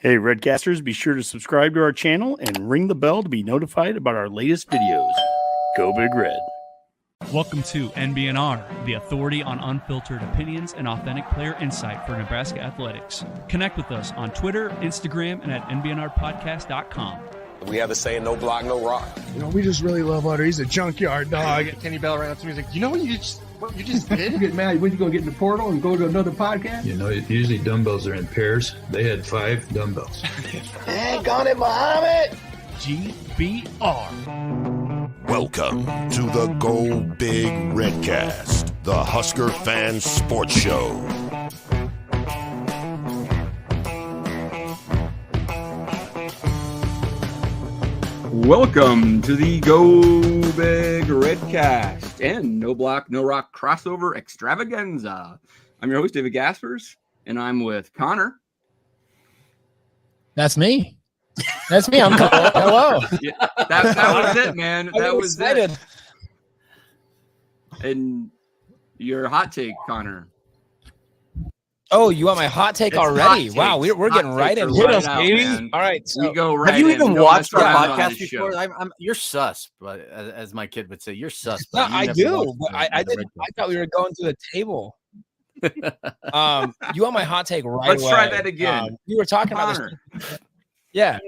Hey, Redcasters, be sure to subscribe to our channel and ring the bell to be notified about our latest videos. Go Big Red. Welcome to NBNR, the authority on unfiltered opinions and authentic player insight for Nebraska athletics. Connect with us on Twitter, Instagram, and at NBNRpodcast.com. We have the saying, no block, no rock. You know, we just really love Otter. He's a junkyard dog. Kenny Bell ran up to me. He's like, you know what you just did? You get mad when you gonna get in the portal and go to another podcast? You know, usually dumbbells are in pairs. They had 5 dumbbells. Dang on it, Muhammad! GBR. Welcome to the Go Big Redcast, the Husker fan sports show. Welcome to the Go Big Redcast and No Block, No Rock crossover extravaganza. I'm your host, David Gaspers, and I'm with Connor. That's me. That's me. I'm hello. Yeah, that was it, man. That was excited. it. And your hot take, Connor. Oh, you want my hot take already? Wow, we're getting right in. Hit us, baby. All right, so we go right. Have you in. even We don't watched our mess around on podcast this before? show. You're sus, but as my kid would say, you're sus. no, But you I never do. watched But the I didn't. Redcast. I thought we were going to the table. You want my hot take right Let's away? try that again. We were talking about Connor. this. Yeah.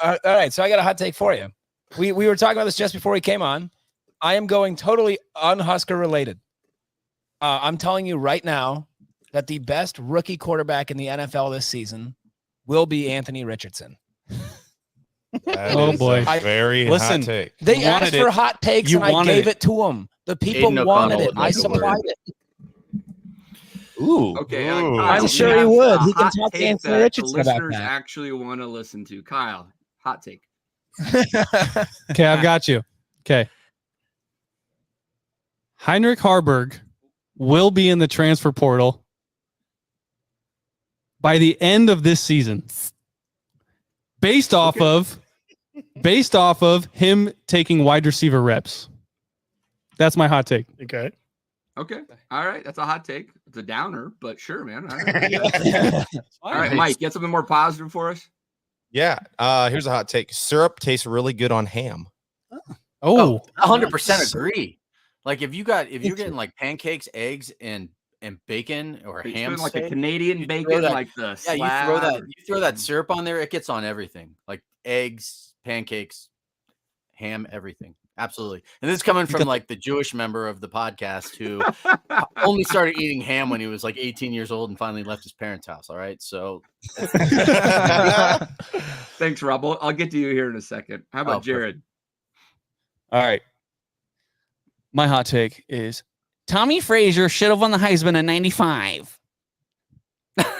All right, so I got a hot take for you. We were talking about this just before we came on. I am going totally un-Husker related. I'm telling you right now that the best rookie quarterback in the NFL this season will be Anthony Richardson. Oh boy! Very listen. hot take. They asked for hot takes, and I gave it to them. The people Aiden wanted O'Connell it. I would like the supplied it. Ooh. Okay, Ooh. Kyle, I'm we sure he have would. a He can hot talk to take Anthony that Richardson about the listeners that. actually want to listen to. Kyle, hot take. Okay, I've got you. Okay. Heinrich Harburg will be in the transfer portal by the end of this season. Based off of him taking wide receiver reps. That's my hot take. Okay. Okay. All right. That's a hot take. It's a downer, but sure, man. All right, all right, Mike, get something more positive for us. Yeah. Here's a hot take. Syrup tastes really good on ham. Oh, 100% agree. Like if you're getting like pancakes, eggs, and bacon or It's ham, been like a steak, Canadian bacon, that- like the yeah, you throw that syrup on there, it gets on everything. Like eggs, pancakes, ham, everything. Absolutely. And this is coming from like the Jewish member of the podcast who only started eating ham when he was like 18 years old and finally left his parents' house. All right. So Thanks, Rob. I'll get to you here in a second. How about Jared? all right. My hot take is Tommy Frazier should have won the Heisman in '95.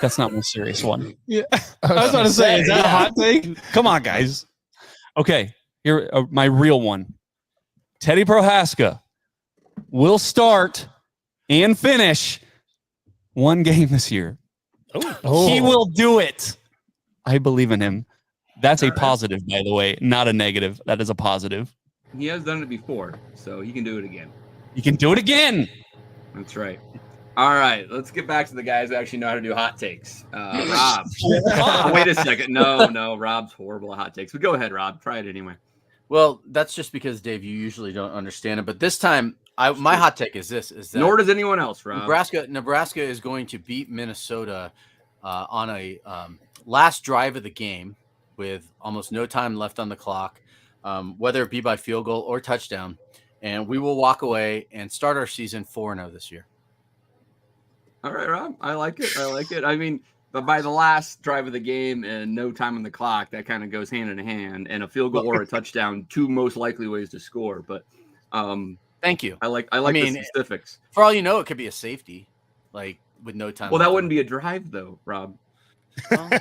That's not my serious one. Yeah, I was about to say, is that a hot take? Come on, guys. Okay, here my real one. Teddy Prohaska will start and finish one game this year. Oh. He will do it. I believe in him. That's a positive, by the way, not a negative. That is a positive. He has done it before, so he can do it again. You can do it again. That's right. All right, let's get back to the guys who actually know how to do hot takes. Rob. Wait a second. No, Rob's horrible at hot takes. But go ahead, Rob. Try it anyway. well, that's just because Dave, you usually don't understand it. But this time, my hot take is this: is that Nor does anyone else, Rob. Nebraska is going to beat Minnesota on a last drive of the game with almost no time left on the clock, whether it be by field goal or touchdown. And we will walk away and start our season 4-0 this year. All right, Rob. I like it. I mean, but by the last drive of the game and no time on the clock, that kind of goes hand in hand. And a field goal or a touchdown, two most likely ways to score. But thank you. I like the specifics. For all you know, it could be a safety, like with no time. Well, that wouldn't be a drive, though, Rob. Shut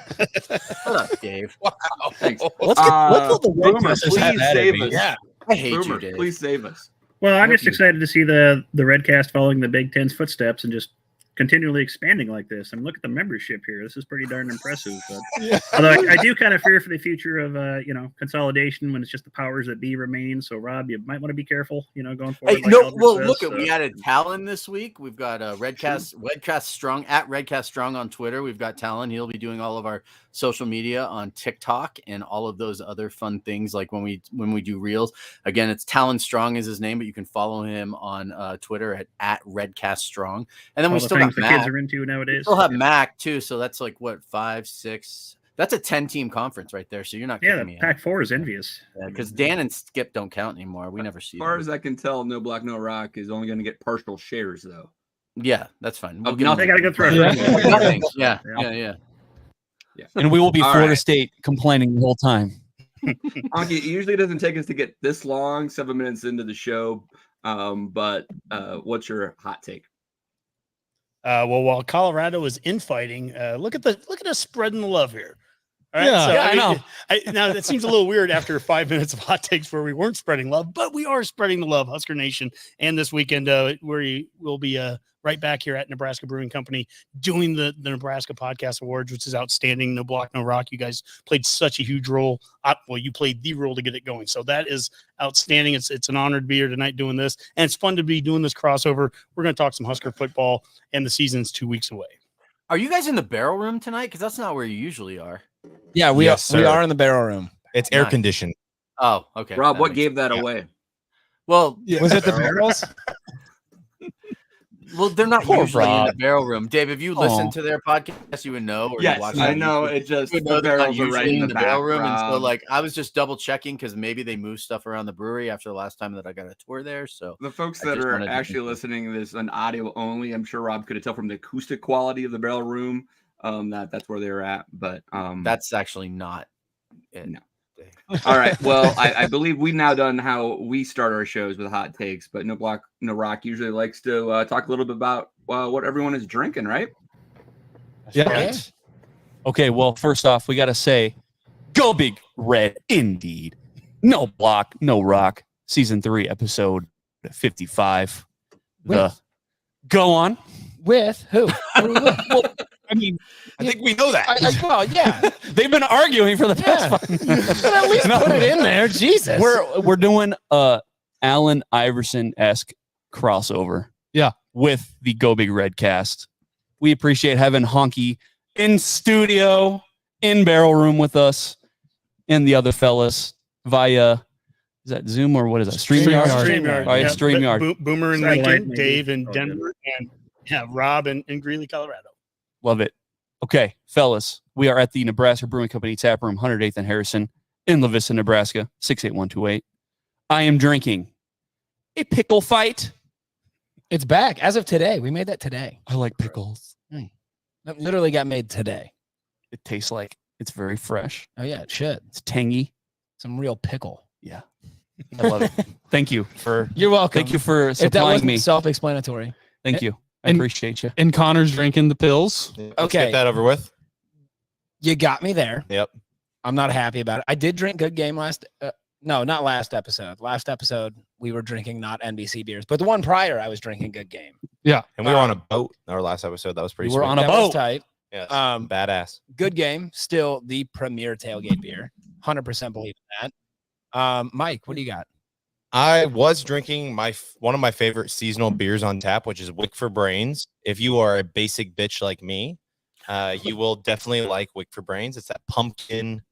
up, Dave. Wow. Thanks. Let's let the Boomer, Redcasters have please that save in me. us. Yeah. I hate Boomer, you, Dave. please save us. Well, I'm Thank just you. excited to see the Redcast following the Big Ten's footsteps and just continually expanding like this. I mean, look at the membership here. This is pretty darn impressive. But although I do kind of fear for the future of consolidation when it's just the powers that be remain. So Rob, you might want to be careful, going forward. Hey, we added Talon this week. We've got Redcast Strong at Redcast Strong on Twitter. We've got Talon. He'll be doing all of our social media on TikTok and all of those other fun things like when we do reels. Again, it's Talon Strong is his name, but you can follow him on Twitter at Redcast Strong. And then we still got the Mac. kids are into nowadays. We still have Mac too, so that's like what 5, 6. That's a 10-team conference right there. So you're not kicking me out. Pac-4 is envious. Because Dan and Skip don't count anymore. We never see. As far as I can tell, No Block No Rock is only going to get partial shares though. Yeah, that's fine. They got to go through. Nothing. Yeah. And we will be Florida State complaining the whole time. Honky, it usually doesn't take us to get this long, 7 minutes into the show. But what's your hot take? Well, while Colorado is infighting, look at us spreading the love here. All right, I know. Now that seems a little weird after 5 minutes of hot takes where we weren't spreading love, but we are spreading the love, Husker Nation. And this weekend, we will be right back here at Nebraska Brewing Company doing the Nebraska Podcast Awards, which is outstanding. No Block, No Rock. You guys played such a huge role. Well, you played the role to get it going. So that is outstanding. It's an honor to be here tonight doing this. And it's fun to be doing this crossover. We're going to talk some Husker football, and the season's 2 weeks away. Are you guys in the barrel room tonight? Because that's not where you usually are. Yeah, we are in the barrel room. It's air conditioned. Oh, okay. Rob, what gave that away? Well, was it the barrels? Well, they're not Poor usually Rob. in the barrel room. Dave, if you listen to their podcast, you would know. Or Yes, you watch I it, know. you It just would the know they're not barrels are right usually in the barrel room. And so, background. I was just double checking because maybe they moved stuff around the brewery after the last time that I got a tour there. So The folks I that just are wanted to actually confirm. listening to this on audio only, I'm sure Rob could have tell from the acoustic quality of the barrel room that's where they're at. But That's actually not it. No. All right. Well, I believe we've now done how we start our shows with hot takes, but No Block, No Rock usually likes to talk a little bit about what everyone is drinking, right? Yeah. Okay, well, first off, we got to say, go Big Red, indeed. No Block, No Rock, Season 3, Episode 55. Go on. With who? Well, I mean, I think we know that. Well, yeah. they've been arguing for the past 5 minutes. But at least put it in there. Jesus. We're doing Allen Iverson-esque crossover. Yeah. With the Go Big Red cast. We appreciate having Honky in studio, in barrel room with us, and the other fellas via, is that Zoom or what is that? StreamYard? StreamYard. Via StreamYard. Boomer and Satellite, Lincoln, maybe. Dave in Denver, and Rob in Greeley, Colorado. Love it. Okay, fellas, we are at the Nebraska Brewing Company tap room, 108th and Harrison in La Vista, Nebraska, 68128. I am drinking a pickle fight. It's back as of today. We made that today. I like pickles. That literally got made today. It tastes like it's very fresh. Oh yeah, it should. It's tangy. Some real pickle. Yeah. I love it. Thank you for You're welcome. Thank you for If that supplying wasn't me. self-explanatory. Thank you. I And- appreciate you. And Connor's drinking the pills. Let's Okay. get that over with. You got me there. Yep. I'm not happy about it. I did drink Good Game not last episode. Last episode we were drinking not NBC beers, but the one prior I was drinking Good Game. Yeah. And we were on a boat our last episode. That was pretty We were sweet. on a That was boat. tight. Yes. Badass. Good Game, still the premier tailgate beer. 100% believe in that. Mike, what do you got? I was drinking one of my favorite seasonal beers on tap, which is Wick for Brains. If you are a basic bitch like me, you will definitely like Wick for Brains. It's that pumpkin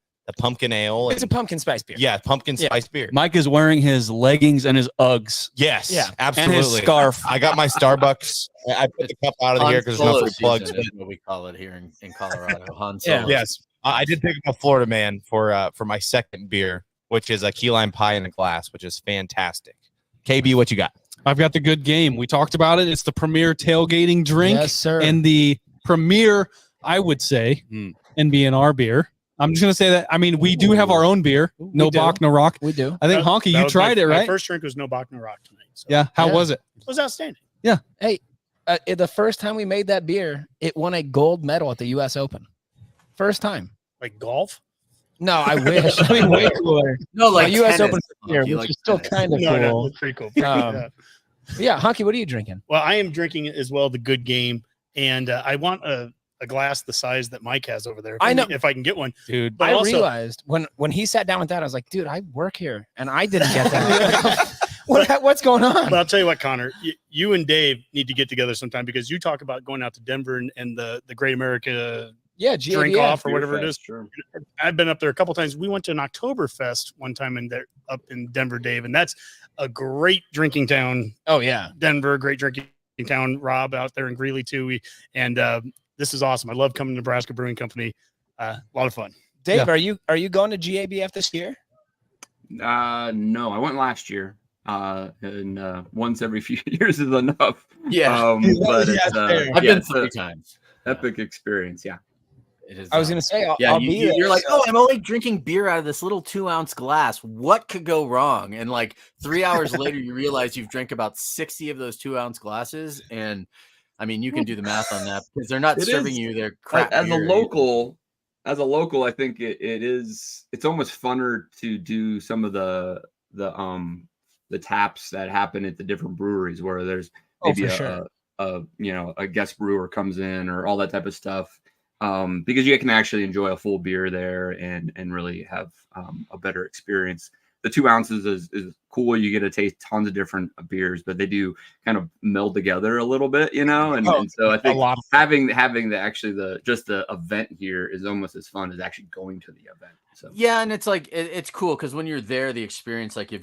ale. It's a pumpkin spice beer. Yeah, pumpkin spice beer. Mike is wearing his leggings and his Uggs. Yes, Yeah. absolutely. And his scarf. I got my Starbucks. I put the cup out of here because there's no free plugs. Is what we call it here in Colorado. Han Yeah. Solo. Yes, I did pick up a Florida Man for my second beer, which is a key lime pie in a glass, which is fantastic. KB, what you got? I've got the Good Game. We talked about it. It's the premier tailgating drink. Yes, sir. And the premier, I would say, NBNR beer. I'm just going to say that. I mean, we do have our own beer. No do. Bach, no rock. We do. I think, Honky, you tried it, My right? first drink was no Bach, no Rock tonight. So. Yeah. How Yeah. was it? It was outstanding. Hey, the first time we made that beer, it won a gold medal at the U.S. Open. First time. Like golf? No, I wish. I mean, way cooler. No, like U.S. tennis. Open beer, You which like is still tennis. kind of No, cool. that's pretty cool. Yeah, Honky, what are you drinking? Well, I am drinking as well the Good Game and I want a glass the size that Mike has over there. I know if I can get one, dude. But I also, realized when he sat down with that, I was like, dude, I work here, and I didn't get that. What's going on? But I'll tell you what, Connor, you and Dave need to get together sometime because you talk about going out to Denver and the Great America drink off or whatever it is. Sure. I've been up there a couple times. We went to an Oktoberfest one time up in Denver, Dave, and that's a great drinking town. Oh yeah, Denver, great drinking town. Rob out there in Greeley too. This is awesome. I love coming to Nebraska Brewing Company. A lot of fun. Dave, are you going to GABF this year? No, I went last year. And once every few years is enough. Yeah. But I've been 3 times. Epic experience. Yeah. It is. I was going to say, I'll be you're there, like, so. oh, I'm only drinking beer out of this little 2-ounce glass. What could go wrong? And like 3 hours later, you realize you've drank about 60 of those 2-ounce glasses. And I mean, you can do the math on that because they're not serving you their crap. As a local, I think it's almost funner to do some of the taps that happen at the different breweries where there's maybe a guest brewer comes in or all that type of stuff. Because you can actually enjoy a full beer there and really have a better experience. The 2 ounces is cool. You get to taste tons of different beers, but they do kind of meld together a little bit, and so I think having the event here is almost as fun as actually going to the event. So yeah, and it's like it's cool because when you're there, the experience, like if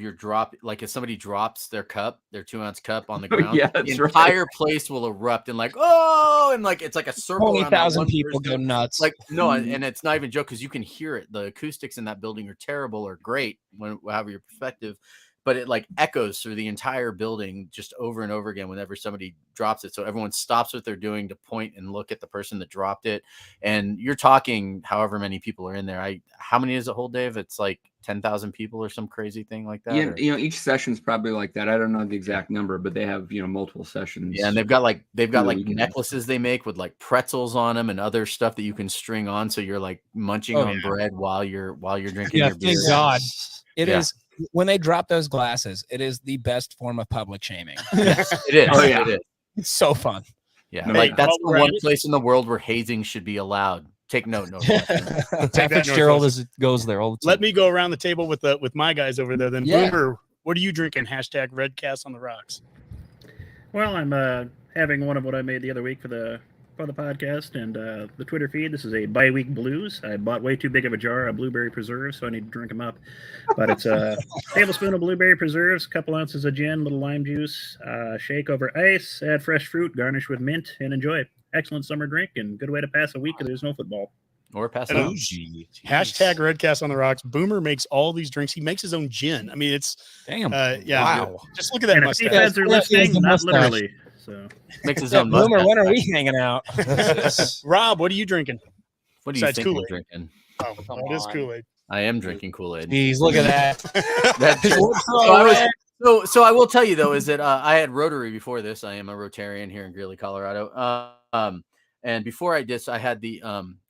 somebody drops their 2-ounce cup on the ground, the entire place will erupt and like and like it's like a circle. 20,000 people go nuts. Like no, and it's not even a joke because you can hear it. The acoustics in that building are terrible or great, however your perspective. But it like echoes through the entire building just over and over again whenever somebody drops it. So everyone stops what they're doing to point and look at the person that dropped it. And you're talking however many people are in there. How many does it hold, Dave? It's like 10,000 people or some crazy thing like that. Yeah, each session's probably like that. I don't know the exact number, but they have multiple sessions. Yeah, and they've got like necklaces they make with like pretzels on them and other stuff that you can string on. So you're like munching on bread while you're drinking your beer. Thank God. It is. When they drop those glasses, it is the best form of public shaming. Yes, it is. Oh, yeah. It is. It's so fun. Yeah. Like that's the one place in the world where hazing should be allowed. Take note. Pat Fitzgerald goes there all the time. Let me go around the table with my guys over there. Then Boomer, what are you drinking? #Redcast on the rocks. Well, I'm having one of what I made the other week for the podcast and the Twitter feed. This is a bi-week blues. I bought way too big of a jar of blueberry preserves, so I need to drink them up. But it's a tablespoon of blueberry preserves, a couple ounces of gin, a little lime juice, shake over ice, add fresh fruit, garnish with mint, and enjoy. Excellent summer drink and good way to pass a week if there's no football. Or pass it out. #Redcast on the rocks. Boomer makes all these drinks. He makes his own gin. I mean, it's damn. Wow. Just look at that and mustache. If fans are listening, not literally. So makes his own Boomer, when are we hanging out? Rob, what are you drinking? What do you think I'm drinking? Oh, it is Kool-Aid. I am drinking Kool-Aid. Jeez, look at that. So I will tell you though, is that I had Rotary before this. I am a Rotarian here in Greeley, Colorado. And before I did, I had the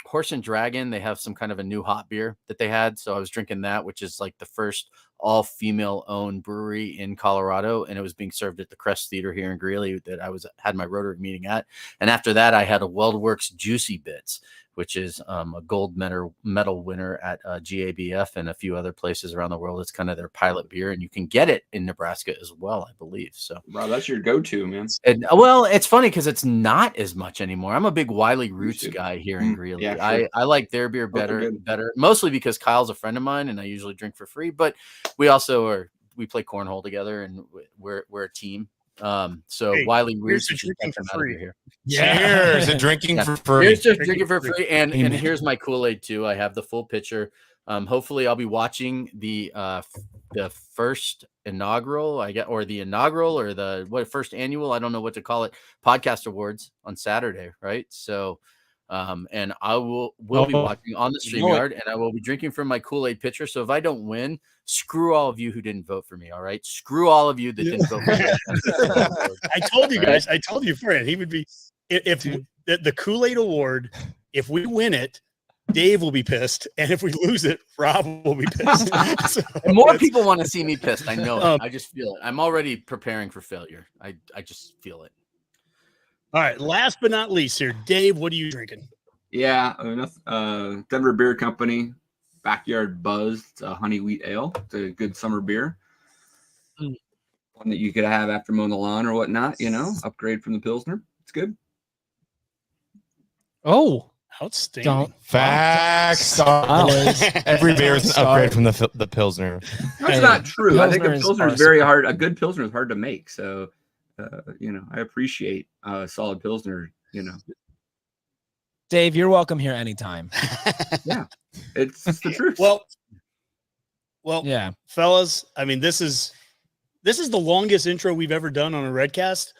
Horse and Dragon. They have some kind of a new hot beer that they had. So I was drinking that, which is like the first all-female owned brewery in Colorado. And it was being served at the Crest Theater here in Greeley that I had my Rotary meeting at. And after that, I had a WeldWorks Juicy Bits, which is a gold medal winner at GABF and a few other places around the world. It's kind of their pilot beer, and you can get it in Nebraska as well, I believe. So, wow, that's your go-to, man. And well, it's funny because it's not as much anymore. I'm a big Wiley Roots guy here in Greeley. Yeah, sure. I like their beer better, mostly because Kyle's a friend of mine, and I usually drink for free. But we also we play cornhole together, and we're a team. So hey, Wiley Roots is drinking for free here. Cheers to drinking for free. Here's just drinking for free, and here's my Kool-Aid too. I have the full pitcher. Hopefully, I'll be watching the first inaugural, or the first annual. I don't know what to call it. Podcast awards on Saturday, right? So, and I will be watching on the StreamYard, and I will be drinking from my Kool-Aid pitcher. So if I don't win, screw all of you who didn't vote for me. All right, screw all of you that didn't vote for me. I told you guys. I told you, Fred. He would be if the Kool-Aid award. If we win it, Dave will be pissed, and if we lose it, Rob will be pissed. So and more people want to see me pissed. I know it. I just feel it. I'm already preparing for failure. I just feel it. All right. Last but not least here, Dave, what are you drinking? Yeah, Denver Beer Company, Backyard Buzz. It's a honey wheat ale. It's a good summer beer. One that you could have after mowing the lawn or whatnot, upgrade from the Pilsner. It's good. Oh, outstanding. Facts. Every beer is an upgrade from the Pilsner. That's not true. I think a Pilsner is very hard. A good Pilsner is hard to make. So, I appreciate a solid Pilsner, Dave, you're welcome here anytime. Yeah, it's the truth. Well, yeah, fellas, I mean, this is the longest intro we've ever done on a Redcast,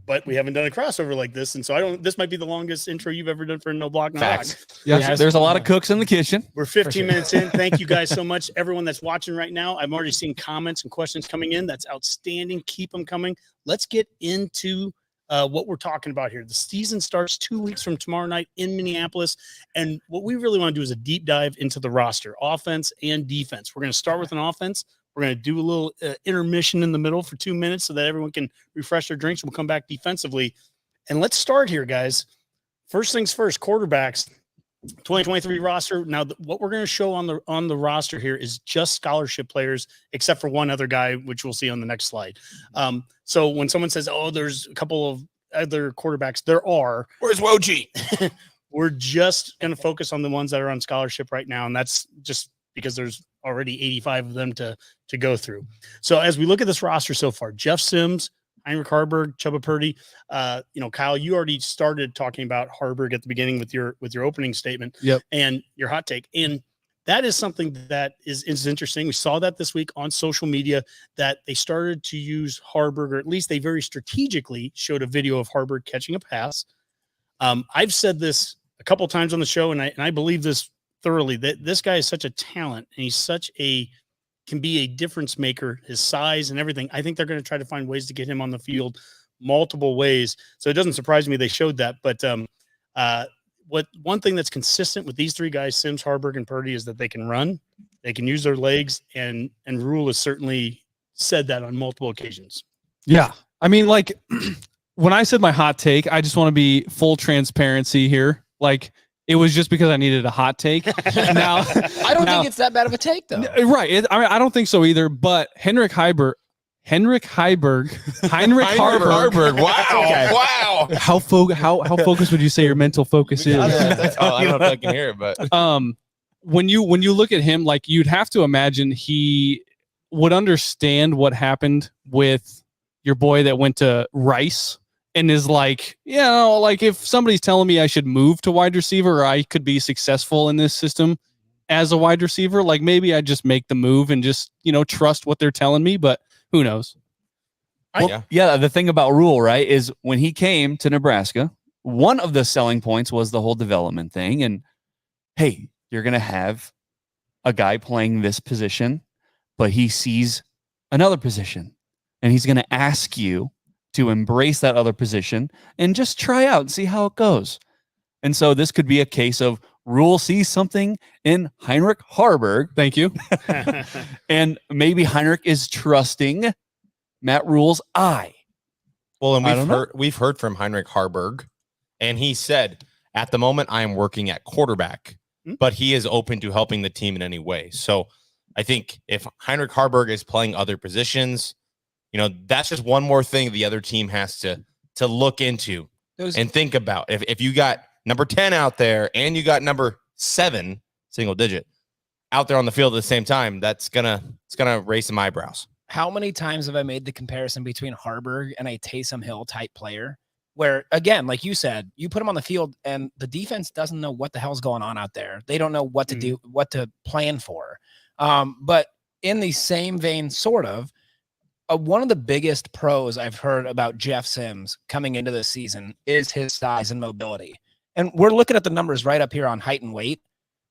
but we haven't done a crossover like this. And so this might be the longest intro you've ever done for No Block No Rock. Yes, there's a lot of cooks in the kitchen. We're 15 minutes in. Thank you guys so much. Everyone that's watching right now, I'm already seeing comments and questions coming in. That's outstanding. Keep them coming. Let's get into what we're talking about here. The season starts 2 weeks from tomorrow night in Minneapolis. And what we really want to do is a deep dive into the roster, offense and defense. We're going to start with an offense. We're going to do a little intermission in the middle for 2 minutes so that everyone can refresh their drinks. We'll come back defensively. And let's start here, guys. First things first, quarterbacks, 2023 roster. Now, what we're going to show on the roster here is just scholarship players, except for one other guy, which we'll see on the next slide. So when someone says, oh, there's a couple of other quarterbacks, there are. Where's Woj? We're just going to focus on the ones that are on scholarship right now, and that's just because there's already 85 of them to go through. So as we look at this roster so far, Jeff Sims, Heinrich Harburg, Chubba Purdy, Kyle, you already started talking about Harburg at the beginning with your opening statement. Yep. And your hot take. And that is something that is interesting. We saw that this week on social media that they started to use Harburg, or at least they very strategically showed a video of Harburg catching a pass. I've said this a couple of times on the show, and I believe this thoroughly, that this guy is such a talent and he's can be a difference maker, his size and everything. I think they're going to try to find ways to get him on the field multiple ways. So it doesn't surprise me they showed that. But one thing that's consistent with these three guys, Sims, Harburg, and Purdy, is that they can run, they can use their legs, and Rule has certainly said that on multiple occasions. Yeah. I mean, like, when I said my hot take, I just want to be full transparency here. Like, it was just because I needed a hot take. Now, I don't think it's that bad of a take, though. Right. I don't think so either. But Heinrich Harburg. Harburg. Wow. Okay. Wow. How focused would you say your mental focus is? I don't know if I can hear it, but when you look at him, like, you'd have to imagine he would understand what happened with your boy that went to Rice. And is like, like, if somebody's telling me I should move to wide receiver or I could be successful in this system as a wide receiver, like, maybe I just make the move and just, trust what they're telling me, but who knows? The thing about Rule, right, is when he came to Nebraska, one of the selling points was the whole development thing. And hey, you're going to have a guy playing this position, but he sees another position and he's going to ask you to embrace that other position and just try out and see how it goes. And so this could be a case of Rule sees something in Heinrich Harburg. Thank you. And maybe Heinrich is trusting Matt Rule's eye. Well, and we've heard from Heinrich Harburg, and he said, at the moment, I am working at quarterback, but he is open to helping the team in any way. So I think if Heinrich Harburg is playing other positions, that's just one more thing the other team has to look into and think about. If you got number 10 out there and you got number 7, single digit, out there on the field at the same time, it's gonna raise some eyebrows. How many times have I made the comparison between Harburg and a Taysom Hill type player where, again, like you said, you put him on the field and the defense doesn't know what the hell's going on out there. They don't know what to do, what to plan for. But in the same vein, sort of, one of the biggest pros I've heard about Jeff Sims coming into this season is his size and mobility. And we're looking at the numbers right up here on height and weight.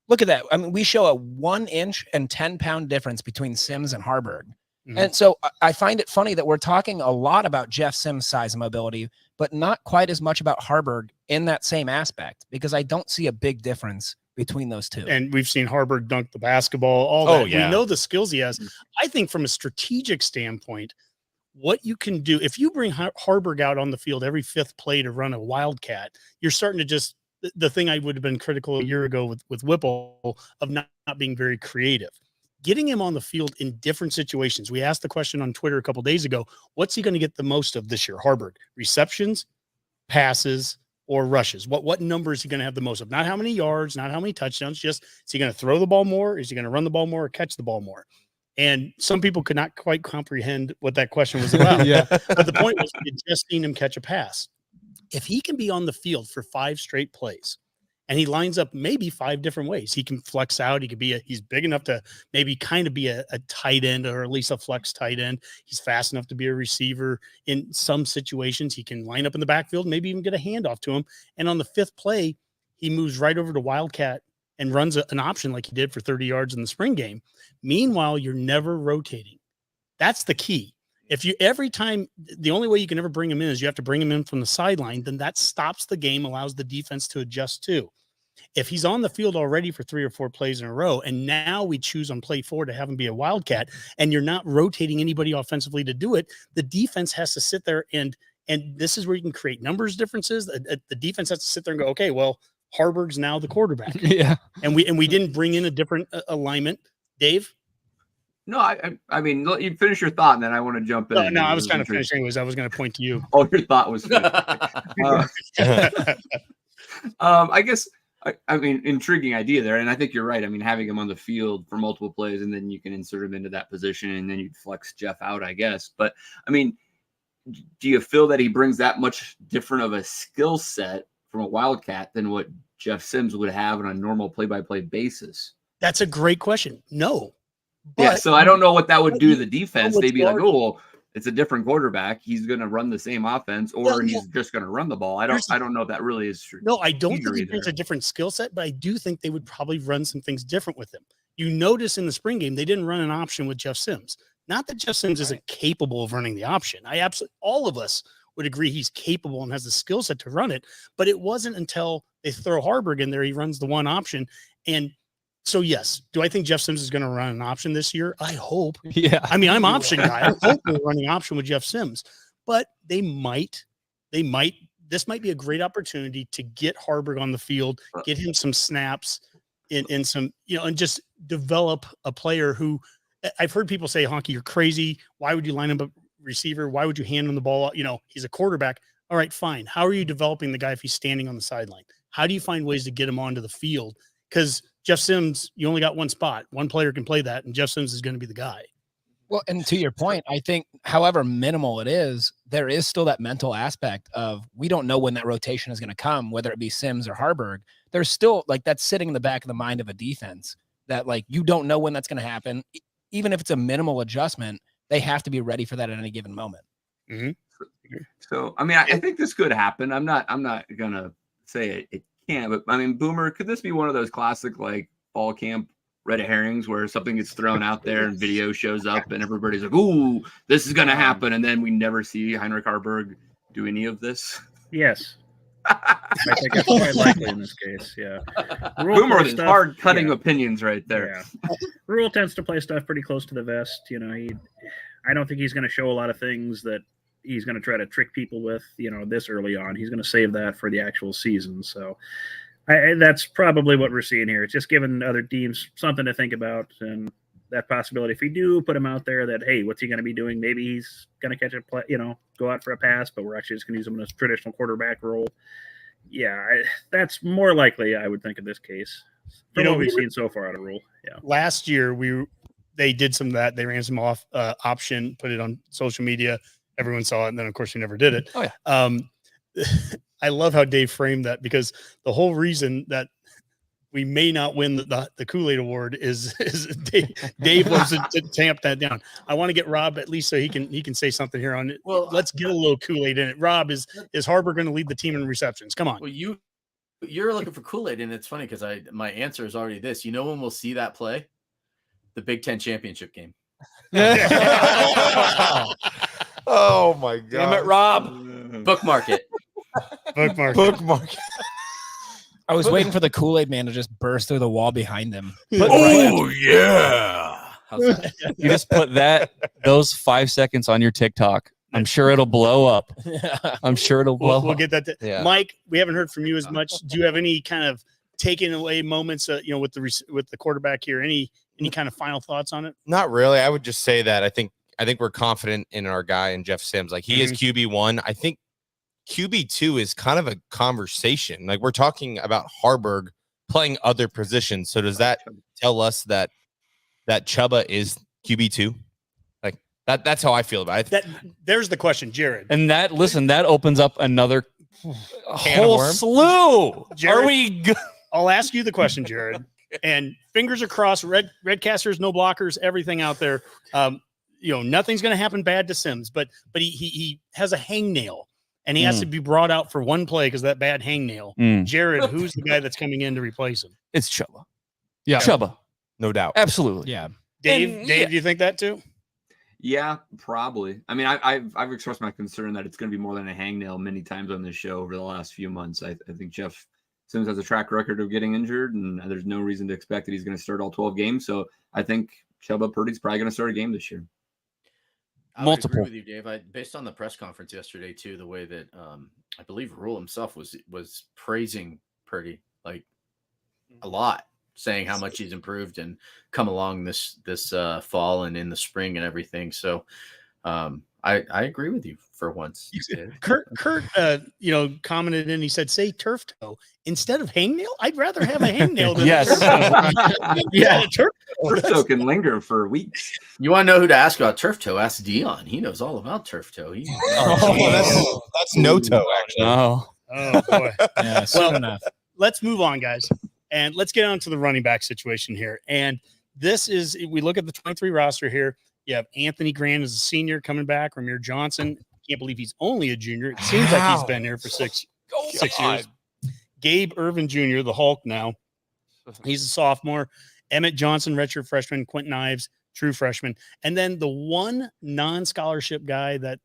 Look at that. I mean, we show a 1 inch and 10-pound difference between Sims and Harburg. Mm-hmm. And so I find it funny that we're talking a lot about Jeff Sims' size and mobility, but not quite as much about Harburg in that same aspect, because I don't see a big difference between those two. And we've seen Harburg dunk the basketball, all that. We know the skills he has. I think from a strategic standpoint, what you can do if you bring Harburg out on the field every 5th play to run a wildcat, you're starting to just the thing I would have been critical a year ago with Whipple of not being very creative. Getting him on the field in different situations. We asked the question on Twitter a couple days ago, what's he going to get the most of this year? Harburg, receptions, passes, or rushes? What number is he going to have the most of? Not how many yards, not how many touchdowns, just is he going to throw the ball more? Is he going to run the ball more or catch the ball more? And some people could not quite comprehend what that question was about. Yeah. But the point was, we had just seen him catch a pass. If he can be on the field for 5 straight plays and he lines up maybe 5 different ways, he can flex out. He could be he's big enough to maybe kind of be a tight end or at least a flex tight end. He's fast enough to be a receiver in some situations. He can line up in the backfield, maybe even get a handoff to him. And on the 5th play, he moves right over to Wildcat and runs an option like he did for 30 yards in the spring game. Meanwhile, you're never rotating. That's the key. If you every time, the only way you can ever bring him in is you have to bring him in from the sideline, then that stops the game, allows the defense to adjust too. If he's on the field already for 3 or 4 plays in a row, and now we choose on play 4 to have him be a wildcat, and you're not rotating anybody offensively to do it, the defense has to sit there and this is where you can create numbers differences. The defense has to sit there and go, okay, well, Harburg's now the quarterback. Yeah. And we didn't bring in a different alignment. Dave? No, I mean, you finish your thought, and then I want to jump in. No, I was trying to finish anyways. I was going to point to you. Oh, your thought was I guess, I mean, intriguing idea there, and I think you're right. I mean, having him on the field for multiple plays, and then you can insert him into that position, and then you'd flex Jeff out, I guess. But, I mean, do you feel that he brings that much different of a skill set from a Wildcat than what Jeff Sims would have on a normal play-by-play basis? That's a great question. No. Yeah, so I don't know what that would do to the defense. They'd be like, oh, it's a different quarterback. He's going to run the same offense, or he's just going to run the ball. I don't know if that really is true. No, I don't think he brings a different skill set, but I do think they would probably run some things different with him. You notice in the spring game, they didn't run an option with Jeff Sims. Not that Jeff Sims isn't capable of running the option. All of us would agree he's capable and has the skill set to run it, but it wasn't until they throw Harburg in there, he runs the one option. And so, yes, do I think Jeff Sims is going to run an option this year? I hope. Yeah. I mean, I'm option guy. I hope they're running option with Jeff Sims, but they might. This might be a great opportunity to get Harburg on the field, get him some snaps in some, and just develop a player who I've heard people say, Honky, you're crazy. Why would you line him up receiver? Why would you hand him the ball? He's a quarterback. All right, fine. How are you developing the guy if he's standing on the sideline? How do you find ways to get him onto the field? Because Jeff Sims, you only got one spot. One player can play that, and Jeff Sims is going to be the guy. Well, and to your point, I think however minimal it is, there is still that mental aspect of we don't know when that rotation is going to come, whether it be Sims or Harburg. There's still that's sitting in the back of the mind of a defense that you don't know when that's going to happen. Even if it's a minimal adjustment, they have to be ready for that at any given moment. Mm-hmm. So, I mean, I think this could happen. I'm not going to say it can't, but I mean, Boomer, could this be one of those classic fall camp red herrings where something gets thrown out there and video shows up and everybody's like, ooh, this is going to happen. And then we never see Heinrich Harburg do any of this. Yes. I think it's quite likely in this case. Yeah. Boomer with hard cutting opinions right there. Yeah. Rule tends to play stuff pretty close to the vest. I don't think he's going to show a lot of things that he's going to try to trick people with, this early on. He's going to save that for the actual season. So that's probably what we're seeing here. It's just giving other teams something to think about, and that possibility. If we do put him out there that, hey, what's he going to be doing? Maybe he's going to catch a play, go out for a pass, but we're actually just going to use him in a traditional quarterback role. Yeah, that's more likely, I would think, in this case. From what we've seen so far out of Rule. Yeah. Last year, they did some of that. They ran some off option, put it on social media. Everyone saw it, and then, of course, you never did it. Oh, yeah. I love how Dave framed that, because the whole reason that we may not win the Kool-Aid Award is Dave wants to tamp that down. I want to get Rob at least so he can say something here on it. Well, let's get a little Kool-Aid in it. Rob, is Harburg going to lead the team in receptions? Come on. Well, you're looking for Kool-Aid, and it's funny because my answer is already this. You know when we'll see that play? The Big Ten championship game. Oh my God! Damn it, Rob! Bookmark it. Bookmark. I was waiting for the Kool-Aid man to just burst through the wall behind him. Oh yeah! How's that? You just put those 5 seconds on your TikTok. I'm sure it'll blow up. I'm sure it'll blow We'll up. get that. Mike, we haven't heard from you as much. Do you have any kind of taking away moments, with the quarterback here? Any kind of final thoughts on it? Not really. I would just say that I think we're confident in our guy and Jeff Sims. Like he is QB1. I think QB2 is kind of a conversation. Like we're talking about Harburg playing other positions. So does that tell us that Chubba is QB2? Like that's how I feel about it. There's the question, Jared. And that opens up another whole slew. Jared, I'll ask you the question, Jared. And fingers are crossed, Redcasters, no blockers, everything out there. Nothing's going to happen bad to Sims, but he has a hangnail, and he has to be brought out for one play because of that bad hangnail. Jared, who's the guy that's coming in to replace him? It's Chubba. Yeah, Chubba, no doubt, absolutely. Yeah, Dave, do you think that too? Yeah, probably. I mean, I've expressed my concern that it's going to be more than a hangnail many times on this show over the last few months. I think Jeff Sims has a track record of getting injured, and there's no reason to expect that he's going to start all 12 games. So I think Chubba Purdy's probably going to start a game this year. I would agree with you, Dave. Based on the press conference yesterday, too, the way that I believe Rule himself was praising Purdy like a lot, saying how much he's improved and come along this fall and in the spring and everything. So I agree with you for once. Kurt commented and he said, "Say turf toe instead of hangnail. I'd rather have a hangnail than yes." Turf toe can linger for weeks. You want to know who to ask about turf toe? Ask Dion. He knows all about turf toe. That's no toe actually. Oh boy. Yeah, soon enough. Let's move on, guys, and let's get on to the running back situation here. And this is, we look at the 23 roster here. You have Anthony Grant as a senior coming back. Ramir Johnson, can't believe he's only a junior. It seems like he's been here for six years. Gabe Irvin Jr., the Hulk now. He's a sophomore. Emmett Johnson, redshirt freshman. Quentin Ives, true freshman. And then the one non-scholarship guy that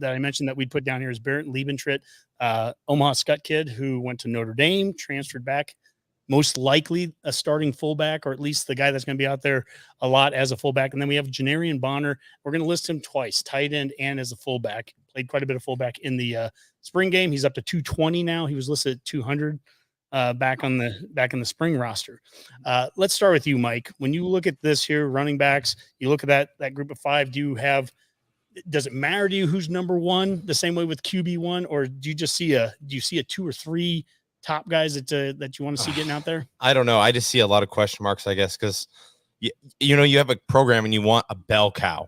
I mentioned that we'd put down here is Barrett Liebentritt, Omaha Skutt kid who went to Notre Dame, transferred back. Most likely a starting fullback, or at least the guy that's going to be out there a lot as a fullback. And then we have Janarian Bonner. We're going to list him twice, tight end and as a fullback. Played quite a bit of fullback in the spring game. He's up to 220 now. He was listed at 200 back in the spring roster. Let's start with you, Mike. When you look at this here, running backs, you look at that group of five. Does it matter to you who's number one the same way with QB1, or do you just see a 2 or 3 top guys that you want to see getting out there? I don't know. I just see a lot of question marks, I guess, because you have a program and you want a bell cow.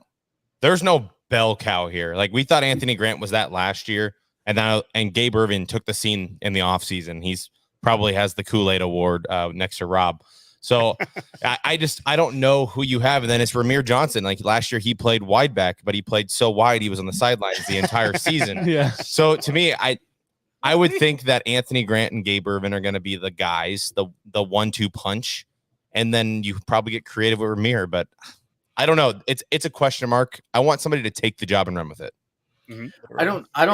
There's no bell cow here. Like we thought Anthony Grant was that last year, and Gabe Irvin took the scene in the offseason. He's probably has the Kool-Aid award next to Rob. So I don't know who you have. And then it's Ramir Johnson. Like last year he played wide back, but he played so wide he was on the sidelines the entire season. Yeah. So to me, I would think that Anthony Grant and Gabe Irvin are going to be the guys, the 1-2 punch, and then you probably get creative with Ramir. But I don't know. It's a question mark. I want somebody to take the job and run with it. Mm-hmm. I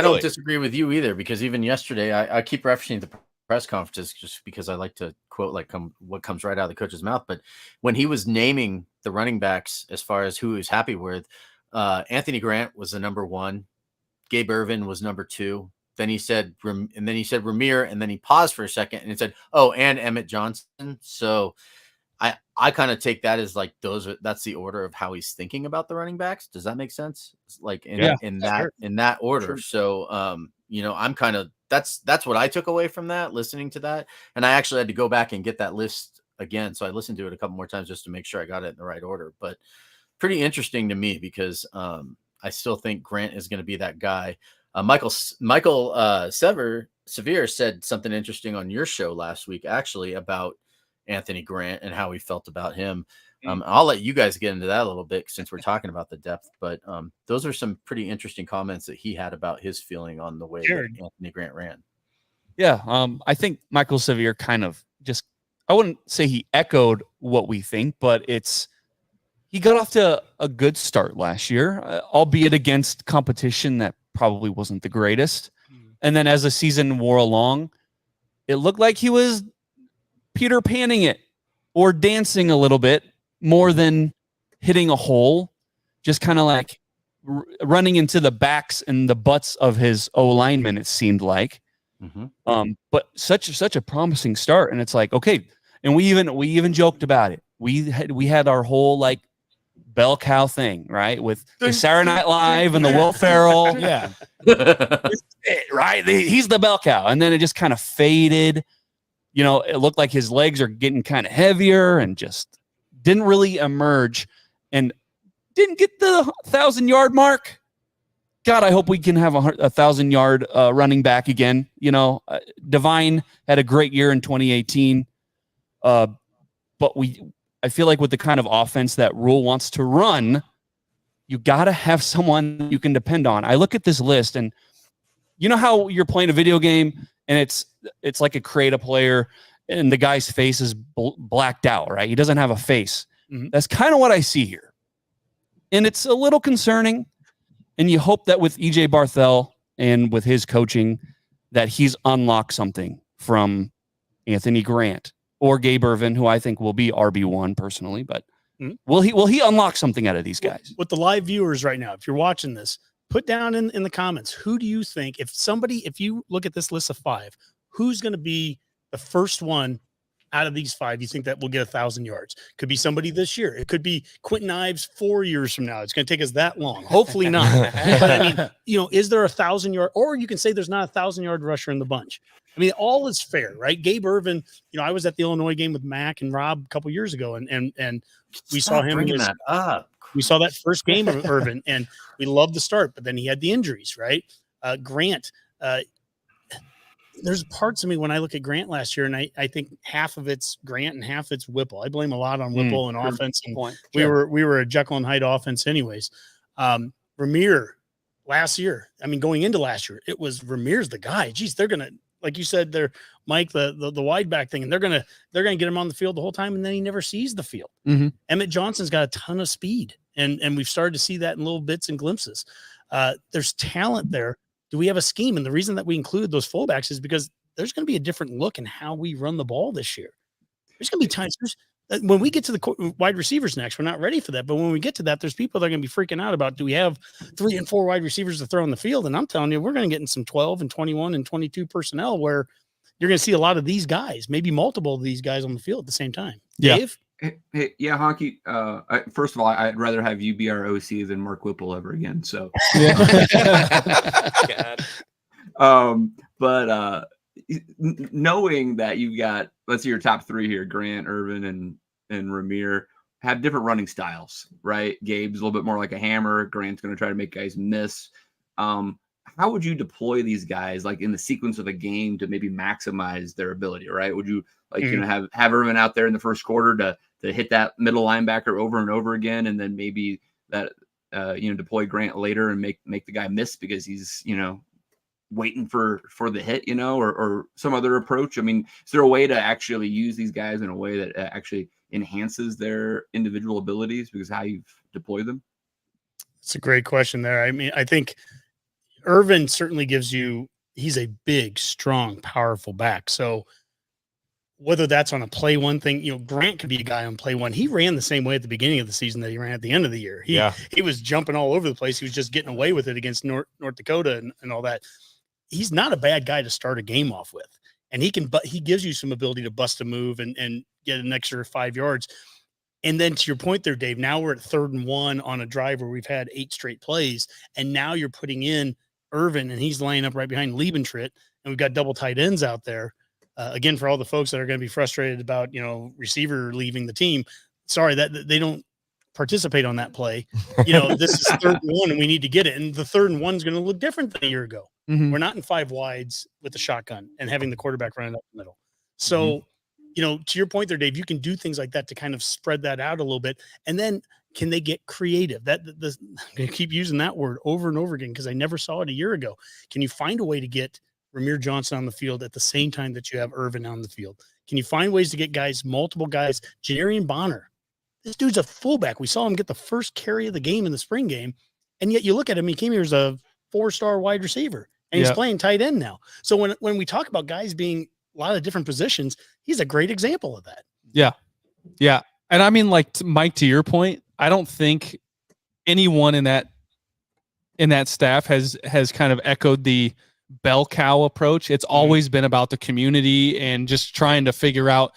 don't disagree with you either, because even yesterday I keep referencing the press conferences just because I like to quote what comes right out of the coach's mouth. But when he was naming the running backs as far as who he was happy with, Anthony Grant was the number 1, Gabe Irvin was number 2. Then he said Ramir, and then he paused for a second and it said, "Oh, and Emmett Johnson." So I kind of take that as like that's the order of how he's thinking about the running backs. Does that make sense? It's like in that order. Sure. So I'm kind of that's what I took away from that, listening to that. And I actually had to go back and get that list again. So I listened to it a couple more times just to make sure I got it in the right order. But pretty interesting to me because I still think Grant is going to be that guy. Michael Severe said something interesting on your show last week, actually, about Anthony Grant and how he felt about him. I'll let you guys get into that a little bit since we're talking about the depth, but those are some pretty interesting comments that he had about his feeling on the way that Anthony Grant ran. Yeah. I think Michael Severe kind of I wouldn't say he echoed what we think, but he got off to a good start last year, albeit against competition that probably wasn't the greatest. And then as the season wore along, it looked like he was Peter Panning it or dancing a little bit more than hitting a hole, just kind of like running into the backs and the butts of his O-linemen, it seemed like. But such a promising start. And it's like, okay. And we even joked about it. We had our whole like bell cow thing, right? With the Saturday Night Live and the Will Ferrell. Yeah. Right. He's the bell cow. And then it just kind of faded. You know, it looked like his legs are getting kind of heavier and just didn't really emerge and didn't get the 1,000-yard mark. God, I hope we can have a 1,000-yard running back again. You know, Divine had a great year in 2018. But I feel like with the kind of offense that Rule wants to run, you got to have someone you can depend on. I look at this list, and you know how you're playing a video game and it's like a create a player and the guy's face is blacked out, right? He doesn't have a face. That's kind of what I see here. And it's a little concerning. And you hope that with EJ Barthel and with his coaching that he's unlocked something from Anthony Grant or Gabe Ervin, who I think will be RB1 personally, but will he unlock something out of these guys? With the live viewers right now, if you're watching this, put down in the comments, who do you think, if you look at this list of 5, who's going to be the first one out of these 5 you think that will get 1,000 yards? Could be somebody this year. It could be Quentin Ives 4 years from now. It's going to take us that long. Hopefully not. But I mean, you know, is there 1,000-yard, or you can say there's not a 1,000-yard rusher in the bunch. I mean, all is fair, right? Gabe Ervin, you know, I was at the Illinois game with Mac and Rob a couple years ago, and we saw him bringing that up. We saw that first game of Ervin, and we loved the start, but then he had the injuries, right? Grant, there's parts of me when I look at Grant last year, and I think half of it's Grant and half it's Whipple. I blame a lot on Whipple and offense. And we were a Jekyll and Hyde offense anyways. Ramir last year, I mean, going into last year, it was Ramir's the guy. Geez, they're gonna, like you said, they're Mike, the wide back thing, and they're gonna get him on the field the whole time, and then he never sees the field. Emmett Johnson's got a ton of speed, and we've started to see that in little bits and glimpses. There's talent there. Do we have a scheme? And the reason that we include those fullbacks is because there's going to be a different look in how we run the ball this year. There's going to be times when we get to the wide receivers next, we're not ready for that. But when we get to that, there's people that are going to be freaking out about, do we have 3 and 4 wide receivers to throw on the field? And I'm telling you, we're going to get in some 12 and 21 and 22 personnel where you're going to see a lot of these guys, maybe multiple of these guys on the field at the same time. Yeah. Dave? Hey, yeah, Honky. First of all, I'd rather have you be our OC than Mark Whipple ever again. So, but knowing that you've got, let's say your top 3 here, Grant, Ervin, and Ramir, have different running styles, right? Gabe's a little bit more like a hammer. Grant's going to try to make guys miss. How would you deploy these guys, like in the sequence of a game, to maybe maximize their ability, right? Would you have Ervin out there in the first quarter to hit that middle linebacker over and over again, and then maybe that deploy Grant later and make the guy miss because he's waiting for the hit, or some other approach? I mean, is there a way to actually use these guys in a way that actually enhances their individual abilities because how you've deployed them? It's a great question there. I mean, I think Ervin certainly he's a big, strong, powerful back. So whether that's on a play one thing, Grant could be a guy on play one. He ran the same way at the beginning of the season that he ran at the end of the year. He was jumping all over the place. He was just getting away with it against North Dakota and all that. He's not a bad guy to start a game off with. And he gives you some ability to bust a move and get an extra 5 yards. And then to your point there, Dave, now we're at 3rd and 1 on a drive where we've had 8 straight plays. And now you're putting in Ervin, and he's lining up right behind Liebentritt, and we've got double tight ends out there. Again, for all the folks that are going to be frustrated about, receiver leaving the team, sorry that they don't participate on that play. This is 3rd and 1, and we need to get it. And the 3rd and 1 is going to look different than a year ago. We're not in 5 wides with the shotgun and having the quarterback running up the middle. So, to your point there, Dave, you can do things like that to kind of spread that out a little bit. And then can they get creative? I keep using that word over and over again because I never saw it a year ago. Can you find a way to get Ramir Johnson on the field at the same time that you have Ervin on the field? Can you find ways to get multiple guys? Janarian Bonner, this dude's a fullback. We saw him get the first carry of the game in the spring game, and yet you look at him, he came here as a 4-star wide receiver, and he's playing tight end now. So when we talk about guys being a lot of different positions, he's a great example of that. Yeah. And I mean, like, Mike, to your point, I don't think anyone in that staff has kind of echoed the bell cow approach. It's always been about the community and just trying to figure out,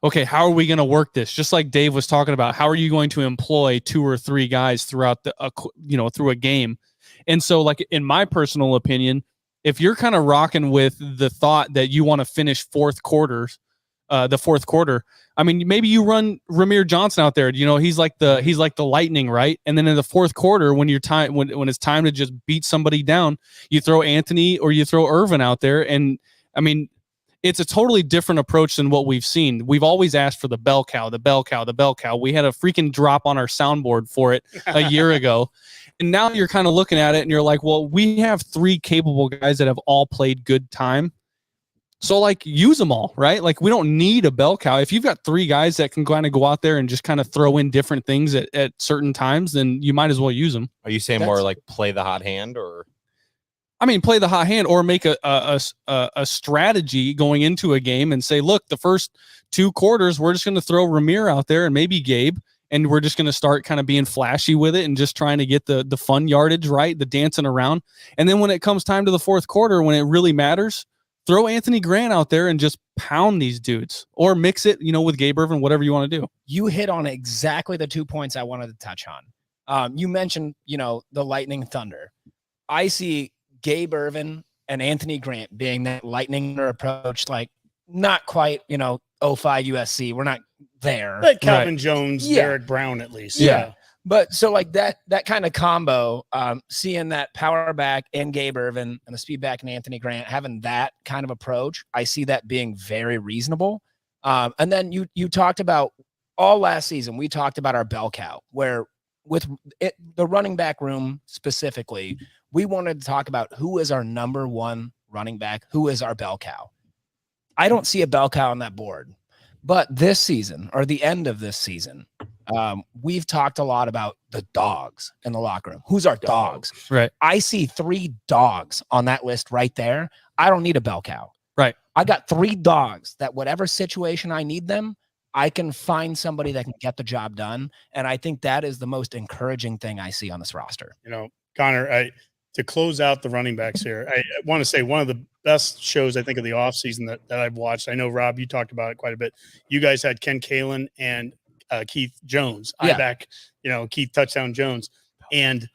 okay, how are we going to work this? Just like Dave was talking about, how are you going to employ 2 or 3 guys throughout through a game? And so, like, in my personal opinion, if you're kind of rocking with the thought that you want to finish the fourth quarter, I mean, maybe you run Ramir Johnson out there. He's like the lightning, right? And then in the fourth quarter, when it's time to just beat somebody down, you throw Anthony or you throw Irvin out there. And I mean, it's a totally different approach than what we've seen. We've always asked for the bell cow, the bell cow, the bell cow. We had a freaking drop on our soundboard for it a year ago. And now you're kind of looking at it and you're like, well, we have 3 capable guys that have all played good time. So, like, use them all, right? Like, we don't need a bell cow. If you've got 3 guys that can kind of go out there and just kind of throw in different things at certain times, then you might as well use them. Are you saying more like play the hot hand, or? I mean, play the hot hand, or make a strategy going into a game and say, look, the first 2 quarters, we're just going to throw Ramir out there and maybe Gabe, and we're just going to start kind of being flashy with it and just trying to get the fun yardage, right? The dancing around. And then when it comes time to the fourth quarter, when it really matters, throw Anthony Grant out there and just pound these dudes, or mix it, with Gabe Irvin, whatever you want to do. You hit on exactly the 2 points I wanted to touch on. You mentioned, the Lightning Thunder. I see Gabe Irvin and Anthony Grant being that lightning approach, like not quite, 05 USC. We're not there. Like Calvin Jones, Derek Brown, at least. Yeah. But so like that kind of combo, seeing that power back and Gabe Irvin and the speed back and Anthony Grant, having that kind of approach, I see that being very reasonable. And then you talked about all last season, we talked about our bell cow, where with the running back room specifically, we wanted to talk about who is our number 1 running back, who is our bell cow. I don't see a bell cow on that board. But this season, or the end of this season, we've talked a lot about the dogs in the locker room. Who's our dogs? Right. I see 3 dogs on that list right there. I don't need a bell cow. Right. I got 3 dogs that whatever situation I need them, I can find somebody that can get the job done. And I think that is the most encouraging thing I see on this roster. Connor, to close out the running backs here, I want to say one of the best shows, I think, of the offseason that I've watched. I know, Rob, you talked about it quite a bit. You guys had Ken Kalen and Keith Jones, Keith Touchdown Jones. And,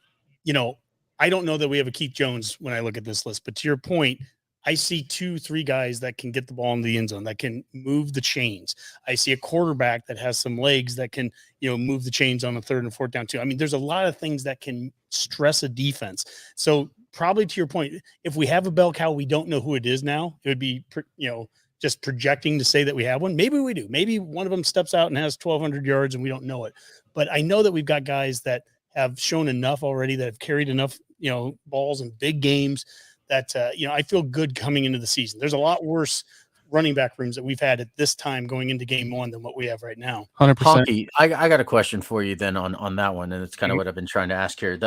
I don't know that we have a Keith Jones when I look at this list, but to your point, I see 2-3 guys that can get the ball in the end zone, that can move the chains. I see a quarterback that has some legs that can, move the chains on the 3rd and 4th down too. I mean, there's a lot of things that can stress a defense. So probably to your point, if we have a bell cow, we don't know who it is now. It would be, just projecting to say that we have one. Maybe we do. Maybe one of them steps out and has 1,200 yards and we don't know it. But I know that we've got guys that have shown enough already, that have carried enough, balls in big games, that, I feel good coming into the season. There's a lot worse running back rooms that we've had at this time going into game 1 than what we have right now. 100%. Honky, I got a question for you then on that one, and it's kind of what I've been trying to ask here.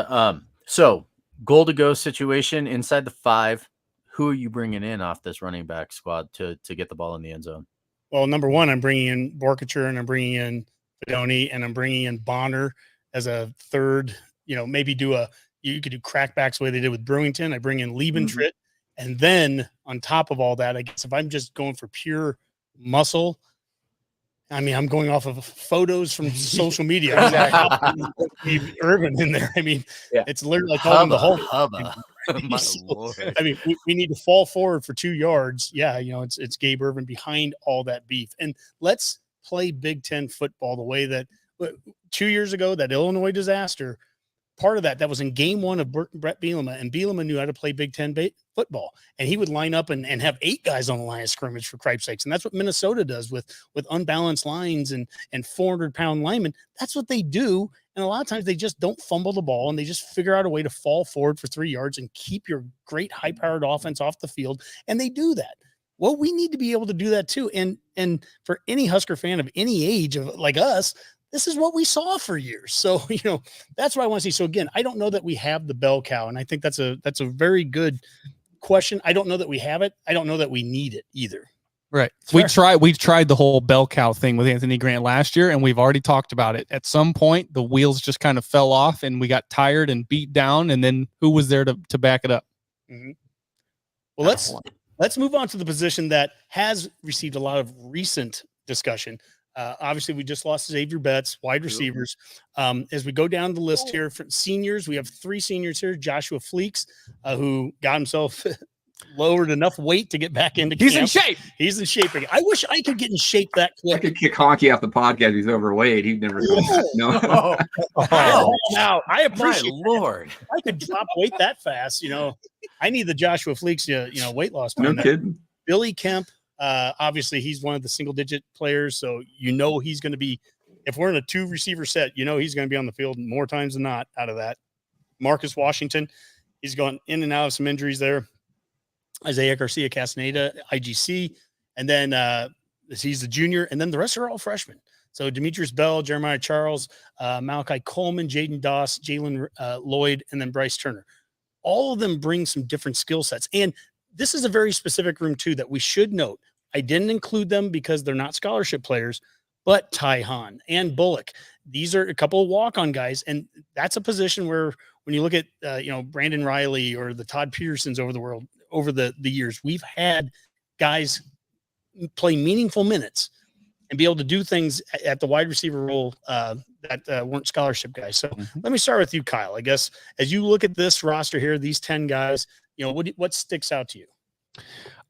So goal to go situation inside the 5. Who are you bringing in off this running back squad to get the ball in the end zone? Well, number 1, I'm bringing in Borkacher, and I'm bringing in Fedoni, and I'm bringing in Bonner as a 3rd. Maybe you could do crackbacks the way they did with Brewington. I bring in Liebentritt. And then on top of all that, I guess if I'm just going for pure muscle, I mean, I'm going off of photos from social media. Irvin in there. I mean, it's literally like calling the whole hubba. My Lord. I mean, we need to fall forward for 2 yards. Yeah, it's Gabe Irvin behind all that beef. And let's play Big Ten football the way that 2 years ago, that Illinois disaster, part of that was in game 1 of Brett Bielema, and Bielema knew how to play Big Ten football, and he would line up and have 8 guys on the line of scrimmage, for cripe's sakes. And that's what Minnesota does with unbalanced lines and 400-pound linemen. That's what they do. And a lot of times they just don't fumble the ball, and they just figure out a way to fall forward for 3 yards and keep your great high-powered offense off the field. And they do that. Well, we need to be able to do that too. And for any Husker fan of any age like us, this is what we saw for years. So, that's what I want to see. So again, I don't know that we have the bell cow. And I think that's a very good question. I don't know that we have it. I don't know that we need it either. Right. We tried the whole bell cow thing with Anthony Grant last year, and we've already talked about it. At some point, the wheels just kind of fell off, and we got tired and beat down. And then who was there to back it up? Mm-hmm. Well, let's move on to the position that has received a lot of recent discussion. Obviously, we just lost Xavier Betts, wide receivers. As we go down the list here for seniors, we have 3 seniors here. Joshua Fleeks, who got himself lowered enough weight to get back into camp. He's in shape. He's in shape again. I wish I could get in shape that quick. I could kick Honky off the podcast. He's overweight. He'd never come back. No. Now I appreciate My Lord. that. I could drop weight that fast. I need the Joshua Fleeks, weight loss plan. No kidding. Billy Kemp, obviously he's one of the single-digit players, so he's going to be. If we're in a 2-receiver set, he's going to be on the field more times than not. Out of that, Marcus Washington, he's gone in and out of some injuries there. Isaiah Garcia Castaneda, IGC, and then he's the junior, and then the rest are all freshmen. So Demetrius Bell, Jeremiah Charles, Malachi Coleman, Jaden Doss, Jalen Lloyd, and then Bryce Turner. All of them bring some different skill sets. And this is a very specific room, too, that we should note. I didn't include them because they're not scholarship players, but Ty Hahn and Bullock. These are a couple of walk-on guys, and that's a position where when you look at, Brandon Riley or the Todd Petersons over the years, we've had guys play meaningful minutes and be able to do things at the wide receiver role that weren't scholarship guys. So let me start with you, Kyle. I guess as you look at this roster here, these 10 guys, what sticks out to you?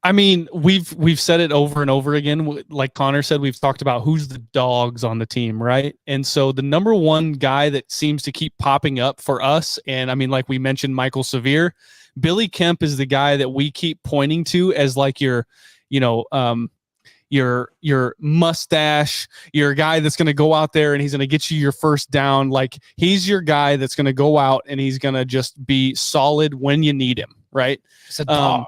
I mean, we've said it over and over again. Like Connor said, we've talked about who's the dogs on the team, right? And so the number one guy that seems to keep popping up for us, and I mean, like we mentioned, Michael Severe, Billy Kemp is the guy that we keep pointing to as like your mustache, your guy that's going to go out there and he's going to get you your first down. Like he's your guy that's going to go out and he's going to just be solid when you need him, right? It's a dog.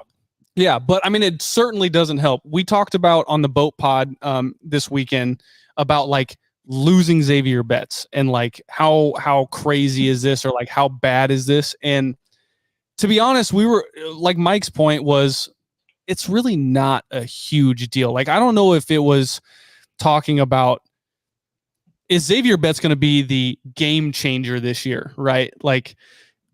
Yeah, but I mean, it certainly doesn't help. We talked about on the boat pod this weekend about like losing Xavier Betts and like how crazy is this, or like how bad is this? And to be honest, we were like Mike's point was it's really not a huge deal. Like I don't know if it was talking about is Xavier Betts going to be the game changer this year, right? Like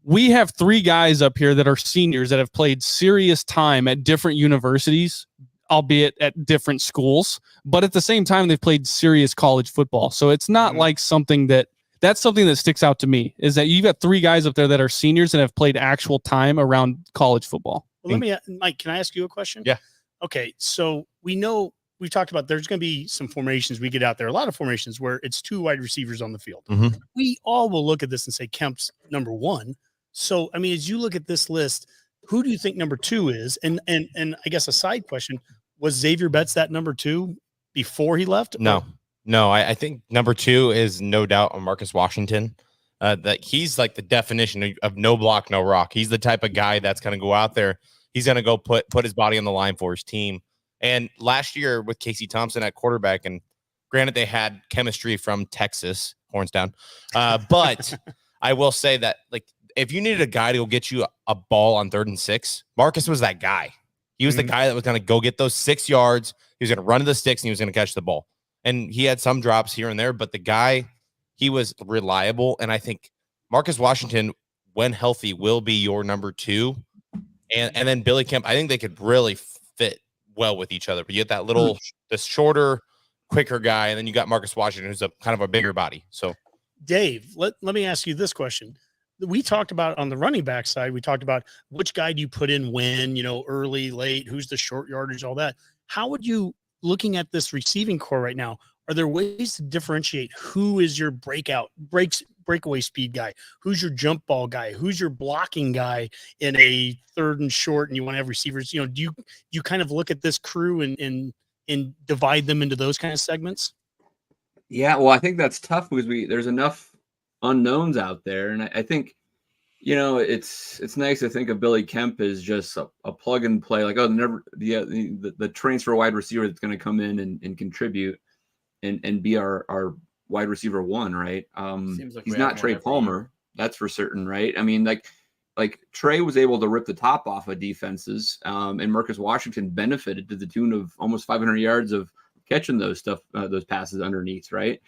we have 3 guys up here that are seniors that have played serious time at different universities, albeit at different schools, but at the same time, they've played serious college football. So it's not like that's something that sticks out to me is that you've got 3 guys up there that are seniors and have played actual time around college football. Well, Mike, can I ask you a question? Yeah. Okay. So we've talked about there's going to be some formations we get out there, a lot of formations where it's 2 wide receivers on the field. Mm-hmm. We all will look at this and say Kemp's number 1. So, I mean, as you look at this list, who do you think number 2 is? And I guess a side question, was Xavier Betts that number 2 before he left? No, I think number 2 is no doubt Marcus Washington. That he's like the definition of no block, no rock. He's the type of guy that's going to go out there. He's going to go put his body on the line for his team. And last year with Casey Thompson at quarterback, and granted they had chemistry from Texas, horns down. But I will say that like if you needed a guy to go get you a ball on 3rd and 6, Marcus was that guy. He was the guy that was going to go get those 6 yards. He was going to run to the sticks and he was going to catch the ball. And he had some drops here and there, but the guy, he was reliable. And I think Marcus Washington, when healthy, will be your number 2. And then Billy Kemp, I think they could really fit well with each other. But you get that the shorter, quicker guy, and then you got Marcus Washington, who's a kind of a bigger body. So, Dave, let me ask you this question. We talked about on the running back side, we talked about which guy do you put in when, early, late, who's the short yardage, all that. How would you, looking at this receiving core right now, are there ways to differentiate who is your breakaway speed guy? Who's your jump ball guy? Who's your blocking guy in a 3rd and short and you want to have receivers? Do you kind of look at this crew and divide them into those kind of segments? Yeah, well, I think that's tough because there's enough unknowns out there. And I think, it's nice to think of Billy Kemp as just a plug and play, like, the transfer wide receiver that's going to come in and contribute and be our wide receiver 1, right? He's not Trey Palmer, that's for certain, right? I mean, like like Trey was able to rip the top off of defenses, and Marcus Washington benefited to the tune of almost 500 yards of catching those passes underneath, right?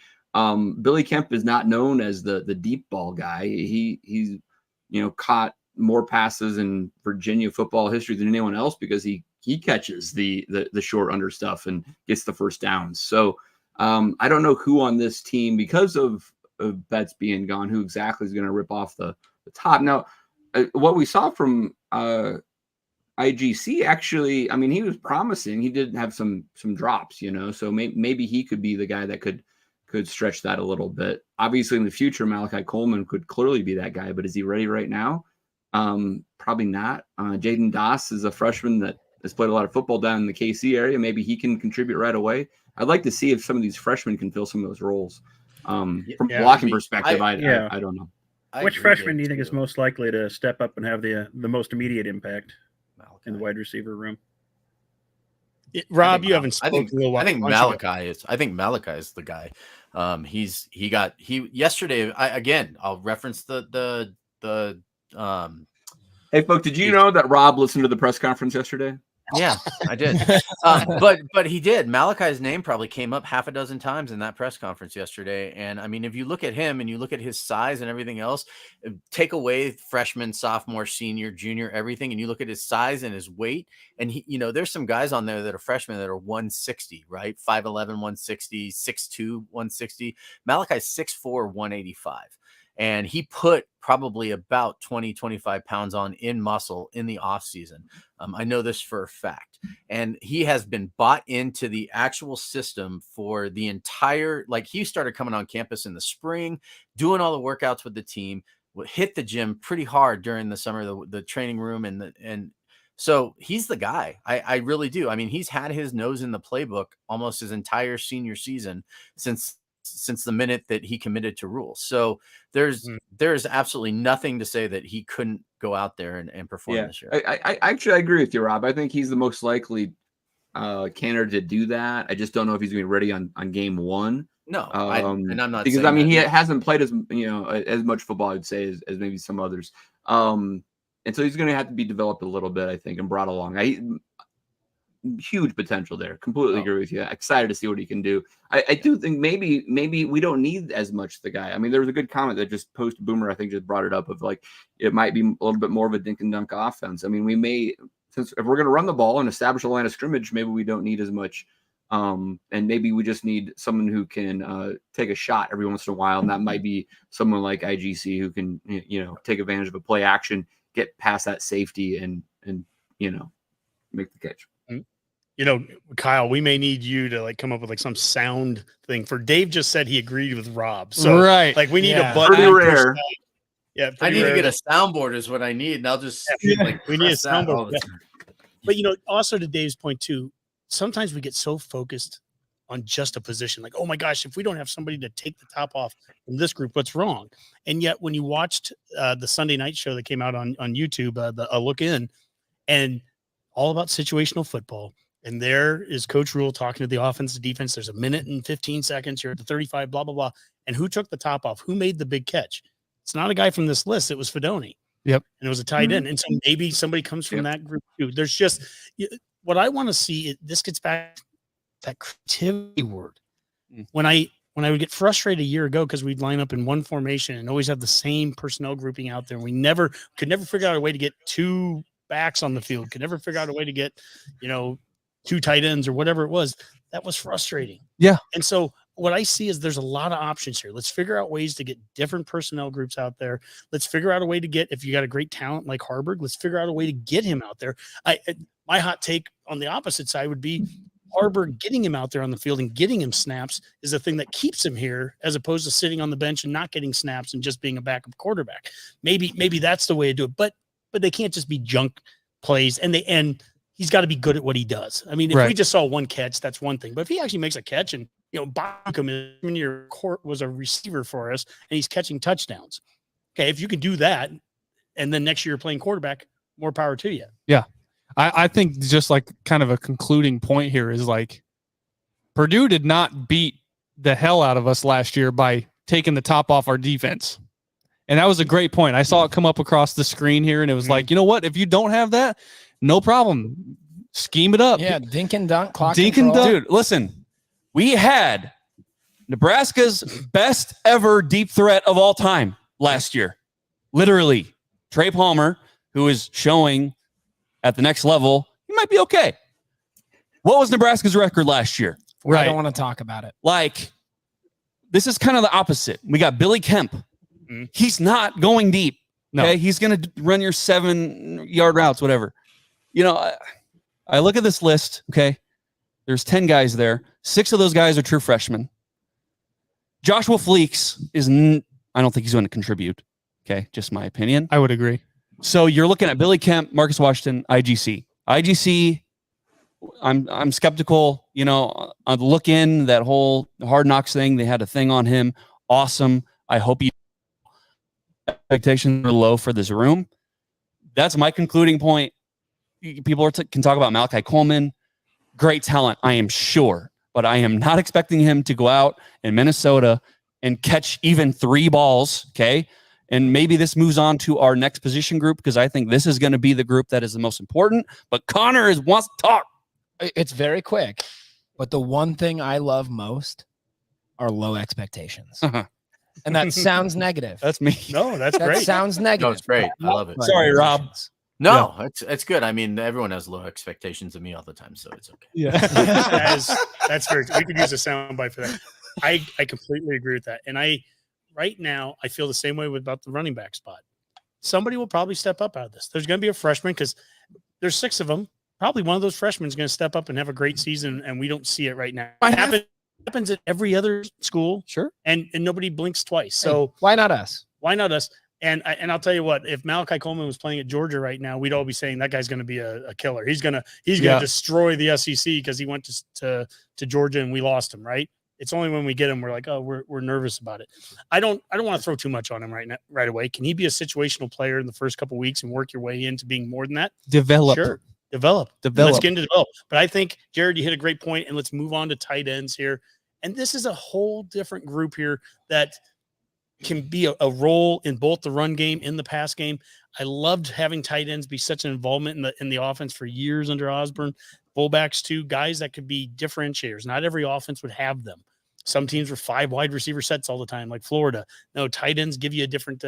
Billy Kemp is not known as the deep ball guy. He's caught more passes in Virginia football history than anyone else because he catches the short under stuff and gets the first downs. So I don't know who on this team, because of Betts being gone, who exactly is going to rip off the top. Now, what we saw from IGC, actually, I mean, he was promising. He did have some drops, so maybe he could be the guy that could stretch that a little bit. Obviously, in the future, Malachi Coleman could clearly be that guy, but is he ready right now? Probably not. Jaden Doss is a freshman that has played a lot of football down in the KC area. Maybe he can contribute right away. I'd like to see if some of these freshmen can fill some of those roles. From a blocking perspective, I don't know. Which freshman do you think is most likely to step up and have the most immediate impact in the wide receiver room? Rob, you haven't spoken. I think Malachi is. I think Malachi is the guy. He yesterday. I'll reference the. Hey, folks, did you know that Rob listened to the press conference yesterday? Yeah, I did. But he did. Malachi's name probably came up half a dozen times in that press conference yesterday. And I mean, if you look at him and you look at his size and everything else, take away freshman, sophomore, senior, junior, everything, and you look at his size and his weight, and he, there's some guys on there that are freshmen that are 160, right? 5'11", 160, 6'2", 160. Malachi's 6'4", 185. And he put probably about 20, 25 pounds on in muscle in the off season. I know this for a fact. And he has been bought into the actual system for the entire, like he started coming on campus in the spring, doing all the workouts with the team, hit the gym pretty hard during the summer, the training room. And so he's the guy. I really do. I mean, he's had his nose in the playbook almost his entire senior season since the minute that he committed to Rule. So there's absolutely nothing to say that he couldn't go out there and perform this year. I actually agree with you, Rob. I think he's the most likely candidate to do that. I just don't know if he's going to be ready on game one. No, and I'm not, because I mean he hasn't played as much football, I'd say, as maybe some others. And so he's going to have to be developed a little bit, I think, and brought along. Huge potential there. Completely agree with you. Excited to see what he can do. I do think maybe we don't need as much the guy. I mean, there was a good comment that just post Boomer, I think, just brought it up of like it might be a little bit more of a dink and dunk offense. I mean, we may, since if we're going to run the ball and establish a line of scrimmage, maybe we don't need as much. And maybe we just need someone who can take a shot every once in a while, and that might be someone like IGC who can take advantage of a play action, get past that safety, and make the catch. Kyle, we may need you to like come up with like some sound thing for Dave. Just said he agreed with Rob. So right. Like we need a button. Pretty rare. Yeah. I need to get a soundboard is what I need. And I'll just we need a soundboard. But also to Dave's point too, sometimes we get so focused on just a position. Like, oh my gosh, if we don't have somebody to take the top off from this group, what's wrong? And yet when you watched the Sunday night show that came out on YouTube, a look in, and all about situational football. And there is Coach Rule talking to the offense and defense. There's a minute and 15 seconds. You're at the 35, blah, blah, blah. And who took the top off? Who made the big catch? It's not a guy from this list. It was Fedoni. Yep. And it was a tight end. And so maybe somebody comes from that group too. There's just what I want to see. This gets back to that creativity word. When I would get frustrated a year ago because we'd line up in one formation and always have the same personnel grouping out there. We could never figure out a way to get two backs on the field, could never figure out a way to get, two tight ends or whatever it was. That was frustrating. Yeah. And so what I see is there's a lot of options here. Let's figure out ways to get different personnel groups out there. Let's figure out a way to get, if you got a great talent like Harburg, let's figure out a way to get him out there. My hot take on the opposite side would be Harburg getting him out there on the field and getting him snaps is the thing that keeps him here, as opposed to sitting on the bench and not getting snaps and just being a backup quarterback. Maybe that's the way to do it, but they can't just be junk plays, and he's got to be good at what he does. I mean, if we just saw one catch, that's one thing. But if he actually makes a catch, and Bonkum in your court was a receiver for us, and he's catching touchdowns. Okay, if you can do that, and then next year you're playing quarterback, more power to you. Yeah, I think just like kind of a concluding point here is like Purdue did not beat the hell out of us last year by taking the top off our defense. And that was a great point. I saw it come up across the screen here, and it was like, you know what? If you don't have that, no problem. Scheme it up. Yeah, dink and dunk, clock Dink and control. dunk. Dude, listen, we had Nebraska's best ever deep threat of all time last year. Literally, Trey Palmer, who is showing at the next level, he might be okay. What was Nebraska's record last year? I don't want to talk about it. Like, this is kind of the opposite. We got Billy Kemp. He's not going deep. No. Okay, he's going to run your 7-yard routes, whatever. You know, I look at this list. Okay, there's 10 guys there. 6 of those guys are true freshmen. Joshua Fleeks I don't think he's going to contribute. Okay, just my opinion. I would agree. So you're looking at Billy Kemp, Marcus Washington, IGC. I'm skeptical. You know, on the look in, that whole Hard Knocks thing, they had a thing on him. Awesome. I hope expectations are low for this room. That's my concluding point. People can talk about Malachi Coleman. Great talent, I am sure. But I am not expecting him to go out in Minnesota and catch even 3 balls, okay? And maybe this moves on to our next position group, because I think this is going to be the group that is the most important. But Connor wants to talk. It's very quick. But the one thing I love most are low expectations. And that sounds negative. That's me. No, that's that great. sounds negative. No, it's great. I love it. Sorry, Rob. No, it's good. I mean, everyone has low expectations of me all the time, so it's okay. Yeah. That's very. We could use a soundbite for that. I completely agree with that. And right now, I feel the same way about the running back spot. Somebody will probably step up out of this. There's going to be a freshman, because there's 6 of them. Probably one of those freshmen is going to step up and have a great season, and we don't see it right now. It happens at every other school. Sure. And nobody blinks twice. So hey, why not us? Why not us? And I'll tell you what, if Malachi Coleman was playing at Georgia right now, we'd all be saying that guy's going to be a killer. He's going to destroy the SEC because he went to Georgia and we lost him, right? It's only when we get him we're like, oh, we're nervous about it. I don't want to throw too much on him right away. Can he be a situational player in the first couple of weeks and work your way into being more than that? Develop. Sure. Develop. Let's get into develop. But I think, Jared, you hit a great point, and let's move on to tight ends here. And this is a whole different group here that can be a role in both the run game and the pass game. I loved having tight ends be such an involvement in the offense for years under Osborne. Fullbacks too, guys that could be differentiators. Not every offense would have them. Some teams were 5 wide receiver sets all the time, like Florida. No, tight ends give you a different.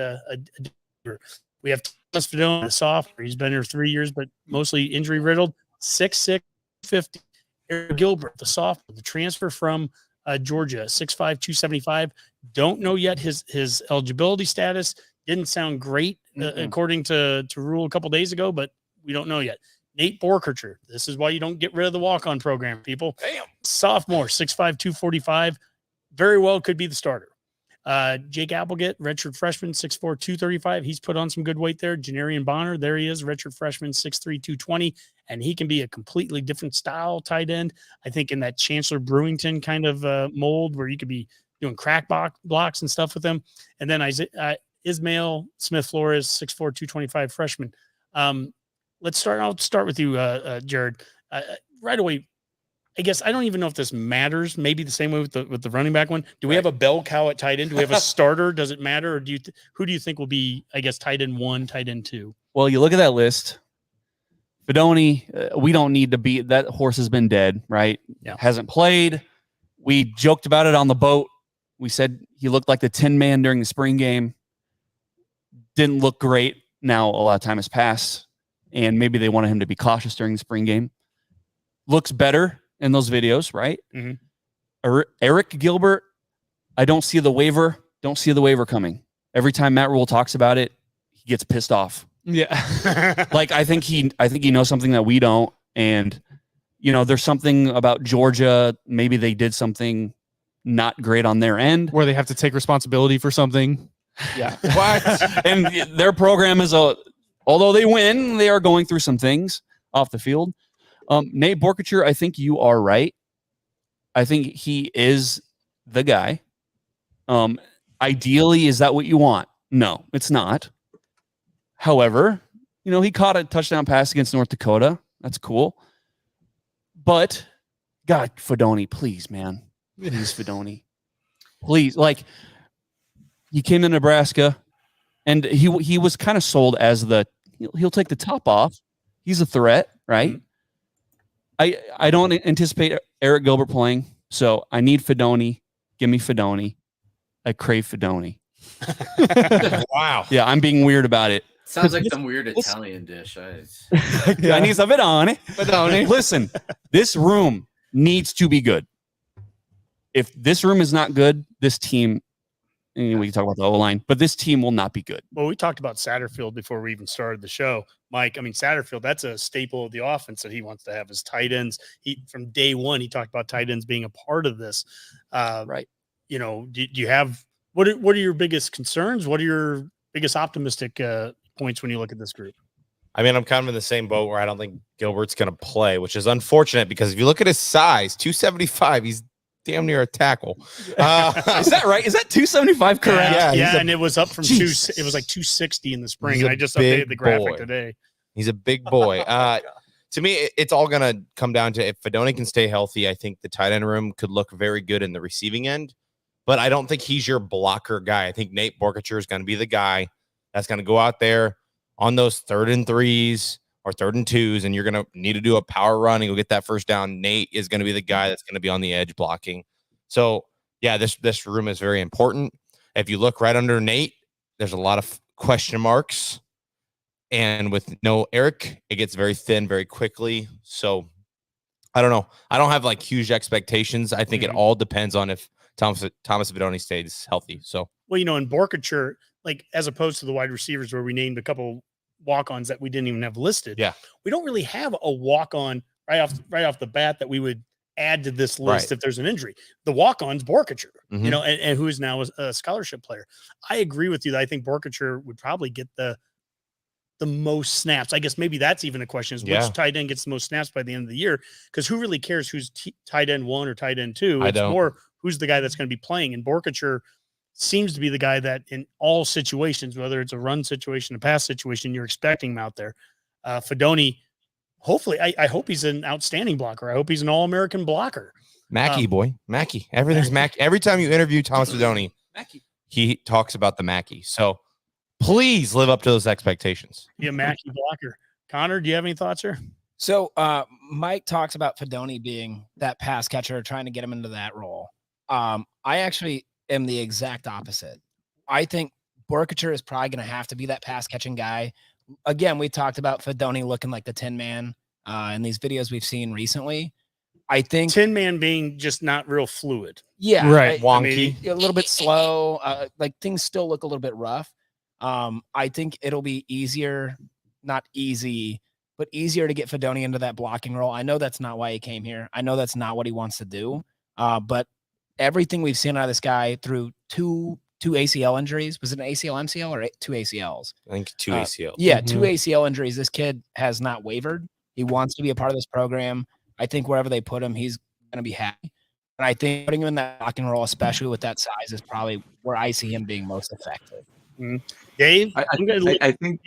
We have Thomas Fedone, a sophomore. He's been here 3 years, but mostly injury riddled. 6'6", 50. Eric Gilbert, the sophomore, the transfer from Georgia, 6'5", 275. Don't know yet his eligibility status. Didn't sound great according to Rule a couple days ago, but we don't know yet. Nate Borkercher. This is why you don't get rid of the walk-on program, people. Damn. Sophomore, 6'5", 245. Very well could be the starter. Jake Applegate, redshirt freshman, 6'4", 235. He's put on some good weight there. Janarian Bonner, there he is, redshirt freshman, 6'3", 220. And he can be a completely different style tight end. I think in that Chancellor Brewington kind of mold where you could be doing crack blocks and stuff with them. And then Ismail Smith-Flores, 6'4", 225 freshman. I'll start with you, Jared. Right away, I guess I don't even know if this matters. Maybe the same way with the running back one. Do we have a bell cow at tight end? Do we have a starter? Does it matter? Or who do you think will be, I guess, tight end 1, tight end 2? Well, you look at that list. Fedone, we don't need to be – that horse has been dead, right? Yeah. Hasn't played. We joked about it on the boat. We said he looked like the Tin Man during the spring game. Didn't look great. Now a lot of time has passed, and maybe they wanted him to be cautious during the spring game. Looks better in those videos, right? Mm-hmm. Eric Gilbert, I don't see the waiver. Don't see the waiver coming. Every time Matt Rule talks about it, he gets pissed off. Yeah. Like I think he knows something that we don't. And there's something about Georgia. Maybe they did something not great on their end where they have to take responsibility for something. Yeah. What? And their program is although they win, they are going through some things off the field. Nate Borkercher, I think you are right. I think he is the guy. Ideally, is that what you want? No, it's not. However, he caught a touchdown pass against North Dakota. That's cool. But, God, Fedone, please, man. Please, Fedone. Please. Like, you came to Nebraska. And he was kind of sold as he'll take the top off. He's a threat, right? I don't anticipate Eric Gilbert playing, so I need Fedoni. Give me Fedoni. I crave Fedoni. Wow. Yeah, I'm being weird about it. Sounds like some weird Italian dish. I need some Fedoni. Listen, this room needs to be good. If this room is not good, this team, and we can talk about the O-line, but this team will not be good. Well, we talked about Satterfield before we even started the show. Mike, I mean, Satterfield, that's a staple of the offense that he wants to have his tight ends. From day one, he talked about tight ends being a part of this. Right. You know, do you have, what are your biggest concerns? What are your biggest optimistic points when you look at this group? I mean, I'm kind of in the same boat where I don't think Gilbert's going to play, which is unfortunate because if you look at his size, 275, he's damn near a tackle. Is that right? Is that 275 correct? Yeah, and it was up from it was like 260 in the spring. And I just updated the graphic today. He's a big boy. To me, it's all going to come down to if Fedoni can stay healthy, I think the tight end room could look very good in the receiving end. But I don't think he's your blocker guy. I think Nate Borkacher is going to be the guy that's going to go out there on those 3rd and 3s or 3rd and 2s, and you're going to need to do a power run and go get that first down. Nate is going to be the guy that's going to be on the edge blocking. So, yeah, this room is very important. If you look right under Nate, there's a lot of question marks. And with no Eric, it gets very thin very quickly. So, I don't know. I don't have like huge expectations. I think it all depends on if Thomas Fedoni stays healthy. So, well, you know, in Borkacher, like as opposed to the wide receivers where we named a couple walk-ons that we didn't even have listed. Yeah, we don't really have a walk-on right off the bat that we would add to this list if there's an injury. The walk-on's Borkacher, you know, and who is now a scholarship player. I agree with you that I think Borkacher would probably get the most snaps. I guess maybe that's even a question is which tight end gets the most snaps by the end of the year, because who really cares who's tight end 1 or tight end 2? It's more who's the guy that's going to be playing, and Borkacher seems to be the guy that in all situations, whether it's a run situation, a pass situation, you're expecting him out there. Fedoni, hopefully, I hope he's an outstanding blocker. I hope he's an all-American blocker. Mackey, boy. Mackey. Everything's Mackey. Every time you interview Thomas Fedoni, he talks about the Mackey. So please live up to those expectations. Yeah, Mackey blocker. Connor, do you have any thoughts here? So Mike talks about Fedoni being that pass catcher, trying to get him into that role. I actually am the exact opposite. I think Borkacher is probably going to have to be that pass catching guy. Again, we talked about Fedoni looking like the Tin Man in these videos we've seen recently. I think Tin Man being just not real fluid. Yeah, right. Wonky, a little bit slow. Like things still look a little bit rough. I think it'll be easier, not easy, but easier to get Fedoni into that blocking role. I know that's not why he came here. I know that's not what he wants to do. But everything we've seen out of this guy through two ACL injuries, was it an ACL, MCL, or 2 ACLs? I think 2 ACLs. Yeah, 2 ACL injuries. This kid has not wavered. He wants to be a part of this program. I think wherever they put him, he's going to be happy. And I think putting him in that blocking role, especially with that size, is probably where I see him being most effective. Dave? I think.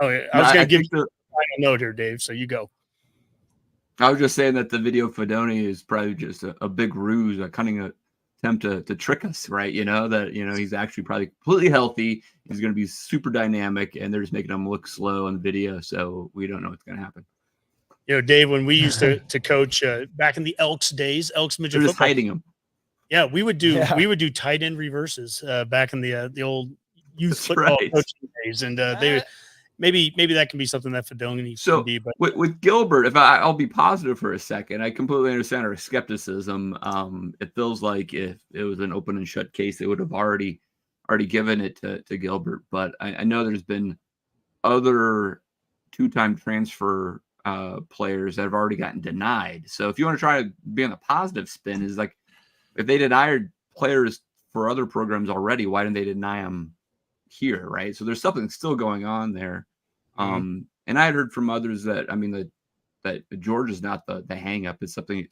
Oh, yeah. I was going to give you the final note here, Dave, so you go. I was just saying that the video of Fedoni is probably just a big ruse, a cunning attempt to trick us, right? You know, that, you know, he's actually probably completely healthy. He's going to be super dynamic, and they're just making him look slow on the video. So we don't know what's going to happen. You know, Dave, when we used to coach back in the Elks days, Elks midget They're just football, hiding him. Yeah, we would do tight end reverses back in the old youth football coaching days, and they maybe that can be something that Fedoni can be. But with Gilbert, if I'll be positive for a second, I completely understand our skepticism. It feels like if it was an open and shut case, they would have already given it to Gilbert. But I know there's been other 2-time transfer players that have already gotten denied. So if you want to try to be on the positive spin, is like if they denied players for other programs already, why didn't they deny them here, right? So there's something still going on there. And I had heard from others that that Georgia's not the hang up, it's something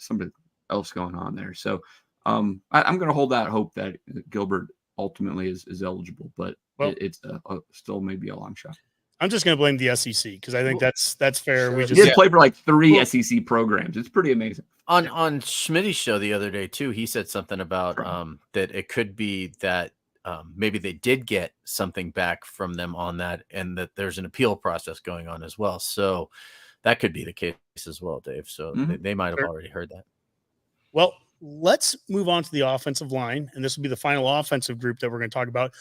else going on there. So I'm going to hold out hope that Gilbert ultimately is eligible, but it's still maybe a long shot. I'm just going to blame the SEC because I think that's fair. Sure. We just he did play for like 3 SEC programs. It's pretty amazing. On Schmitty's show the other day too, he said something about that it could be that maybe they did get something back from them on that, and that there's an appeal process going on as well. So that could be the case as well, Dave. So they might have already heard that. Well, let's move on to the offensive line, and this will be the final offensive group that we're going to talk about.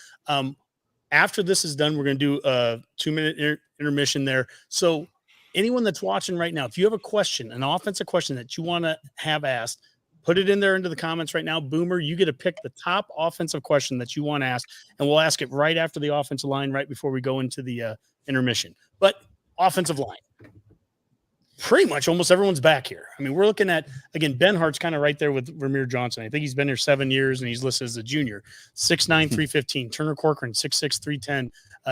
After this is done, we're going to do a 2-minute intermission there. So anyone that's watching right now, if you have a question, an offensive question that you want to have asked, put it in there into the comments right now. Boomer, you get to pick the top offensive question that you want to ask, and we'll ask it right after the offensive line, right before we go into the intermission. But offensive line, pretty much almost everyone's back here. I mean, we're looking at, again, Ben Hart's kind of right there with Ramir Johnson. I think he's been here 7 years, and he's listed as a junior. 6'9", 315. Turner Corcoran, 6'6", 310.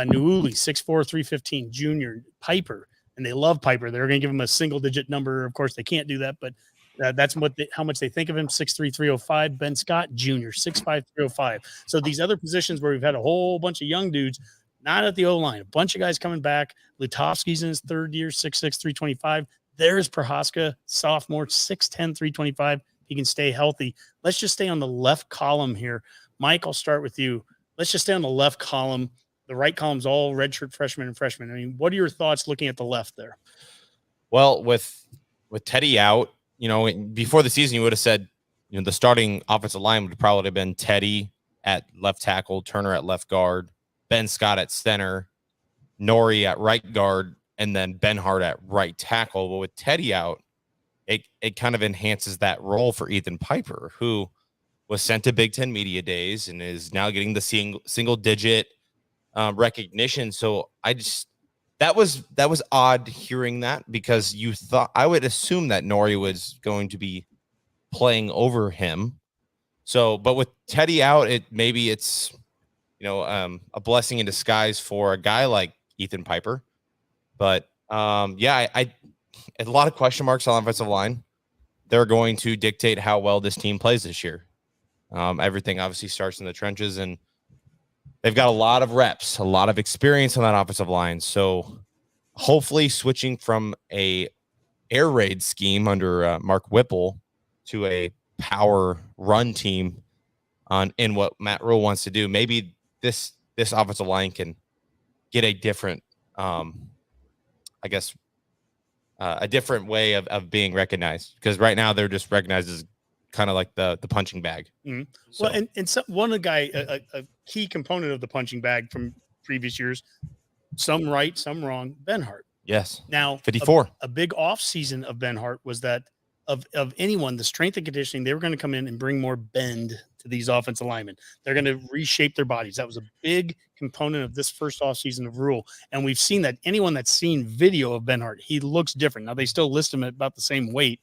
Nuuli, 6'4", 315. Junior. Piper, and they love Piper. They're going to give him a single-digit number. Of course, they can't do that, but that's how much they think of him. 6'3", 305. Ben Scott, junior, 6'5", 305. So these other positions where we've had a whole bunch of young dudes, not at the O-line. A bunch of guys coming back. Lutovsky's in his third year, 6'6", 325. There's Prohaska, sophomore, 6'10", 325. He can stay healthy. Let's just stay on the left column here. Mike, I'll start with you. Let's just stay on the left column. The right column's all redshirt freshmen and freshmen. I mean, what are your thoughts looking at the left there? Well, with Teddy out, before the season, you would have said, the starting offensive line would probably have been Teddy at left tackle, Turner at left guard, Ben Scott at center, Nori at right guard, and then Ben Hart at right tackle. But with Teddy out, it kind of enhances that role for Ethan Piper, who was sent to Big Ten Media Days and is now getting the single digit recognition. So that was odd hearing that, because I would assume that Nori was going to be playing over him. So, but with Teddy out, maybe it's a blessing in disguise for a guy like Ethan Piper. But I a lot of question marks on offensive line. They're going to dictate how well this team plays this year. Everything obviously starts in the trenches, and they've got a lot of reps, a lot of experience on that offensive line. So hopefully switching from a air raid scheme under Mark Whipple to a power run team in what Matt Rule wants to do, maybe this offensive line can get a different a different way of being recognized, because right now they're just recognized as kind of like the punching bag. Mm-hmm. So. Well, and one of the guy, a key component of the punching bag from previous years, some right, some wrong, Ben Hart. Yes. Now 54. A big off season of Ben Hart was that of anyone, the strength and conditioning, they were going to come in and bring more bend to these offensive linemen. They're going to reshape their bodies. That was a big component of this first off season of Rule. And we've seen that. Anyone that's seen video of Ben Hart, he looks different. Now they still list him at about the same weight.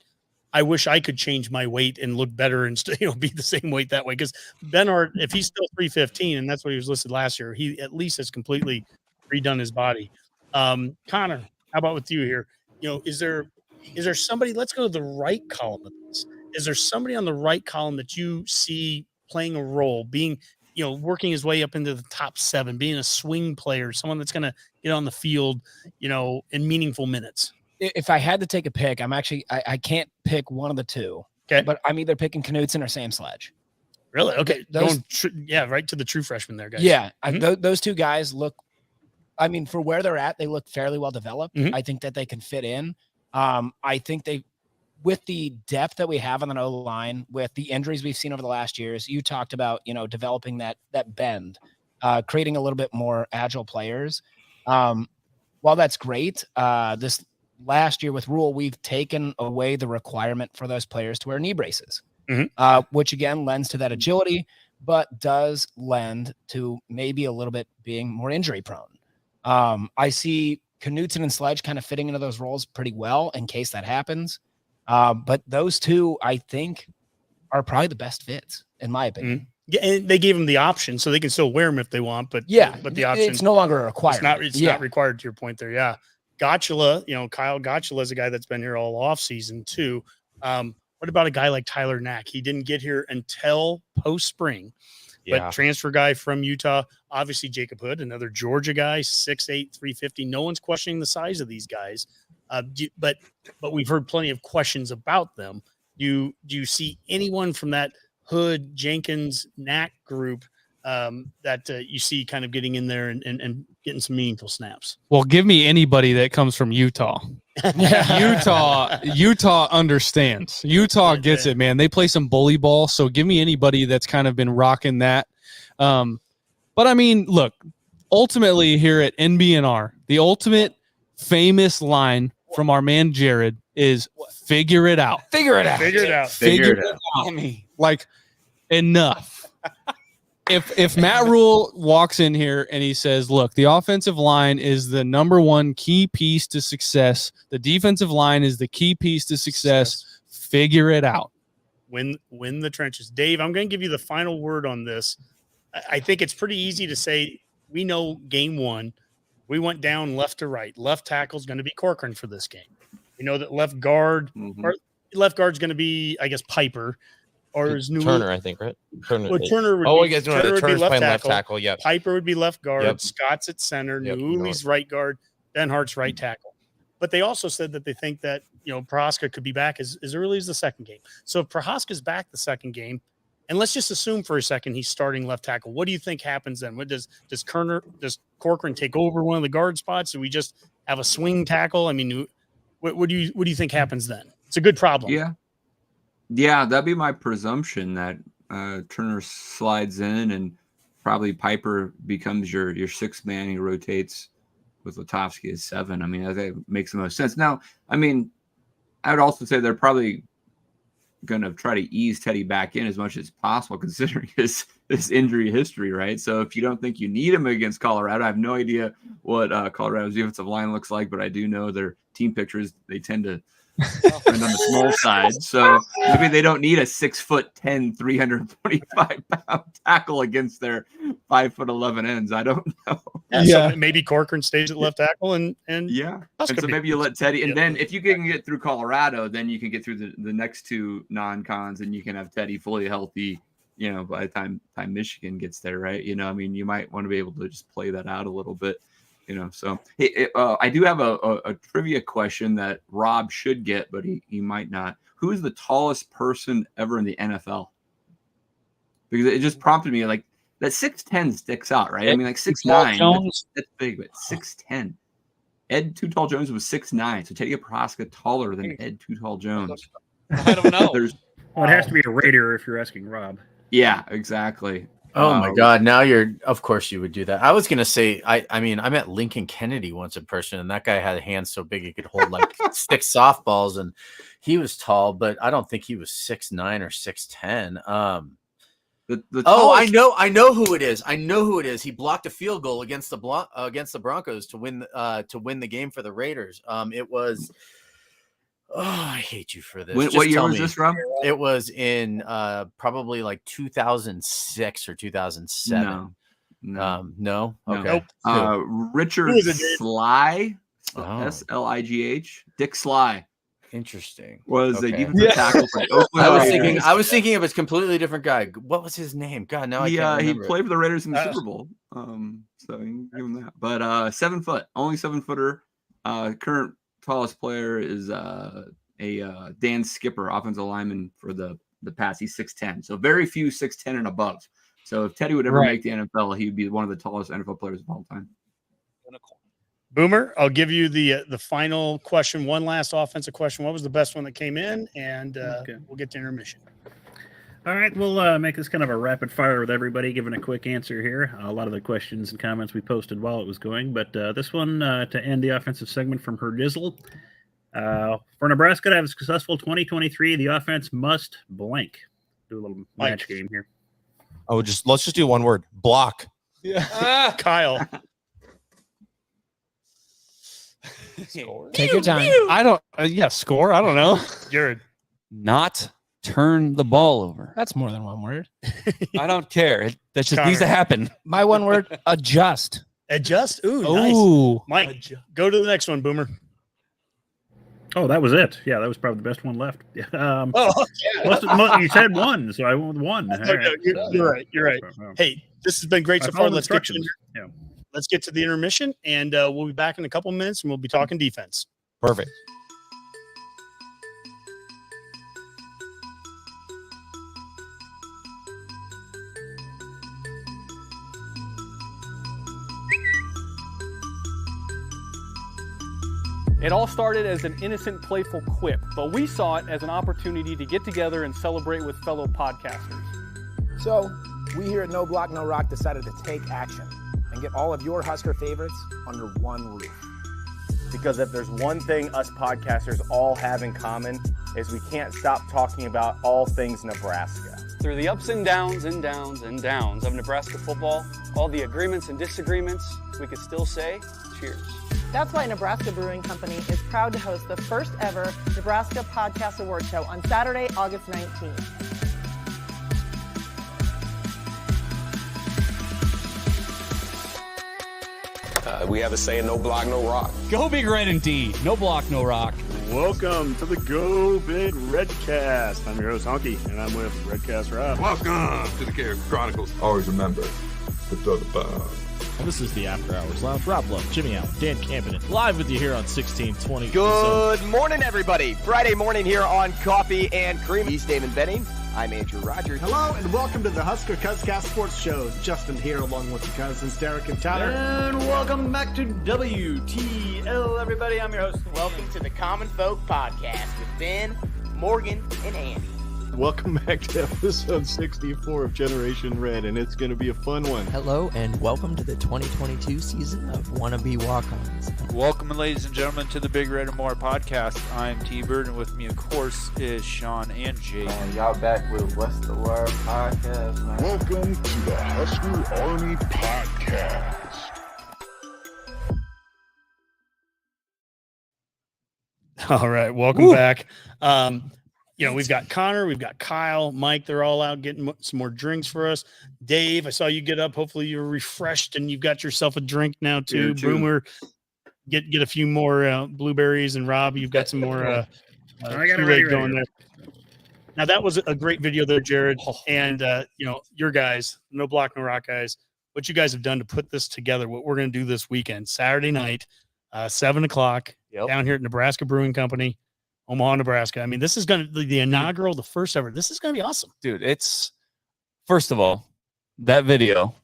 I wish I could change my weight and look better and be the same weight that way. Because Ben Hart, if he's still 315, and that's what he was listed last year, he at least has completely redone his body. Connor, how about with you here? Is there somebody? Let's go to the right column of this. Is there somebody on the right column that you see playing a role, being, working his way up into the top 7, being a swing player, someone that's going to get on the field, in meaningful minutes? If I had to take a pick, I can't pick one of the two. Okay. But I'm either picking Knutson or Sam Sledge. Really? Okay. Right to the true freshman there, guys. Yeah. Those two guys look, for where they're at, they look fairly well developed. Mm-hmm. I think that they can fit in. I think with the depth that we have on the O-line, with the injuries we've seen over the last years, you talked about, developing that bend, creating a little bit more agile players. While that's great, this last year with Rule, we've taken away the requirement for those players to wear knee braces, which again lends to that agility, but does lend to maybe a little bit being more injury prone. I see Knutson and Sledge kind of fitting into those roles pretty well in case that happens. But those two, I think, are probably the best fits, in my opinion. Mm-hmm. Yeah, and they gave them the option, so they can still wear them if they want. But but the option, it's no longer a requirement. It's not required, to your point there. Yeah, Gotchula, Kyle Gotchula is a guy that's been here all off season too. What about a guy like Tyler Knack? He didn't get here until post spring. But transfer guy from Utah, obviously Jacob Hood, another Georgia guy, 6'8", 350. No one's questioning the size of these guys, but we've heard plenty of questions about them. Do you see anyone from that Hood, Jenkins, Knack group that you see kind of getting in there and getting some meaningful snaps? Well, give me anybody that comes from Utah. Utah understands. Utah gets it, man. They play some bully ball. So give me anybody that's kind of been rocking that. But I mean, look, ultimately here at NBNR, the ultimate famous line from our man Jared is figure it out. Figure it out. Figure it out. Figure it out. Like, enough. If Matt Rule walks in here and he says, look, the offensive line is the number one key piece to success. The defensive line is the key piece to success. Figure it out. Win the trenches. Dave, I'm going to give you the final word on this. I think it's pretty easy to say we know game one. We went down left to right. Left tackle is going to be Corcoran for this game. We know that left guard's going to be, I guess, Piper. Or is Turner, I think, right? Turner would Turner's playing left tackle. Yep. Piper would be left guard. Yep. Scott's at center. Yep. Nuuli's right guard. Ben Hart's right tackle. But they also said that they think that, Prohaska could be back as early as the second game. So if Prohaska's back the second game, and let's just assume for a second he's starting left tackle, what do you think happens then? What does Corcoran take over one of the guard spots? Do we just have a swing tackle? I mean, what do you think happens then? It's a good problem. Yeah, that'd be my presumption that Turner slides in and probably Piper becomes your sixth man. He rotates with Latovsky as 7. I mean, I think it makes the most sense. Now, I mean, I would also say they're probably going to try to ease Teddy back in as much as possible, considering his injury history, right? So if you don't think you need him against Colorado, I have no idea what Colorado's defensive line looks like, but I do know their team pictures, they tend to on the small side, so maybe they don't need a 6'10", 325-pound tackle against their 5'11" ends. I don't know. So maybe Corcoran stays at left tackle, and and so maybe you let Teddy, and then if you can get through Colorado, then you can get through the next two non-cons, and you can have Teddy fully healthy. By the time Michigan gets there, right? I mean, you might want to be able to just play that out a little bit. So hey, I do have a trivia question that Rob should get, but he might not. Who is the tallest person ever in the NFL? Because it just prompted me, like, that 6'10" sticks out, right? I mean, like 6'9", that's big, but 6'10". Ed Too Tall Jones was 6'9", so Teddy Prohaska taller than Ed Too Tall Jones. I don't know. Well, it has to be a Raider if you're asking Rob. Yeah, exactly. Oh my God! Now of course you would do that. I was gonna say, I mean, I met Lincoln Kennedy once in person, and that guy had hands so big he could hold like 6 softballs, and he was tall, but I don't think he was 6'9" or 6'10". I know who it is. I know who it is. He blocked a field goal against the Broncos to win the game for the Raiders. It was. Oh, I hate you for this. What year was this, Rob? It was in probably like 2006 or 2007. No. Okay. Nope. Richard Sligh, S-L-I-G-H, Dick Sligh. Interesting. Was a defensive tackle for Oakland. I was thinking of a completely different guy. What was his name? God, now I can't remember. He played for the Raiders in the Super Bowl. So you can give him that. But 7 foot, only 7-footer. Current tallest player is Dan Skipper, offensive lineman for the Pats. He's 6'10", so very few 6'10" and above. So if Teddy would ever make the NFL, he would be one of the tallest NFL players of all time. Boomer, I'll give you the final question. One last offensive question. What was the best one that came in? And we'll get to intermission. All right, we'll make this kind of a rapid fire with everybody, giving a quick answer here. A lot of the questions and comments we posted while it was going, but this one to end the offensive segment from her Dizzle. For Nebraska to have a successful 2023, the offense must blank. Do a little match game here. Oh, let's just do one word: block. Yeah, Kyle. Score. Take your time. I don't. Score. I don't know. Jared. Not turn the ball over. That's more than one word. I don't care. That just needs to happen. My one word: adjust. Adjust. Ooh, nice. Mike, go to the next one, Boomer. Oh, that was it. Yeah, that was probably the best one left. You said one, so I went with one. Right. You're right. You're right. Hey, this has been great so far. Let's get to the intermission, and we'll be back in a couple minutes, and we'll be talking defense. Perfect. It all started as an innocent, playful quip, but we saw it as an opportunity to get together and celebrate with fellow podcasters. So, we here at No Block, No Rock decided to take action and get all of your Husker favorites under one roof. Because if there's one thing us podcasters all have in common is we can't stop talking about all things Nebraska. Through the ups and downs and downs and downs of Nebraska football, all the agreements and disagreements, we could still say cheers. That's why Nebraska Brewing Company is proud to host the first ever Nebraska Podcast Award Show on Saturday, August 19th. We have a saying, no block, no rock. Go Big Red indeed. No block, no rock. Welcome to the Go Big Redcast. I'm your host, Honky, and I'm with Redcast Rob. Welcome to the Character Chronicles. Always remember to throw the bomb. And this is the After Hours Lounge. Rob Love, Jimmy Allen, Dan Campion, live with you here on 1620. Good morning, everybody. Friday morning here on Coffee and Cream. He's Damon Benning. I'm Andrew Rogers. Hello, and welcome to the Husker Cuzcast Sports Show. Justin here, along with the cousins, Derek and Tyler. And welcome back to WTL, everybody. I'm your host. Welcome to the Common Folk Podcast with Ben, Morgan, and Andy. Welcome back to episode 64 of Generation Red, and it's going to be a fun one. Hello, and welcome to the 2022 season of Wannabe Walk-Ons. Welcome, ladies and gentlemen, to the Big Red and More podcast. I'm T-Bird, and with me, of course, is Sean and Jake. And y'all back with What's the Word podcast, man. Welcome to the Husker Army podcast. All right, welcome back. We've got Connor, we've got Kyle, Mike. They're all out getting some more drinks for us. Dave, I saw you get up. Hopefully you're refreshed and you've got yourself a drink now too. Boomer, get a few more blueberries, and Rob, you've got some more I got it ready going there. Now that was a great video there, Jared, and your guys, No Block, No Rock guys, what you guys have done to put this together. What we're going to do this weekend, Saturday night, 7:00 down here at Nebraska Brewing Company. Omaha, Nebraska. I mean, this is going to be the inaugural, the first ever. This is going to be awesome. Dude, it's, first of all, that video,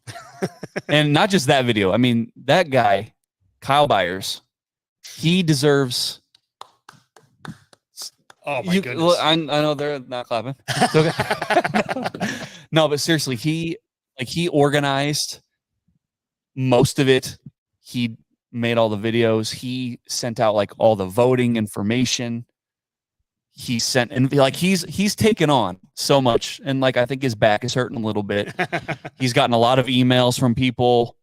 and not just that video. I mean, that guy, Kyle Byers, he deserves. Oh, my goodness. Look, I know they're not clapping. No, but seriously, he organized most of it. He made all the videos. He sent out like all the voting information. He sent, and like he's taken on so much, and like I think his back is hurting a little bit. He's gotten a lot of emails from people,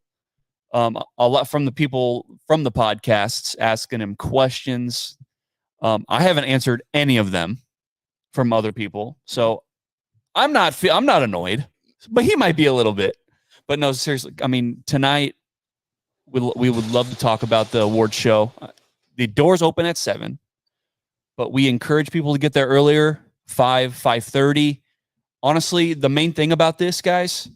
a lot from the people from the podcasts asking him questions. I haven't answered any of them from other people, so I'm not annoyed, but he might be a little bit. But no, seriously, I mean, tonight we would love to talk about the award show. The doors open at 7. But we encourage people to get there earlier, 5:30. Honestly, the main thing about this, guys,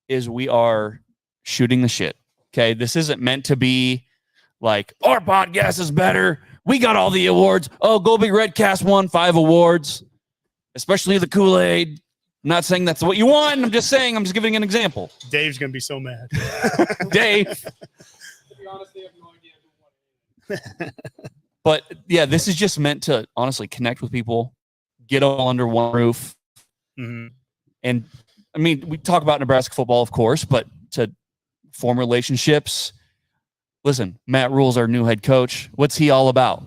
is we are shooting the shit. Okay, this isn't meant to be like, our podcast is better. We got all the awards. Oh, Go Big Redcast won 5 awards, especially the Kool-Aid. I'm not saying that's what you want. I'm just saying, I'm just giving an example. Dave's going to be so mad. Dave. To be honest, they have no idea who won. But yeah, this is just meant to honestly connect with people, get all under one roof. Mm-hmm. And I mean, we talk about Nebraska football, of course, but to form relationships. Listen, Matt Rule's our new head coach. What's he all about?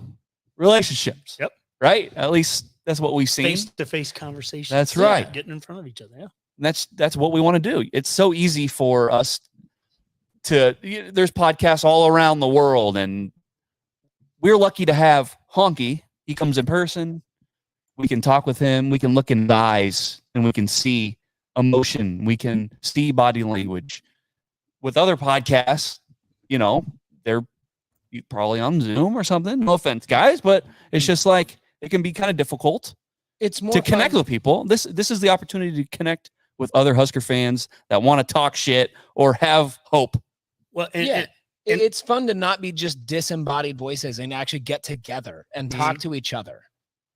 Relationships. Yep. Right? At least that's what we've seen. Face-to-face conversations. That's right. Getting in front of each other. Yeah. That's what we want to do. It's so easy for us to, there's podcasts all around the world, and we're lucky to have Honky. He comes in person. We can talk with him. We can look in the eyes, and we can see emotion. We can see body language. With other podcasts, they're probably on Zoom or something. No offense, guys, but it's just like it can be kind of difficult. It's more to connect with people. This is the opportunity to connect with other Husker fans that want to talk shit or have hope. Well, it's fun to not be just disembodied voices and actually get together and talk to each other.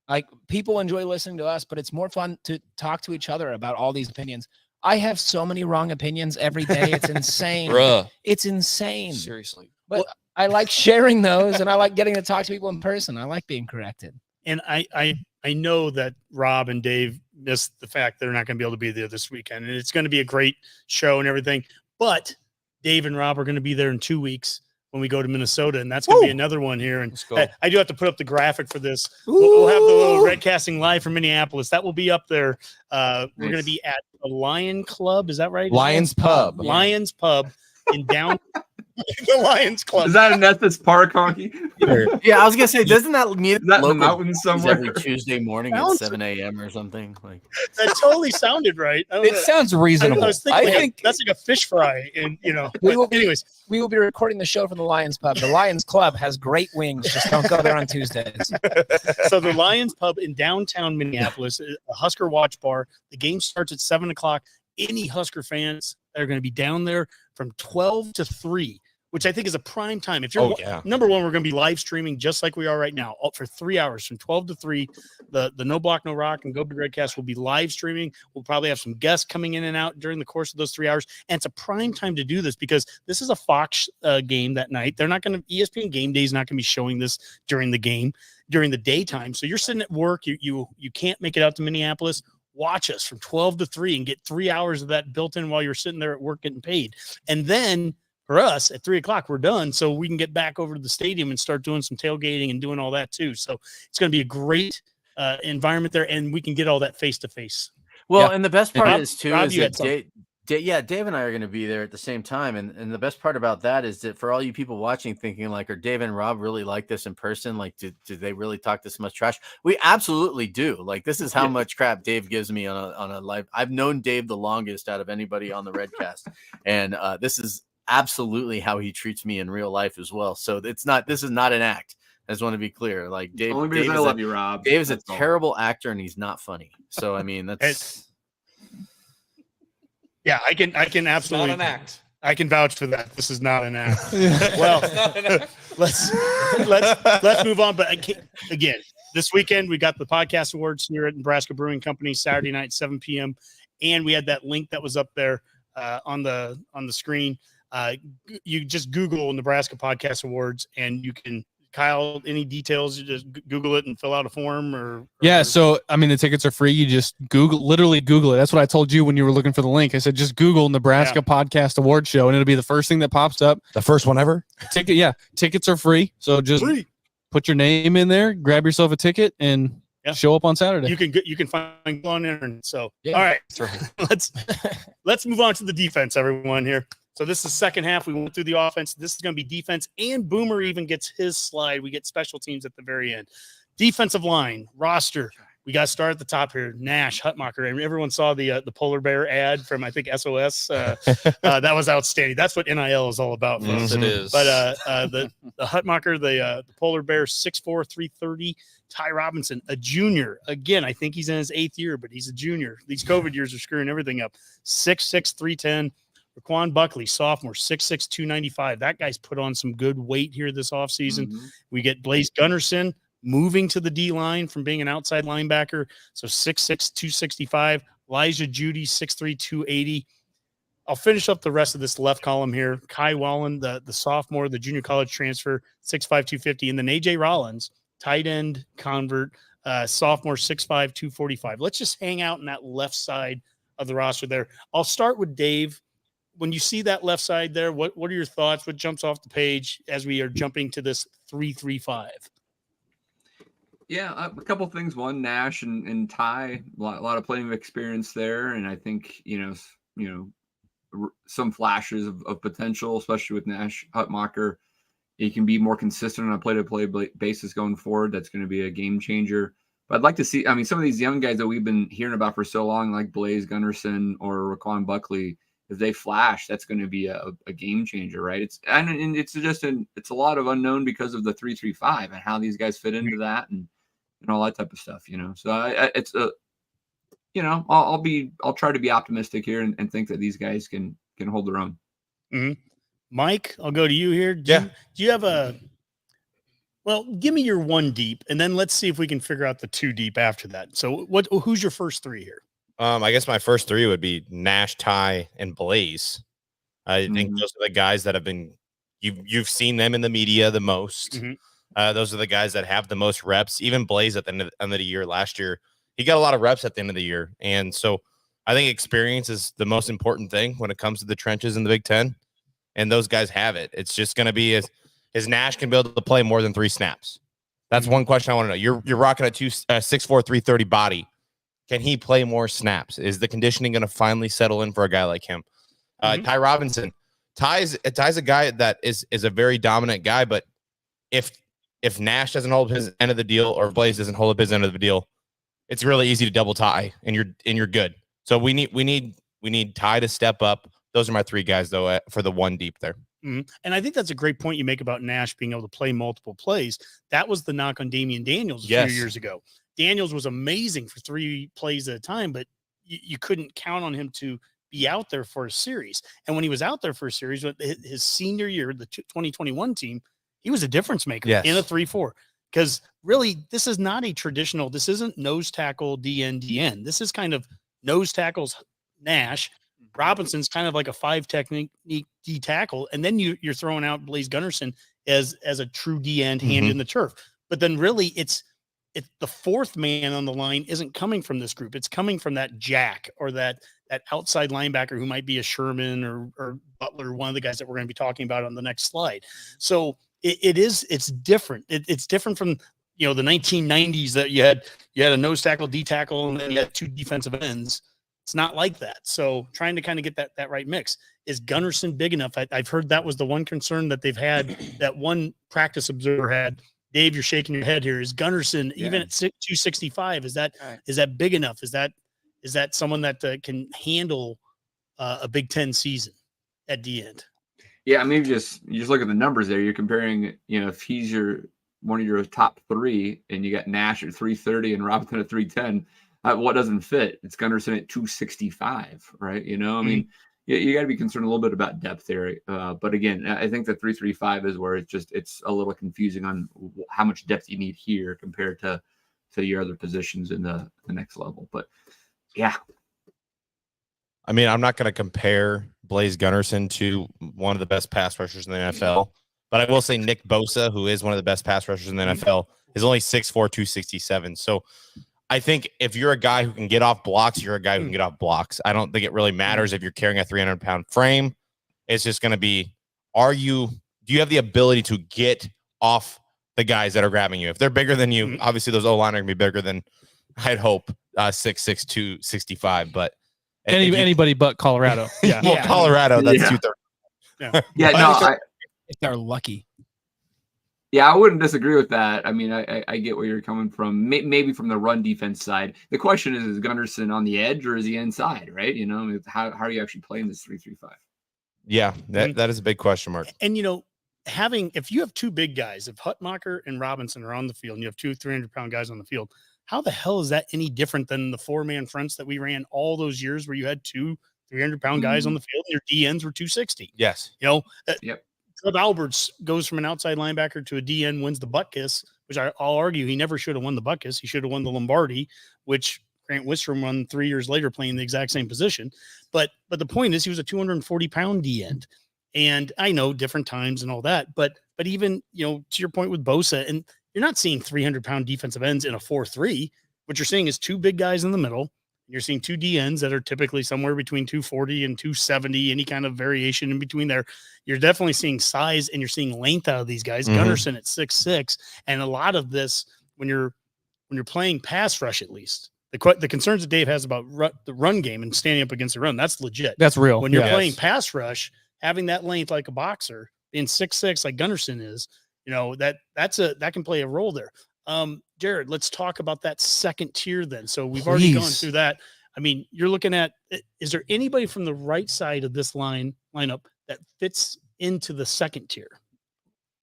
Like, people enjoy listening to us, but it's more fun to talk to each other about all these opinions. I have so many wrong opinions every day. It's insane. Bruh. It's insane. Seriously. But I like sharing those, and I like getting to talk to people in person. I like being corrected. And I know that Rob and Dave missed the fact they're not going to be able to be there this weekend, and it's going to be a great show and everything. But Dave and Rob are going to be there in 2 weeks when we go to Minnesota, and that's going to be another one here. And I do have to put up the graphic for this. We'll have the little Redcasting live from Minneapolis. That will be up there. We're going to be at the Lion Club. Is that right? Lions Pub. Lions Pub in down. The Lions Club. Is that in Estes Park, Honky? Yeah, I was gonna say, doesn't that mean that local mountains somewhere every Tuesday morning at 7 a.m. or something? Like that totally sounded right. It sounds reasonable. I was thinking, I think that's like a fish fry, and anyways, we will be recording the show from the Lions Pub. The Lions Club has great wings. Just don't go there on Tuesdays. So the Lions Pub in downtown Minneapolis, a Husker watch bar. The game starts at 7 o'clock. Any Husker fans that are going to be down there from 12 to 3, which I think is a prime time. If you're number one, we're going to be live streaming just like we are right now for 3 hours from 12 to 3. The No Block, No Rock and Go Big Redcast will be live streaming. We'll probably have some guests coming in and out during the course of those 3 hours. And it's a prime time to do this because this is a Fox game that night. They're not going to, ESPN Game Day is not going to be showing this during the game, during the daytime. So you're sitting at work. You can't make it out to Minneapolis. Watch us from 12 to 3 and get 3 hours of that built in while you're sitting there at work getting paid. And then for us at 3 o'clock, we're done. So we can get back over to the stadium and start doing some tailgating and doing all that too. So it's going to be a great environment there. And we can get all that face to face. Well, and the best part is too, Rob, is that Dave and I are going to be there at the same time. And the best part about that is that for all you people watching thinking like, are Dave and Rob really like this in person? Like, do they really talk this much trash? We absolutely do. Like, this is how much crap Dave gives me on a live. I've known Dave the longest out of anybody on the Redcast. And this is absolutely how he treats me in real life as well. So this is not an act. I just want to be clear. Like Dave, only because I love you, Rob. Dave is a terrible actor and he's not funny. So I mean, that's yeah, I can absolutely not an act. I can vouch for that. This is not an act. Well, let's move on. But again, this weekend we got the podcast awards here at Nebraska Brewing Company Saturday night, 7 p.m. And we had that link that was up there on the screen. You just Google Nebraska Podcast Awards, and you can. Kyle, any details? You just Google it and fill out a form, or yeah. So I mean, the tickets are free. You just literally Google it. That's what I told you when you were looking for the link. I said just Google Nebraska Podcast Award Show, and it'll be the first thing that pops up. The first one ever. Tickets are free. So just put your name in there, grab yourself a ticket, and show up on Saturday. You can find on internet. So all right, let's move on to the defense, everyone here. So this is the second half. We went through the offense. This is going to be defense, and Boomer even gets his slide. We get special teams at the very end. Defensive line, roster. We got to start at the top here. Nash, Hutmacher, and everyone saw the polar bear ad from, I think, SOS. That was outstanding. That's what NIL is all about. Yes, it is. But the Hutmacher, the polar bear, 6'4", 330. Ty Robinson, a junior. Again, I think he's in his 8th year, but he's a junior. These COVID years are screwing everything up. 6'6", 310. Raquan Buckley, sophomore, 6'6", 295. That guy's put on some good weight here this offseason. We get Blaze Gunnarsson moving to the D-line from being an outside linebacker. So 6'6", 265. Elijah Judy, 6'3", 280. I'll finish up the rest of this left column here. Kai Wallen, the sophomore, the junior college transfer, 6'5", 250. And then A.J. Rollins, tight end convert, sophomore, 6'5", 245. Let's just hang out in that left side of the roster there. I'll start with Dave. When you see that left side there, what are your thoughts? What jumps off the page as we are jumping to this 3-3-5? Yeah, a couple things. One, Nash and Ty, a lot of playing experience there, and I think some flashes of potential, especially with Nash. Hutmacher, he can be more consistent on a play-to-play basis going forward. That's going to be a game changer. But I'd like to see. I mean, some of these young guys that we've been hearing about for so long, like Blaze Gunnarsson or Raquan Buckley. If they flash, that's going to be a game changer, right? It's a lot of unknown because of the 3-3-5 and how these guys fit into that and all that type of stuff, So I'll try to be optimistic here and think that these guys can hold their own. Mm-hmm. Mike, I'll go to you here. Do you have give me your 1 deep, and then let's see if we can figure out the 2 deep after that. So who's your first 3 here? I guess my first 3 would be Nash, Ty, and Blaze. I think those are the guys that have been You've seen them in the media the most. Those are the guys that have the most reps. Even Blaze at the end of the year last year, he got a lot of reps at the end of the year. And so I think experience is the most important thing when it comes to the trenches in the Big Ten. And those guys have it. It's just going to be is Nash can be able to play more than 3 snaps. That's one question I want to know. You're rocking a 6'4", 330 body. Can he play more snaps? Is the conditioning going to finally settle in for a guy like him? Ty Robinson. Ty's a guy that is a very dominant guy, but if Nash doesn't hold his end of the deal or Blaze doesn't hold up his end of the deal, it's really easy to double Ty and you're good. So we need Ty to step up. Those are my 3 guys though for the 1 deep there. And I think that's a great point you make about Nash being able to play multiple plays. That was the knock on Damian Daniels a few years ago. Daniels was amazing for 3 plays at a time, but you couldn't count on him to be out there for a series. And when he was out there for a series, his senior year, the 2021 team, he was a difference maker in a 3-4. Because really, this is not a traditional, this isn't nose tackle, DN. This is kind of nose tackles, Nash. Robinson's kind of like a 5 technique D tackle. And then you're throwing out Blaze Gunnerson as a true D end hand in the turf. But then really it's the 4th man on the line isn't coming from this group. It's coming from that jack or that outside linebacker who might be a Sherman or Butler, one of the guys that we're going to be talking about on the next slide. So it's different. It's different from, the 1990s that you had a nose tackle, D tackle, and then you had 2 defensive ends. It's not like that. So trying to kind of get that right mix. Is Gunnerson big enough? I've heard that was the one concern that they've had, that one practice observer had. Dave, you're shaking your head here. Is Gunnerson even at 265? Is that big enough? Is that someone that can handle a Big Ten season at the end? Yeah, I mean, you just look at the numbers there. You're comparing, if he's one of your top 3, and you got Nash at 330 and Robinson at 310. What doesn't fit? It's Gunnerson at 265, right? I mean, you got to be concerned a little bit about depth there. But again, I think the 335 is where it's a little confusing on how much depth you need here compared to your other positions in the next level. But yeah. I mean, I'm not going to compare Blaze Gunnerson to one of the best pass rushers in the NFL, but I will say Nick Bosa, who is one of the best pass rushers in the NFL, is only 6'4", 267. So I think if you're a guy who can get off blocks, you're a guy who can get off blocks. I don't think it really matters if you're carrying a 300-pound frame. It's just going to be, do you have the ability to get off the guys that are grabbing you? If they're bigger than you, obviously those O-line are going to be bigger than, I'd hope, 6'6", 265. But anybody but Colorado. Yeah. Well, Colorado, that's 230. Yeah. If they're lucky. Yeah, I wouldn't disagree with that. I mean, I get where you're coming from. Maybe from the run defense side. The question is Gunnerson on the edge or is he inside, right? How are you actually playing this 3-3-5? Yeah, that is a big question mark. And, if you have 2 big guys, if Hutmacher and Robinson are on the field and you have 2 300-pound guys on the field, how the hell is that any different than the 4-man fronts that we ran all those years where you had 2 300-pound guys on the field and your DNs were 260? Yes. Yep. Trev Alberts goes from an outside linebacker to a DN, wins the butt kiss, which I'll argue he never should have won the butt kiss. He should have won the Lombardi, which Grant Wistrom won 3 years later playing the exact same position. But the point is he was a 240-pound DN. And I know different times and all that, but even, to your point with Bosa, and you're not seeing 300-pound defensive ends in a 4-3. What you're seeing is 2 big guys in the middle. You're seeing 2 DNs that are typically somewhere between 240 and 270, any kind of variation in between there. You're definitely seeing size and you're seeing length out of these guys. Gunnerson at 6'6", and a lot of this when you're playing pass rush, at least the concerns that Dave has about the run game and standing up against the run, that's legit. That's real. When you're playing pass rush, having that length like a boxer, being 6'6" like Gunnerson is, that can play a role there. Jared, let's talk about that second tier then. So we've already gone through that. I mean, you're looking at, is there anybody from the right side of this lineup that fits into the second tier?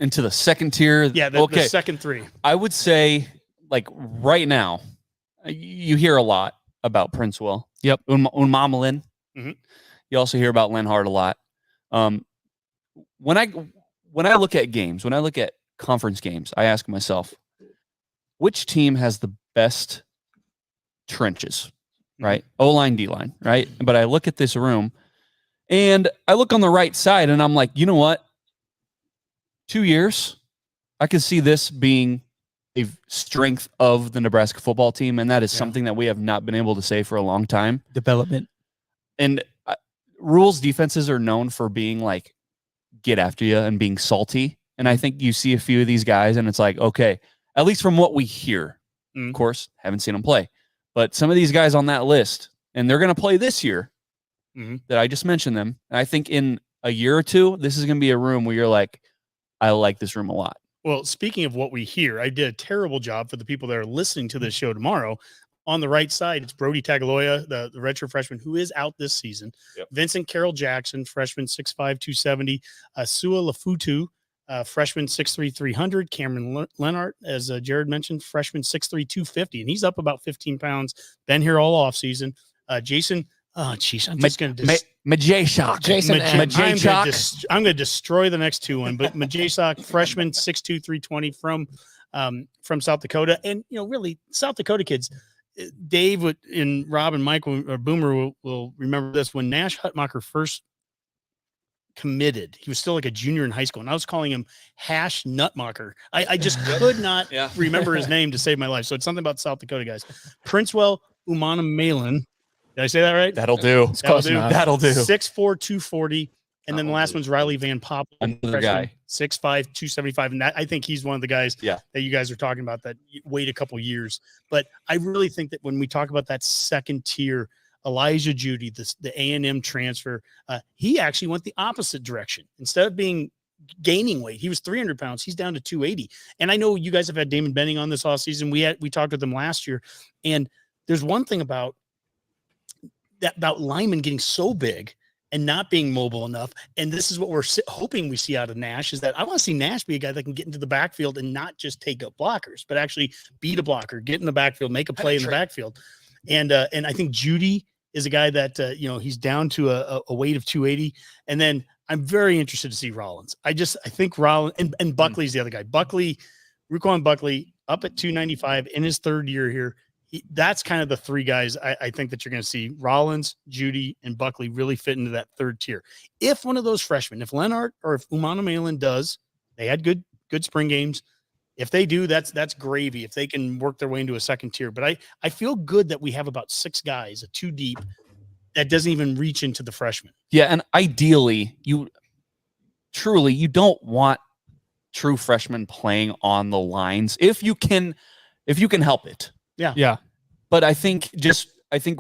Into the second tier? Yeah, the second 3. I would say, like, right now, you hear a lot about Prince Will. Yep. Unmamalin. You also hear about Lenhart a lot. When I look at games, when I look at conference games, I ask myself, which team has the best trenches, right? O-line, D-line, right? But I look at this room and I look on the right side and I'm like, you know what? 2 years, I could see this being a strength of the Nebraska football team, and that is something that we have not been able to say for a long time. Development. And Rule's defenses are known for being like get after you and being salty. And I think you see a few of these guys, and it's like, okay, at least from what we hear, of course, haven't seen them play, but some of these guys on that list, and they're going to play this year that I just mentioned them. And I think in a year or two, this is going to be a room where you're like, I like this room a lot. Well, speaking of what we hear, I did a terrible job for the people that are listening to this show tomorrow. On the right side, it's Brody Tagaloya, the redshirt freshman who is out this season. Yep. Vincent Carroll Jackson, freshman, 6'5", 270. Sua Lafutu, freshman, 6'3", 300. Cameron Leonard, as Jared mentioned, freshman, 6'3", 250. And he's up about 15 pounds. Been here all offseason. Jason, oh, jeez, I'm just going to Majaysock. Jason I'm going to destroy the next two one, but Majaysock, freshman, 6'2", 320 from South Dakota. And, really, South Dakota kids, Dave and Rob and Mike or Boomer will remember this. When Nash Hutmacher first committed, he was still like a junior in high school, and I was calling him Hash Nutmacher. I just could not remember his name to save my life. So it's something about South Dakota guys. Princewell Umana Malin. Did I say that right? That'll do. That'll do. 6'4", 240. And then the last one's Riley Van Poppel. Another guy. 6'5", 275. And I think he's one of the guys that you guys are talking about that wait a couple years. But I really think that when we talk about that second tier, Elijah Judy, the A&M transfer, he actually went the opposite direction. Instead of gaining weight, he was 300 pounds. He's down to 280. And I know you guys have had Damon Benning on this offseason. We talked with him last year. And there's one thing about Lyman getting so big and not being mobile enough. And this is what we're hoping we see out of Nash, is that I want to see Nash be a guy that can get into the backfield and not just take up blockers, but actually beat a blocker, get in the backfield, make a play in the backfield. And I think Judy is a guy that, he's down to a weight of 280. And then I'm very interested to see Rollins. I think Rollins and Buckley's the other guy. Ruquan Buckley up at 295 in his third year here. That's kind of the three guys I think that you're going to see. Rollins, Judy, and Buckley really fit into that third tier. If one of those freshmen, if Leonard or if Umana Malin does, they had good spring games. If they do, that's gravy. If they can work their way into a second tier. But I feel good that we have about 6 guys, a 2 deep, that doesn't even reach into the freshmen. Yeah, and ideally, you don't want true freshmen playing on the lines if you can help it. Yeah. But I think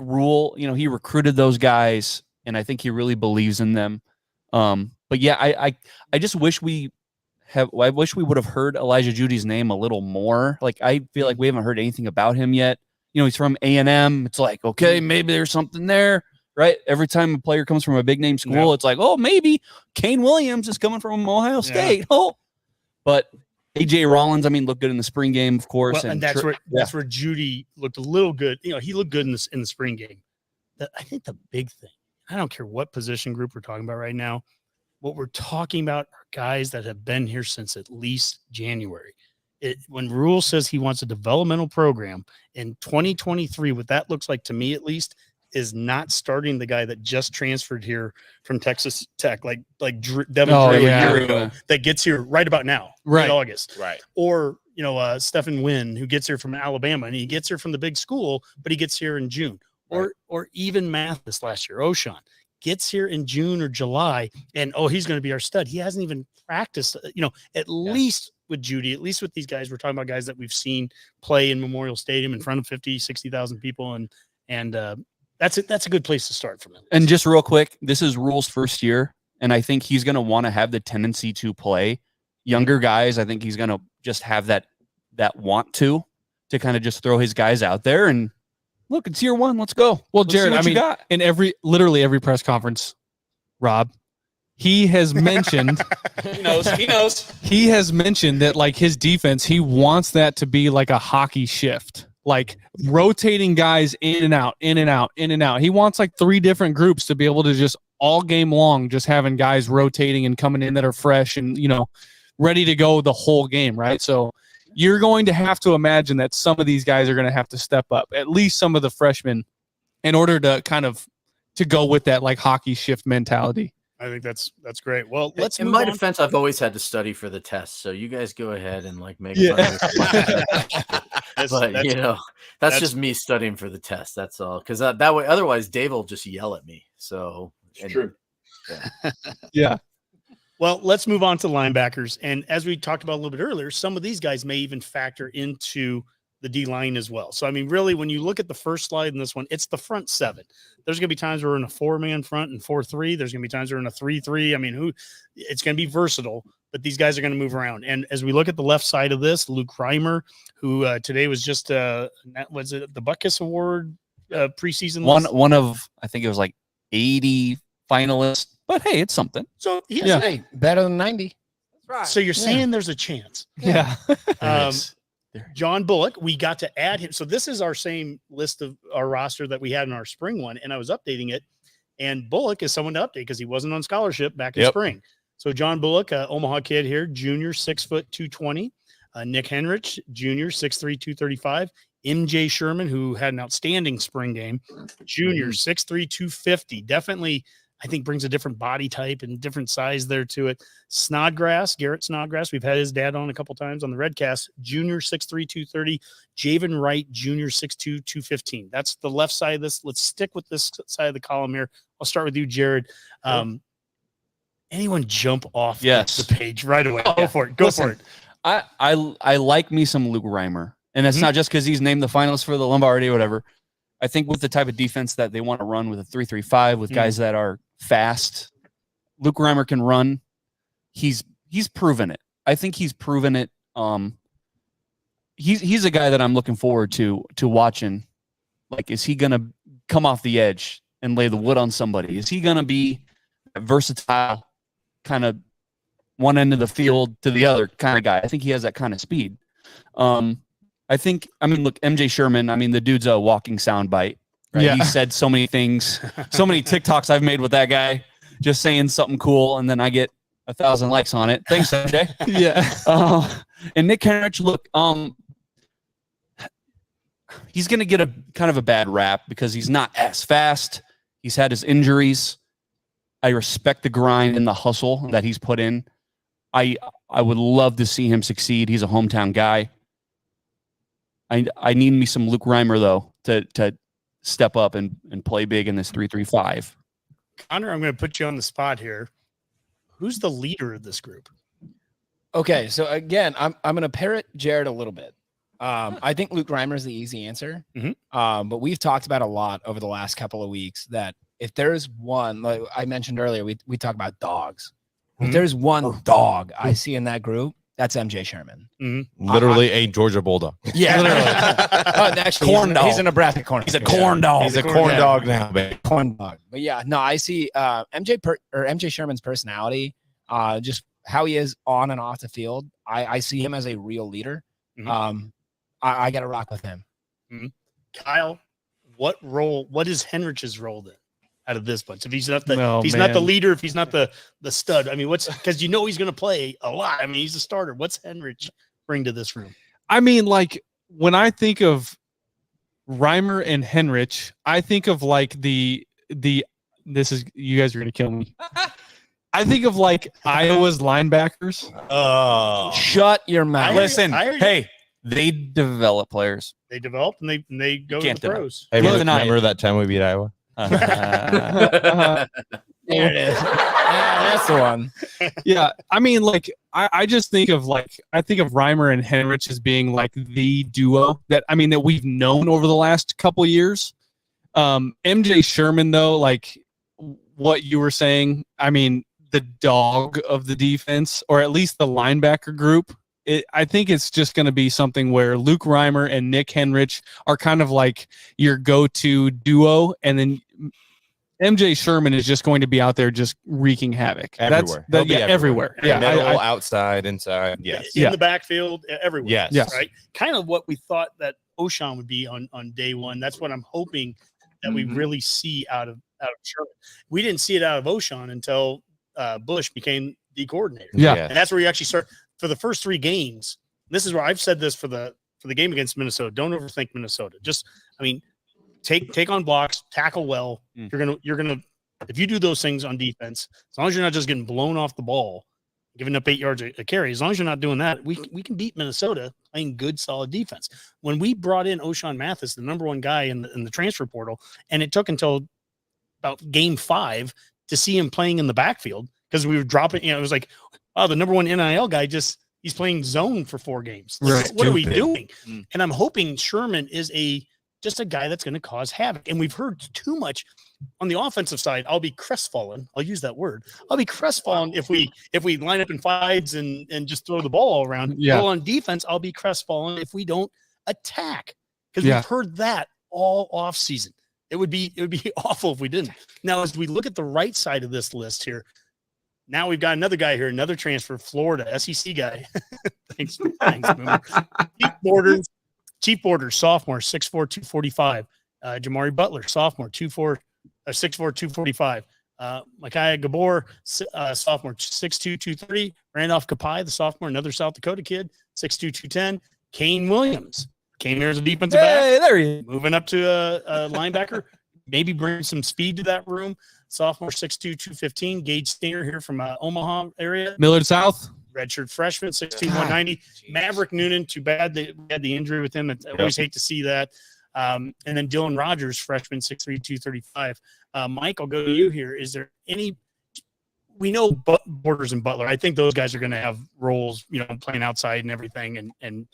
Rule, he recruited those guys, and I think he really believes in them. But yeah, I just wish I wish we would have heard Elijah Judy's name a little more. Like, I feel like we haven't heard anything about him yet. He's from A&M. It's like, okay, maybe there's something there, right? Every time a player comes from a big name school, it's like, oh, maybe Kane Williams is coming from Ohio State. Yeah. Oh, but AJ Rollins, looked good in the spring game, of course. Well, and that's where Judy looked a little good. He looked good in the spring game. I think the big thing, I don't care what position group we're talking about right now, what we're talking about are guys that have been here since at least January. When Rule says he wants a developmental program in 2023, what that looks like to me at least is not starting the guy that just transferred here from Texas Tech, like Devin Drew a year ago, that gets here right about now, in August. Right. Or, Stephen Wynn, who gets here from Alabama, and he gets here from the big school, but he gets here in June. Or even Mathis last year, O'Shawn, gets here in June or July, and, he's going to be our stud. He hasn't even practiced, at least with Judy, at least with these guys. We're talking about guys that we've seen play in Memorial Stadium in front of 50, 60,000 people. And that's a good place to start from him. And just real quick, this is Rule's first year, and I think he's going to want to have the tendency to play younger guys. I think he's going to just have that want to kind of just throw his guys out there and look, it's year 1. Let's go. Well, Jared, in literally every press conference, Rob, he has mentioned he knows. He has mentioned that, like, his defense, he wants that to be like a hockey shift. Like rotating guys in and out, in and out, in and out. He wants like 3 different groups to be able to just all game long, just having guys rotating and coming in that are fresh and, ready to go the whole game. Right. So you're going to have to imagine that some of these guys are going to have to step up, at least some of the freshmen, in order to kind of to go with that like hockey shift mentality. I think that's great. Well, let's in move my on. defense, I've always had to study for the test, so you guys go ahead and like make Yeah. fun of me. But That's- you know, that's just me studying for the test. That's all. Because that way, otherwise, Dave will just yell at me. So true. Yeah. Well, let's move on to linebackers. And as we talked about a little bit earlier, some of these guys may even factor into the D line as well. So, I mean, really, when you look at the first slide in this one, it's the front seven. There's going to be times where we're in a 4-man front and 4-3. There's going to be times we're in a 3-3. I mean, it's going to be versatile, but these guys are going to move around. And as we look at the left side of this, Luke Reimer, who today was just, was it the Butkus Award preseason? One of, I think it was like 80 finalists, but hey, it's something. So Hey, better than 90. So you're saying there's a chance. Yeah. John Bullock, we got to add him. So this is our same list of our roster that we had in our spring one, and I was updating it. And Bullock is someone to update because he wasn't on scholarship back in spring. So John Bullock, Omaha kid here, junior, 6 foot 220. Nick Henrich, junior, 6'3", 235. MJ Sherman, who had an outstanding spring game, junior, 6'3", 250. Definitely, I think, brings a different body type and different size there to it. Snodgrass, Garrett Snodgrass, we've had his dad on a couple times on the Redcast, junior, 6'3", 230. Javen Wright, junior, 6'2", 215. That's the left side of this. Let's stick with this side of the column here. I'll start with you, Jared. Anyone jump off the page right away? Go for it. Go for it. I like me some Luke Reimer. And that's not just because he's named the finalist for the Lombardi or whatever. I think with the type of defense that they want to run with a 3-3-5 with guys that are fast, Luke Reimer can run. He's proven it. I think he's proven it. He's a guy that I'm looking forward to watching. Like, is he gonna come off the edge and lay the wood on somebody? Is he gonna be a versatile, kind of one end of the field to the other kind of guy? I think he has that kind of speed. Look, MJ Sherman, the dude's a walking soundbite. Right? Yeah. He said so many things, so many TikToks I've made with that guy, just saying something cool, and then I get 1,000 likes on it. Thanks, MJ. Yeah. And Nick Henrich, look, he's going to get a kind of a bad rap because he's not as fast. He's had his injuries. I respect the grind and the hustle that he's put in. I would love to see him succeed. He's a hometown guy. I need me some Luke Reimer, though, to step up and play big in this 3-3-5. Connor, I'm going to put you on the spot here. Who's the leader of this group? Okay, so again, I'm going to parrot Jared a little bit. I think Luke Reimer is the easy answer. But we've talked about a lot over the last couple of weeks that if there's one, like I mentioned earlier, we talk about dogs. If there's one dog I see in that group, that's MJ Sherman. Literally a Georgia Bulldog. Yeah, literally. Actually, corn dog. He's a Nebraska corn. He's a corn dog. He's a corn dog now, baby. Corn dog. But yeah, no, I see MJ Sherman's personality, just how he is on and off the field. I see him as a real leader. I got to rock with him. Kyle, what is Henrich's role then out of this bunch? If he's not the leader, if he's not the stud, because he's going to play a lot. He's a starter. What's Henrich bring to this room? Like when I think of Reimer and Henrich, I think of like you guys are going to kill me. I think of like Iowa's linebackers. Oh, shut your mouth. Listen, hey, they develop players. They develop and they go to the pros. Hey, remember that time we beat Iowa? There it is. That's the one. Yeah, I just think of Reimer and Henrich as being like the duo that we've known over the last couple years. MJ Sherman, though, like what you were saying, the dog of the defense, or at least the linebacker group. I think it's just going to be something where Luke Reimer and Nick Henrich are kind of like your go-to duo, and then MJ Sherman is just going to be out there just wreaking havoc. Everywhere. Everywhere. Yeah, middle, outside, inside. Yes. In the backfield, everywhere. Yes. Right. Kind of what we thought that O'Shawn would be on day one. That's what I'm hoping that we really see out of Sherman. We didn't see it out of O'Shawn until Bush became the coordinator. Yeah. And that's where you actually start. For the first 3 games, this is where I've said this for the game against Minnesota. Don't overthink Minnesota. Just, take on blocks, tackle well. You're gonna If you do those things on defense, as long as you're not just getting blown off the ball, giving up 8 yards a carry, as long as you're not doing that, we can beat Minnesota playing good, solid defense. When we brought in O'Shawn Mathis, the number 1 guy in the transfer portal, and it took until about game 5 to see him playing in the backfield because we were dropping, it was like, oh, the number 1 NIL guy he's playing zone for 4 games. Like, what are we doing? And I'm hoping Sherman is just a guy that's going to cause havoc. And we've heard too much on the offensive side. I'll be crestfallen. I'll use that word. I'll be crestfallen if we line up in fives and just throw the ball all around. Yeah. Well, on defense, I'll be crestfallen if we don't attack, because we've heard that all off season. It would be awful if we didn't. Now, as we look at the right side of this list here, now we've got another guy here, another transfer, Florida, SEC guy. Thanks, Boomer. Chief Borders, sophomore, 6'4", 245. Jamari Butler, sophomore, 6'4", 245. Micaiah Gabor, sophomore, 6'2", 230. Randolph Kapai, the sophomore, another South Dakota kid, 6'2", 210. Kane Williams came here as a defensive back. There he is. Moving up to a linebacker, maybe bring some speed to that room. Sophomore, 6'2", 215. Gage Stinger here from Omaha area. Millard South. Redshirt freshman, 6'2", 190. Maverick Noonan, too bad they had the injury with him. I always hate to see that. And then Dylan Rogers, freshman, 6'3", 235. Mike, I'll go to you here. Is there any – we know Borders and Butler. I think those guys are going to have roles, playing outside and everything and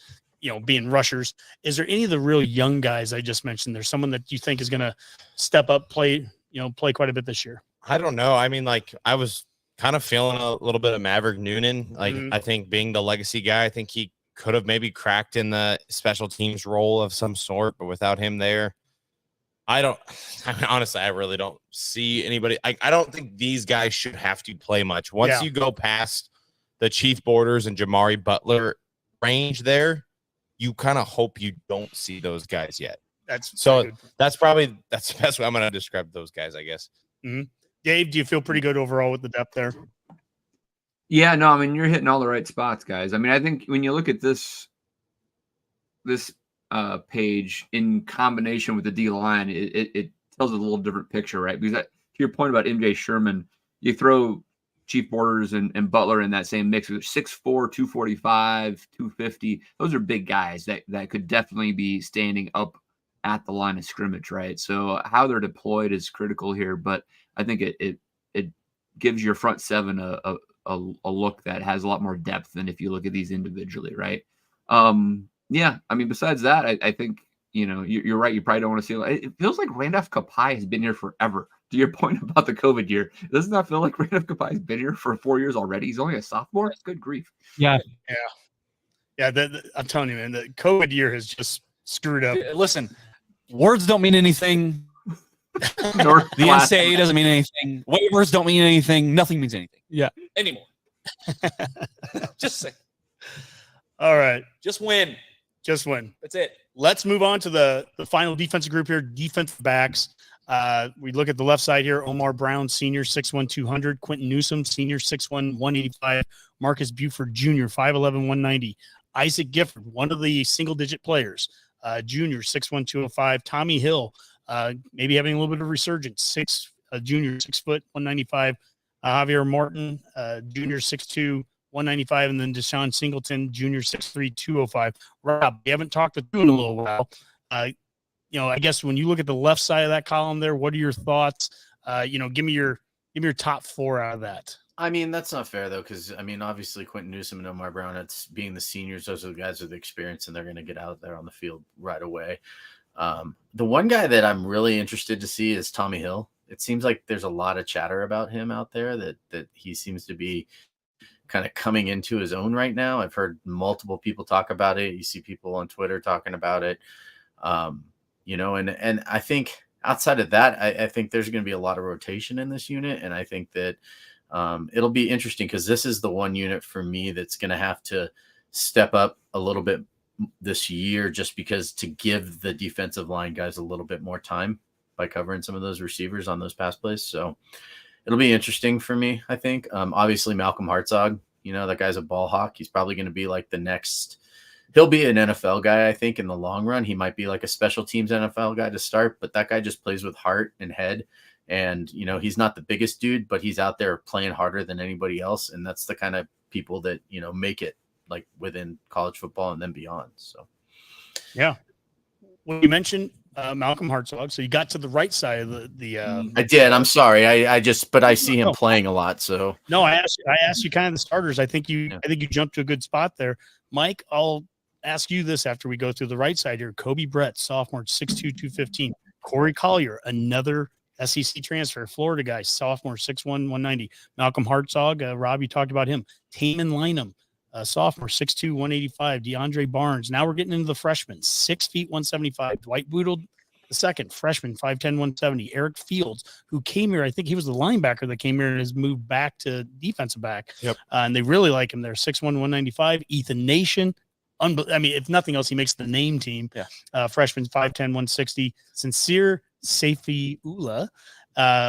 being rushers. Is there any of the real young guys I just mentioned? There's someone that you think is going to step up, play quite a bit this year? I don't know. I mean, I was kind of feeling a little bit of Maverick Noonan. I think being the legacy guy, I think he could have maybe cracked in the special teams role of some sort, but without him there, honestly, I really don't see anybody. I don't think these guys should have to play much. Once you go past the Chief Borders and Jamari Butler range there, you kind of hope you don't see those guys yet. That's the best way I'm going to describe those guys, I guess. Mm-hmm. Dave, do you feel pretty good overall with the depth there? Yeah, no, I mean, you're hitting all the right spots, guys. I mean, I think when you look at this page in combination with the D-line, it tells a little different picture, right? Because to your point about MJ Sherman, you throw Chief Borders and Butler in that same mix. 6'4", 245, 250. Those are big guys that could definitely be standing up at the line of scrimmage, right? So how they're deployed is critical here, but I think it gives your front seven a look that has a lot more depth than if you look at these individually, right? Yeah, I mean, besides that, I think, you're right. You probably don't want to see it feels like Randolph Kapai has been here forever. To your point about the COVID year, doesn't that feel like Randolph Kapai has been here for 4 years already? He's only a sophomore. Good grief. Yeah. I'm telling you, man, the COVID year has just screwed up. Listen, words don't mean anything. The NCAA doesn't mean anything. Waivers don't mean anything. Nothing means anything. Yeah. Anymore. Just say. All right. Just win. Just win. That's it. Let's move on to the final defensive group here, defensive backs. We look at the left side here, Omar Brown, senior, 6'1", 200. Quentin Newsom, senior, 6'1", 185. Marcus Buford, junior, 5'11", 190. Isaac Gifford, one of the single-digit players, junior, 6'1", 205. Tommy Hill, maybe having a little bit of resurgence, junior, 6 foot, 195. Javier Martin, junior, 6'2", 195, and then Deshaun Singleton, junior, 6'3", 205. Rob, we haven't talked to you in a little while. I guess when you look at the left side of that column there, what are your thoughts? Give me your top 4 out of that. I mean, that's not fair, though, because, obviously Quentin Newsom and Omar Brown, it's being the seniors. Those are the guys with experience, and they're going to get out there on the field right away. The one guy that I'm really interested to see is Tommy Hill. It seems like there's a lot of chatter about him out there, that he seems to be kind of coming into his own right now. I've heard multiple people talk about it. You see people on Twitter talking about it. And I think outside of that, I think there's going to be a lot of rotation in this unit. And I think that it'll be interesting because this is the one unit for me that's going to have to step up a little bit this year, just because to give the defensive line guys a little bit more time by covering some of those receivers on those pass plays. So it'll be interesting for me, I think. Obviously Malcolm Hartzog, that guy's a ball hawk. He's probably going to be like the next, he'll be an NFL guy, I think, in the long run. He might be like a special teams NFL guy to start, but that guy just plays with heart and head. And, you know, he's not the biggest dude, but he's out there playing harder than anybody else. And that's the kind of people that, you know, make it like within college football and then beyond. So, yeah. When you mentioned Malcolm Hartzog, so you got to the right side of the I did. I'm sorry. But I see him playing a lot. So no, I asked you kind of the starters. I think you jumped to a good spot there. Mike, I'll ask you this after we go through the right side here. Kobe Brett, sophomore, 6'2", 215. Corey Collier, another SEC transfer, Florida guy, sophomore, 6'1", 190. Malcolm Hartzog, Rob, you talked about him. Taman Lynham, sophomore, 6'2", 185. DeAndre Barnes. Now we're getting into the freshmen, 6 feet, 175. Dwight Boodle, the second, freshman, 5'10", 170. Eric Fields, who came here, I think he was the linebacker that came here and has moved back to defensive back. Yep. And they really like him there, 6'1", 195. Ethan Nation, I mean, if nothing else, he makes the name team. Yeah. Freshman, 5'10", 160. Sincere Safiullah,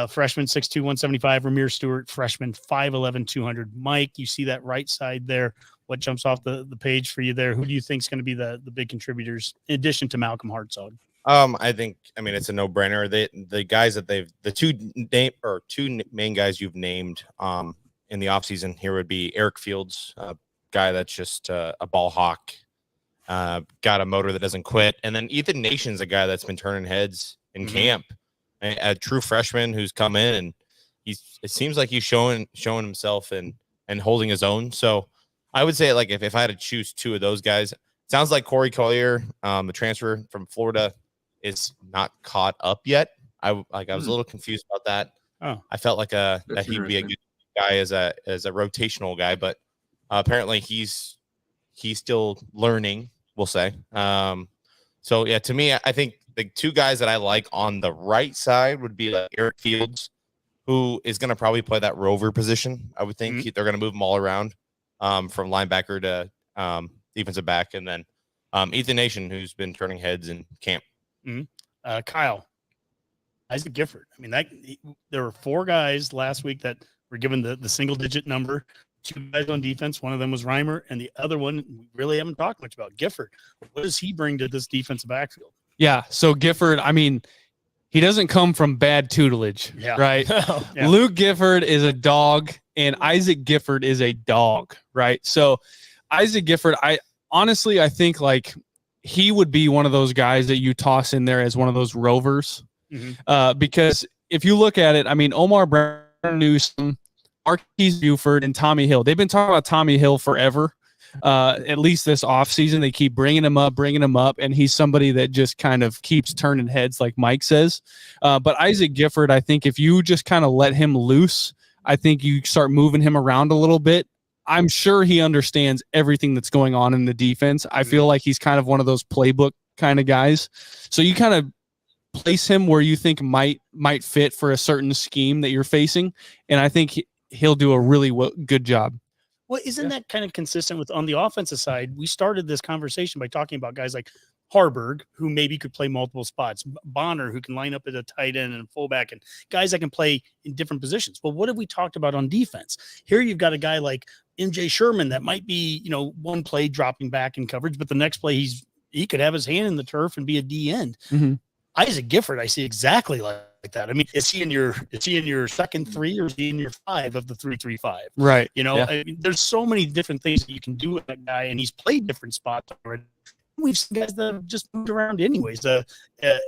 freshman, 6'2", 175. Ramir Stewart, freshman, 5'11", 200. Mike, you see that right side there. What jumps off the page for you there? Who do you think is going to be the big contributors in addition to Malcolm Hartzog? I mean, it's a no-brainer. The guys that the two main guys you've named in the offseason here would be Eric Fields, a guy that's just a ball hawk, got a motor that doesn't quit. And then Ethan Nation's a guy that's been turning heads in camp, a true freshman who's come in, and it seems like he's showing himself and holding his own. So I would say, like, if I had to choose two of those guys, it sounds like Corey Collier, the transfer from Florida, is not caught up yet. I was a little confused about that. Oh, I felt like that he'd be a good guy as a rotational guy, but apparently he's still learning, we'll say. So yeah, to me, I think the two guys that I like on the right side would be Eric Fields, who is going to probably play that rover position. I would think they're going to move him all around from linebacker to defensive back, and then Ethan Nation, who's been turning heads in camp. Kyle, Isaac Gifford. I mean, there were 4 guys last week that were given the single-digit number. 2 guys on defense. One of them was Reimer, and the other one we really haven't talked much about. Gifford. What does he bring to this defensive backfield? Yeah, so Gifford, I mean, he doesn't come from bad tutelage, right? Yeah. Luke Gifford is a dog, and Isaac Gifford is a dog, right? So Isaac Gifford, I think like he would be one of those guys that you toss in there as one of those rovers, because if you look at it, I mean, Omar Brown, Newsom, Marquise Buford, and Tommy Hill, they've been talking about Tommy Hill forever. At least this offseason, they keep bringing him up, and he's somebody that just kind of keeps turning heads, like Mike says. But Isaac Gifford, I think if you just kind of let him loose, I think you start moving him around a little bit. I'm sure he understands everything that's going on in the defense. I feel like he's kind of one of those playbook kind of guys. So you kind of place him where you think might fit for a certain scheme that you're facing, and I think he'll do a really good job. Well, isn't that kind of consistent with on the offensive side? We started this conversation by talking about guys like Harburg, who maybe could play multiple spots, Bonner, who can line up at a tight end and fullback, and guys that can play in different positions. Well, what have we talked about on defense? Here you've got a guy like MJ Sherman that might be, one play dropping back in coverage, but the next play he could have his hand in the turf and be a D end. Isaac Gifford, I see exactly like that. I mean, is he in your second 3 or is he in your 5 of the 3-3-5? Right. I mean, there's so many different things that you can do with that guy, and he's played different spots already. We've seen guys that have just moved around anyways.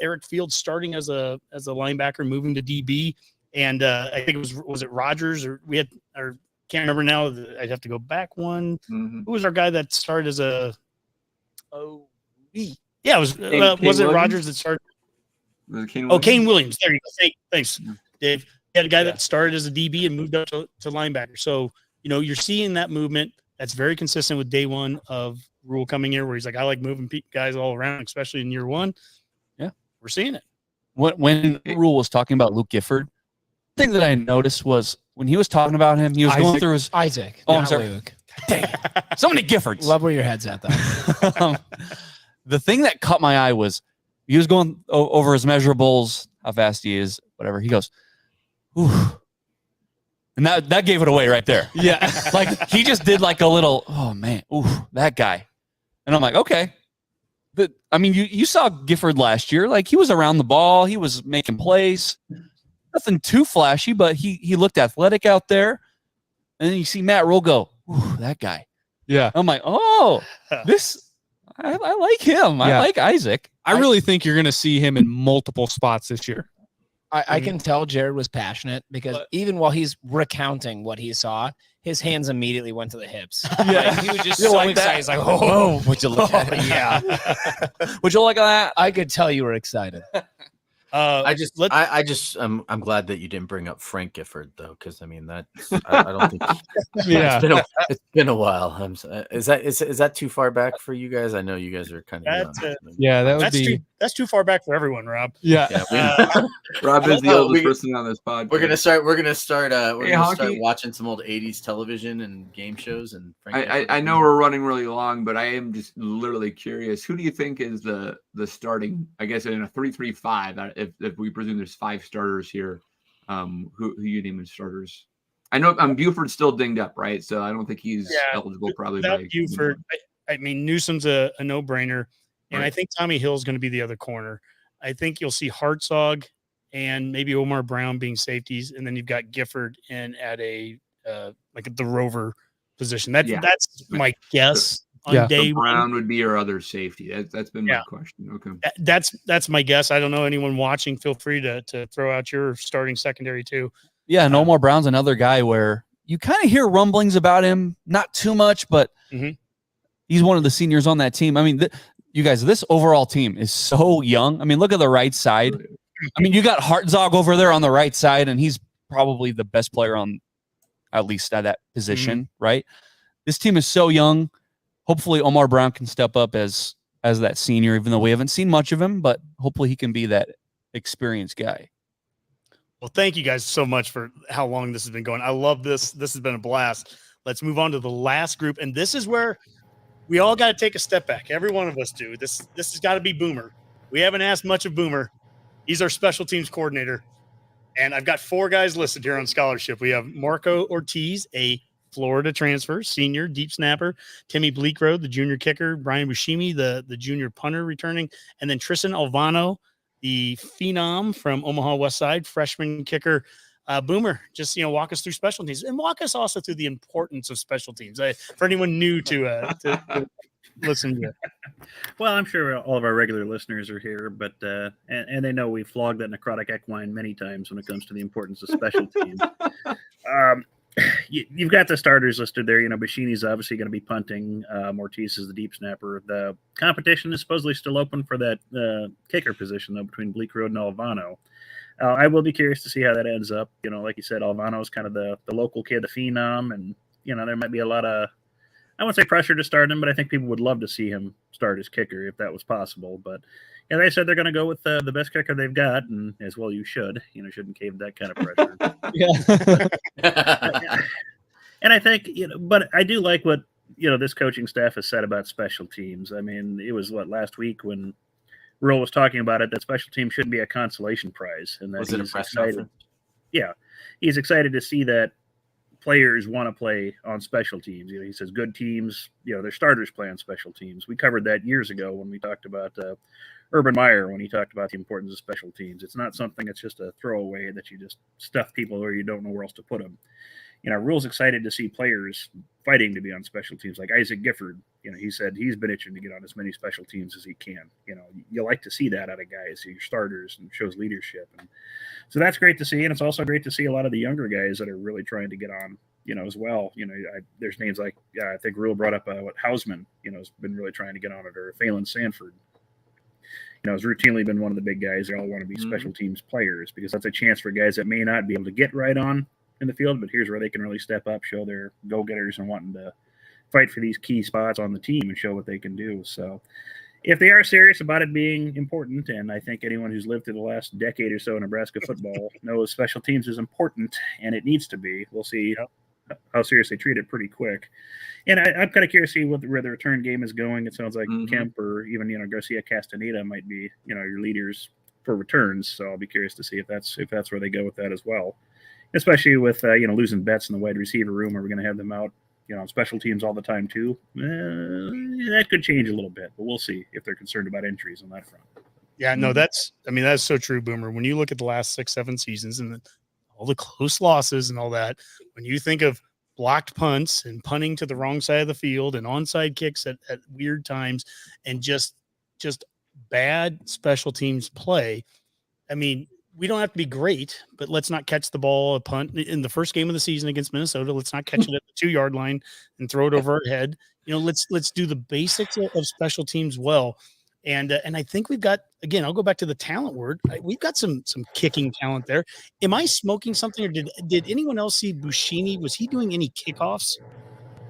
Eric Fields starting as a linebacker, moving to DB, and I think was it Rogers or can't remember now. I'd have to go back one. Who was our guy that started as a OB? Yeah, was it Rogers that started? Kane Williams. There you go. Thanks, Dave. He had a guy that started as a DB and moved up to linebacker. So, you're seeing that movement. That's very consistent with day one of Rule coming here, where he's like, I like moving guys all around, especially in year one. Yeah. We're seeing it. When Rule was talking about Luke Gifford, the thing that I noticed was when he was talking about him, he was going through his Isaac. Oh, I'm sorry. Luke. Dang it. So many Giffords. Love where your head's at, though. The thing that caught my eye was he was going over his measurables, how fast he is, whatever. He goes, ooh. And that gave it away right there. Yeah. Like he just did like a little, oh man, ooh, that guy. And I'm like, okay. But I mean, you saw Gifford last year. Like he was around the ball. He was making plays. nothing too flashy, but he looked athletic out there. And then you see Matt Rule go, ooh, that guy. Yeah. I'm like, oh, I like him. I like Isaac. I really think you're going to see him in multiple spots this year. I can tell Jared was passionate because even while he's recounting what he saw, his hands immediately went to the hips. Yeah. He was just You so like excited. that? He's like, oh, would you look at it? yeah. Would you look at that? I could tell you were excited. I'm glad that you didn't bring up Frank Gifford though, because I mean I don't think it's been a while. Is that too far back for you guys? I know you guys are kind of that's too far back for everyone, Rob. Yeah, Rob is the oldest person on this pod. We're gonna start watching some old '80s television and game shows. And I know we're running really long, but I am just literally curious. Who do you think is the starting? I guess in a 3-3-5. If we presume there's 5 starters here, who you name as starters? I know Buford's still dinged up, right? So I don't think he's eligible probably. Without Buford, I mean Newsom's a no-brainer, and Right. I think Tommy Hill's going to be the other corner. I think you'll see Hartzog and maybe Omar Brown being safeties, and then you've got Gifford in at a like the rover position. That's my guess. On day Brown one. would be your other safety. That's been my question. Okay. That's my guess. I don't know anyone watching. Feel free to throw out your starting secondary too. Yeah, and Omar Brown's another guy where you kind of hear rumblings about him, not too much, but he's one of the seniors on that team. I mean, you guys, this overall team is so young. I mean, look at the right side. I mean, you got Hartzog over there on the right side, and he's probably the best player on at least at that position, right? This team is so young. Hopefully Omar Brown can step up as that senior, even though we haven't seen much of him, but hopefully he can be that experienced guy. Well, thank you guys so much for how long this has been going. I love this. This has been a blast. Let's move on to the last group. And this is where we all got to take a step back. Every one of us do. This has got to be Boomer. We haven't asked much of Boomer. He's our special teams coordinator. And I've got 4 guys listed here on scholarship. We have Marco Ortiz, a Florida transfer, senior deep snapper, Timmy Bleekrode, the junior kicker, Brian Bushimi, the junior punter returning, and then Tristan Alvano, the phenom from Omaha West Side, freshman kicker. Boomer, just walk us through special teams and walk us also through the importance of special teams for anyone new to listen to. Well, I'm sure all of our regular listeners are here, but and they know we've flogged that necrotic equine many times when it comes to the importance of special teams. You've got the starters listed there. Bashini's obviously going to be punting. Ortiz is the deep snapper. The competition is supposedly still open for that kicker position, though, between Bleekrode and Alvano. I will be curious to see how that ends up. Like you said, Alvano's kind of the local kid, the phenom, and, there might be a lot of, I won't say pressure to start him, but I think people would love to see him start as kicker if that was possible. But they said they're going to go with the best kicker they've got, and as well you should. Shouldn't cave that kind of pressure. And I think, but I do like what, this coaching staff has said about special teams. I mean, it was last week when Rule was talking about it, that special teams shouldn't be a consolation prize. And that Was it a he's press excited. conference? Yeah. He's excited to see that players want to play on special teams. He says good teams, their starters play on special teams. We covered that years ago when we talked about Urban Meyer, when he talked about the importance of special teams. It's not something that's just a throwaway that you just stuff people where you don't know where else to put them. Rule's excited to see players fighting to be on special teams, like Isaac Gifford. He said he's been itching to get on as many special teams as he can. You like to see that out of guys, your starters, and shows leadership. And so that's great to see. And it's also great to see a lot of the younger guys that are really trying to get on, as well. There's names like, I think Rule brought up what Hausman, has been really trying to get on it, or Phelan Sanford. Has routinely been one of the big guys. They all want to be special teams players because that's a chance for guys that may not be able to get right on in the field, but here's where they can really step up, show their go-getters and wanting to fight for these key spots on the team and show what they can do. So if they are serious about it being important, and I think anyone who's lived through the last decade or so in Nebraska football knows special teams is important and it needs to be. We'll see how serious they treat it pretty quick. And I'm kind of curious to see where the return game is going. It sounds like Kemp or even, Garcia Castaneda might be, your leaders for returns. So I'll be curious to see if that's where they go with that as well. Especially with, losing Betts in the wide receiver room. Are we going to have them out, on special teams all the time too? That could change a little bit, but we'll see if they're concerned about injuries on that front. Yeah, no, that's so true, Boomer. When you look at the last 6-7 seasons and all the close losses and all that, when you think of blocked punts and punting to the wrong side of the field and onside kicks at weird times and just bad special teams play, I mean, we don't have to be great, but let's not catch the ball, a punt in the first game of the season against Minnesota. Let's not catch it at the 2-yard line and throw it over our head. You know, let's do the basics of special teams well. And I think we've got, again, I'll go back to the talent word. We've got some kicking talent there. Am I smoking something, or did anyone else see Buschini? Was he doing any kickoffs?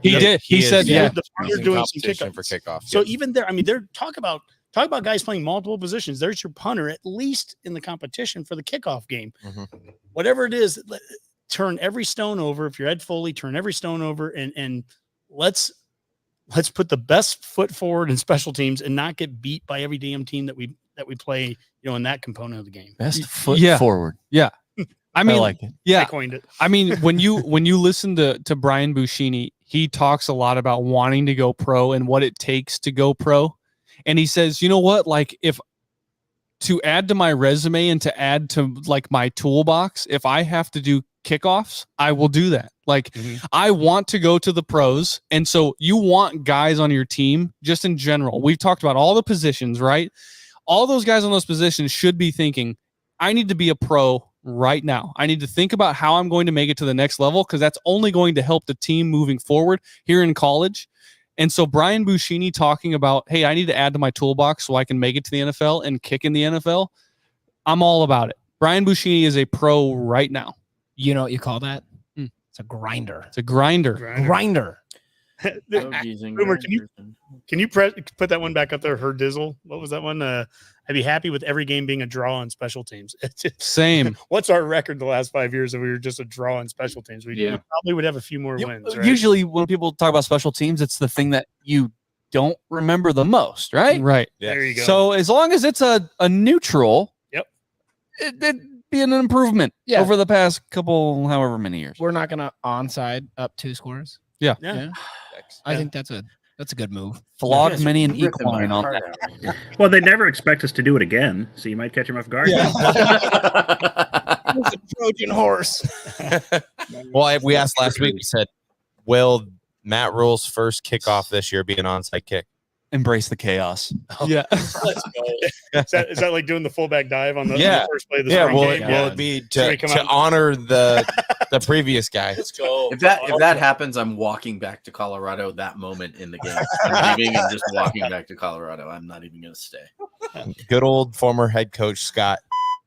He did. He said, yeah. He's They're in doing some competition kickoffs. for kickoff. So even there, I mean, they're talk about guys playing multiple positions. There's your punter, at least in the competition for the kickoff game. Whatever it is, turn every stone over. If you're Ed Foley, turn every stone over, and let's put the best foot forward in special teams and not get beat by every damn team that we play, you know, in that component of the game. Best foot forward. Yeah. I mean, like it. Yeah. I coined it. I mean, when you listen to Brian Buschini, he talks a lot about wanting to go pro and what it takes to go pro. And he says, you know what, like, if to add to my resume and to add to like my toolbox, if I have to do kickoffs, I will do that. Like, I want to go to the pros. And so you want guys on your team, just in general. We've talked about all the positions, right? All those guys on those positions should be thinking, I need to be a pro right now. I need to think about how I'm going to make it to the next level, because that's only going to help the team moving forward here in college. And so Brian Buschini talking about, hey, I need to add to my toolbox so I can make it to the NFL and kick in the NFL. I'm all about it. Brian Buschini is a pro right now. You know what you call that? It's a grinder. It's a grinder. Grinder. Boomer, can you put that one back up there? Her Dizzle. What was that one? I'd be happy with every game being a draw on special teams. Same. What's our record the last 5 years if we were just a draw on special teams? We probably would have a few more wins. Right? Usually when people talk about special teams, it's the thing that you don't remember the most, right? Right. There you go. So as long as it's a neutral, it'd be an improvement over the past couple, however many years. We're not going to onside up 2 scores. Yeah. I think that's a good move. Flog many an equine on that. Well, they never expect us to do it again, so you might catch them off guard. It's a Trojan horse. Well, we asked last week, we said, will Matt Rule's first kickoff this year be an onside kick? Embrace the chaos. Yeah. Let's go. Is that like doing the fullback dive on the first play of the will game? Will it be to honor the previous guy? Let's go. If that happens, I'm walking back to Colorado that moment in the game. I'm leaving and just walking back to Colorado. I'm not even going to stay. Good old former head coach Scott.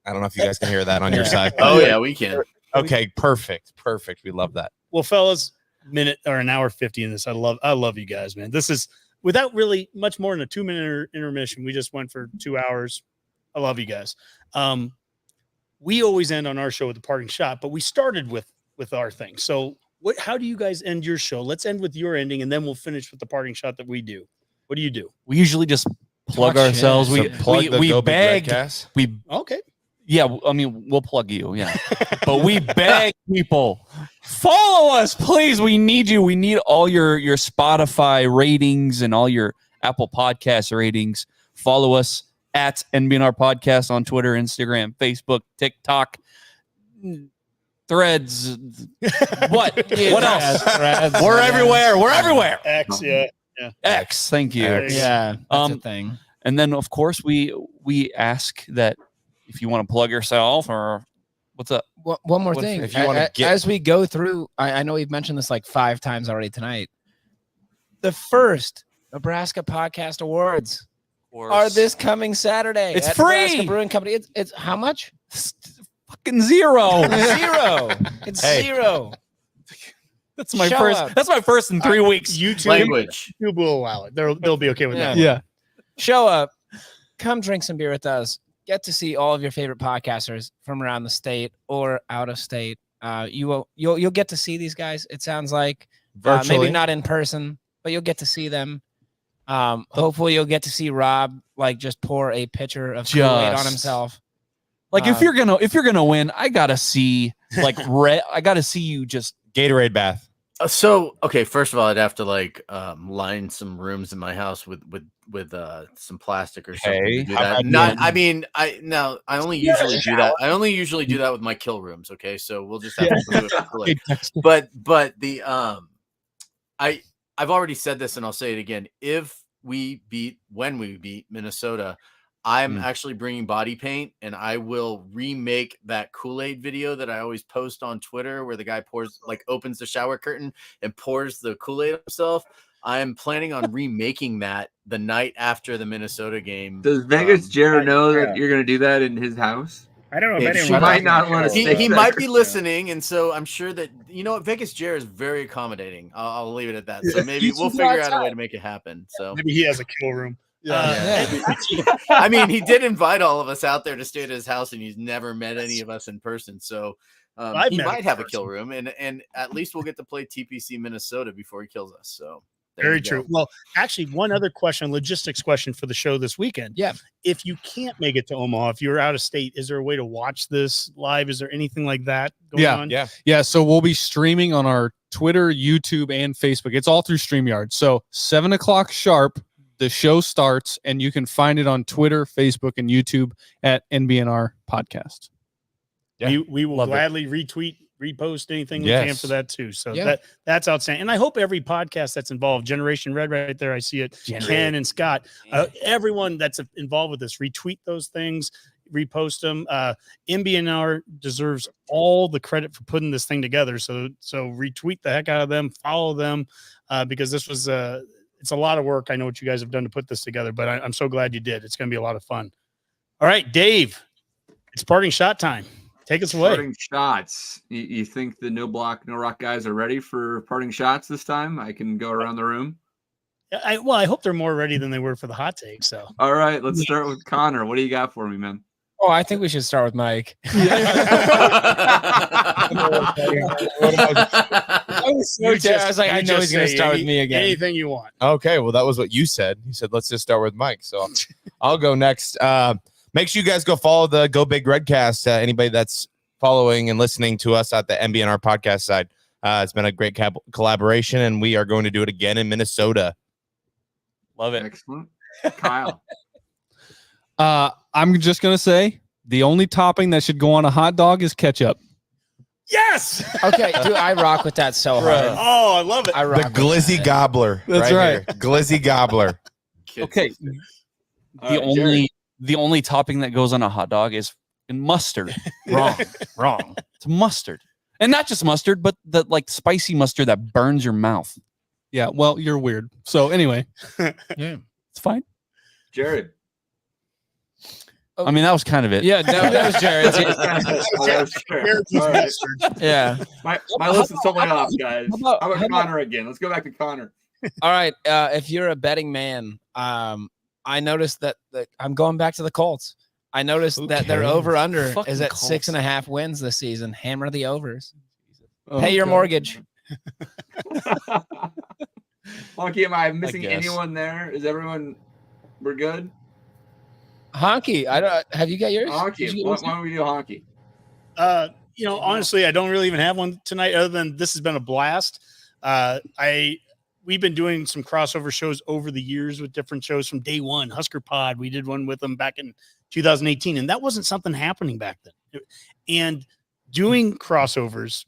I don't know if you guys can hear that on your side. Oh yeah, we can. Okay, perfect. We love that. Well, fellas, minute or an hour 50 in this. I love you guys, man. This is without really much more than a 2-minute intermission. We just went for 2 hours. I love you guys. We always end on our show with a parting shot, but we started with our thing. So how do you guys end your show? Let's end with your ending, and then we'll finish with the parting shot that we do. What do you do? We usually just plug ourselves. We beg. Okay. Yeah, I mean, we'll plug you, yeah. But we beg people, follow us, please. We need you. We need all your Spotify ratings and all your Apple Podcast ratings. Follow us at NBNR Podcast on Twitter, Instagram, Facebook, TikTok, Threads. What else? Threads, We're everywhere. We're everywhere. X, yeah. X, thank you. X. Yeah, that's a thing. And then, of course, we ask that if you want to plug yourself or what's up? One more thing. If you want to get, as we go through, I know we've mentioned this like 5 times already tonight. The first Nebraska Podcast Awards are this coming Saturday. It's at free. Nebraska Brewing Company. It's how much? Fucking zero. Zero. It's zero. That's my first. That's my first in 3 weeks. YouTube will allow it. They'll be okay with that. Yeah. Show up. Come drink some beer with us. Get to see all of your favorite podcasters from around the state or out of state. You'll get to see these guys. It sounds like maybe not in person, but you'll get to see them. Hopefully, you'll get to see Rob like just pour a pitcher of Kool-Aid on himself. Like if you're gonna win, I gotta see like I gotta see you just Gatorade bath. So okay, first of all, I'd have to like line some rooms in my house with some plastic or something to Hey, do how that. about Not, you? I mean, I only usually do that. I only usually do that with my kill rooms. Okay, so we'll just have to do it for like, but the I've already said this and I'll say it again. When we beat Minnesota, I'm actually bringing body paint and I will remake that Kool-Aid video that I always post on Twitter where the guy opens the shower curtain and pours the Kool-Aid himself. I am planning on remaking that the night after the Minnesota game. Does Vegas Jared know that you're going to do that in his house? I don't know if He anyone might not let us. He might be listening, and so I'm sure that Vegas Jared is very accommodating. I'll leave it at that. So maybe we'll figure out a way to make it happen. So maybe he has a kill room. I mean, he did invite all of us out there to stay at his house, and he's never met any of us in person. So he might have a kill room, and at least we'll get to play TPC Minnesota before he kills us. So. Very true. Well, actually, one other question, logistics question for the show this weekend. Yeah. If you can't make it to Omaha, if you're out of state, is there a way to watch this live? Is there anything like that going on? Yeah. So we'll be streaming on our Twitter, YouTube, and Facebook. It's all through StreamYard. So 7:00 sharp, the show starts, and you can find it on Twitter, Facebook, and YouTube at NBNR Podcast. Yeah. We will gladly repost anything we can for that too. So that's outstanding. And I hope every podcast that's involved, Generation Red right there, I see it, Ken and Scott, everyone that's involved with this, retweet those things, repost them. NBNR deserves all the credit for putting this thing together. So retweet the heck out of them, follow them, because this was it's a lot of work. I know what you guys have done to put this together, but I'm so glad you did. It's going to be a lot of fun. All right, Dave, it's parting shot time. Take us away. Parting shots. You think the no block, no rock guys are ready for parting shots this time? I can go around the room. I hope they're more ready than they were for the hot take. So, all right, let's start with Connor. What do you got for me, man? Oh, I think we should start with Mike. I was like, I know he's going to start with me again. Anything you want. Okay, well, that was what you said. You said, let's just start with Mike. So I'll go next. Make sure you guys go follow the Go Big Redcast. Anybody that's following and listening to us at the NBNR podcast side. It's been a great collaboration, and we are going to do it again in Minnesota. Love it. Excellent. Kyle. I'm just going to say the only topping that should go on a hot dog is ketchup. Yes. Okay, dude, I rock with that so hard. Oh, I love it. I rock the Glizzy Gobbler. That's right. Glizzy Gobbler. Okay. The only topping that goes on a hot dog is mustard. Wrong. It's mustard. And not just mustard, but the spicy mustard that burns your mouth. Yeah, well, you're weird. So anyway. Yeah. It's fine. Jared. I mean, that was kind of it. Yeah, that was Jared's. Yeah. My list is totally off, guys. How about Connor again? Let's go back to Connor. All right. If you're a betting man, I noticed that I'm going back to the Colts. I noticed that their over-under is at Colts. 6.5 wins this season. Hammer the overs. Pay your mortgage. Honky, am I missing anyone there? Is everyone? We're good. Honky, have you got yours? Honky, why don't we do Honky? Honestly, I don't really even have one tonight. Other than this has been a blast. We've been doing some crossover shows over the years with different shows from day one. Husker Pod, we did one with them back in 2018, and that wasn't something happening back then. And doing crossovers,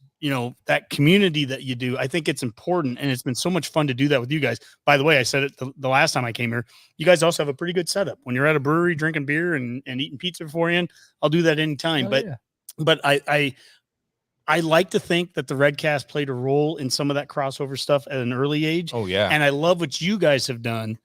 that community that you do, I think it's important, and it's been so much fun to do that with you guys. By the way, I said it the last time I came here. You guys also have a pretty good setup. When you're at a brewery drinking beer and eating pizza beforehand, I'll do that anytime. But I like to think that the Redcast played a role in some of that crossover stuff at an early age. Oh, yeah. And I love what you guys have done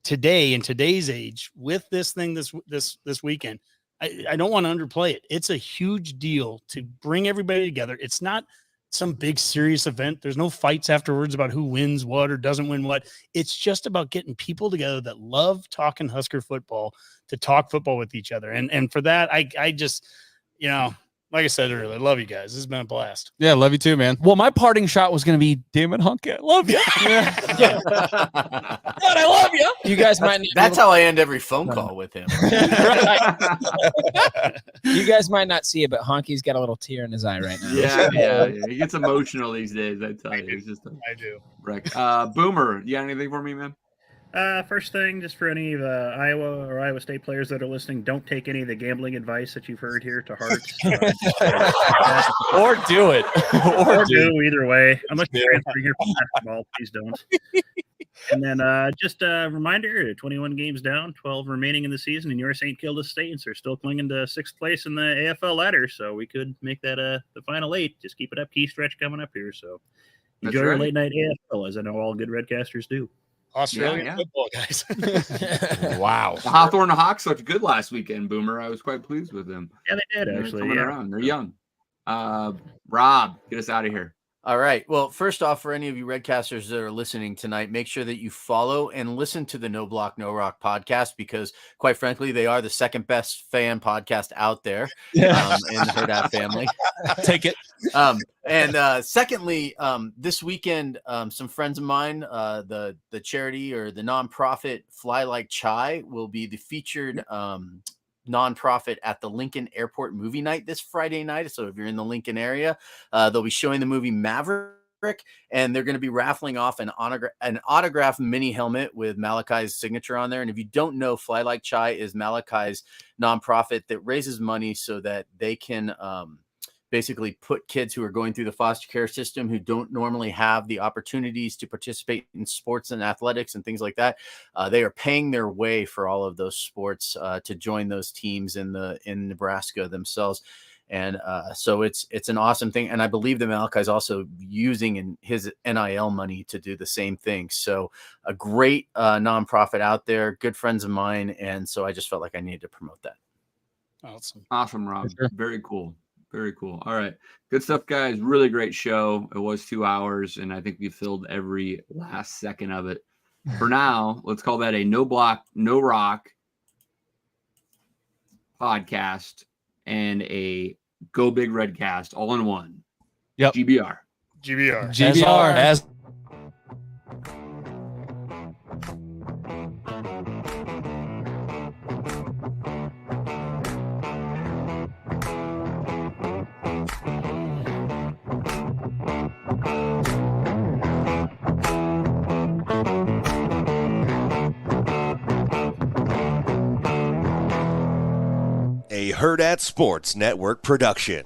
today in today's age with this thing this weekend. I don't want to underplay it. It's a huge deal to bring everybody together. It's not some big serious event. There's no fights afterwards about who wins what or doesn't win what. It's just about getting people together that love talking Husker football to talk football with each other. And for that, I just, like I said earlier, love you guys. This has been a blast. Yeah, love you too, man. Well, my parting shot was going to be, damn it, Hunky, I love you. God, I love you. You guys might. That's how I end every phone call with him. You guys might not see it, but Honky's got a little tear in his eye right now. Yeah. He gets emotional these days. I tell you, it's just I do. wreck. Boomer, you got anything for me, man? First thing, just for any of Iowa or Iowa State players that are listening, don't take any of the gambling advice that you've heard here to heart. Or do it. or do either way. Unless you're transferring here from basketball, please don't. And then just a reminder, 21 games down, 12 remaining in the season, and your St. Kilda Saints are still clinging to 6th place in the AFL ladder, so we could make that the final 8. Just keep it up. Key stretch coming up here, so enjoy your late night AFL, as I know all good Redcasters do. Australian football, guys. Wow. The Hawthorne Hawks looked good last weekend, Boomer. I was quite pleased with them. Yeah, they did, actually. Coming around. They're young. Rob, get us out of here. All right. Well, first off, for any of you Redcasters that are listening tonight, make sure that you follow and listen to the No Block, No Rock podcast, because quite frankly, they are the second best fan podcast out there in the Herd family. Take it. And secondly, this weekend, some friends of mine, the charity or the nonprofit Fly Like Chai will be the featured nonprofit at the Lincoln Airport movie night this Friday night. So if you're in the Lincoln area, they'll be showing the movie Maverick, and they're going to be raffling off an autographed mini helmet with Malachi's signature on there. And if you don't know, Fly Like Chai is Malachi's nonprofit that raises money so that they can basically put kids who are going through the foster care system, who don't normally have the opportunities to participate in sports and athletics and things like that. They are paying their way for all of those sports to join those teams in Nebraska themselves. And so it's an awesome thing. And I believe that Malachi is also using his NIL money to do the same thing. So a great nonprofit out there, good friends of mine. And so I just felt like I needed to promote that. Awesome, Rob. Sure. Very cool. Very cool. All right. Good stuff, guys. Really great show. It was 2 hours, and I think we filled every last second of it. For now, let's call that a No Block, No Rock podcast and a Go Big Redcast all in one. Yep. GBR. As a Herd at Sports Network production.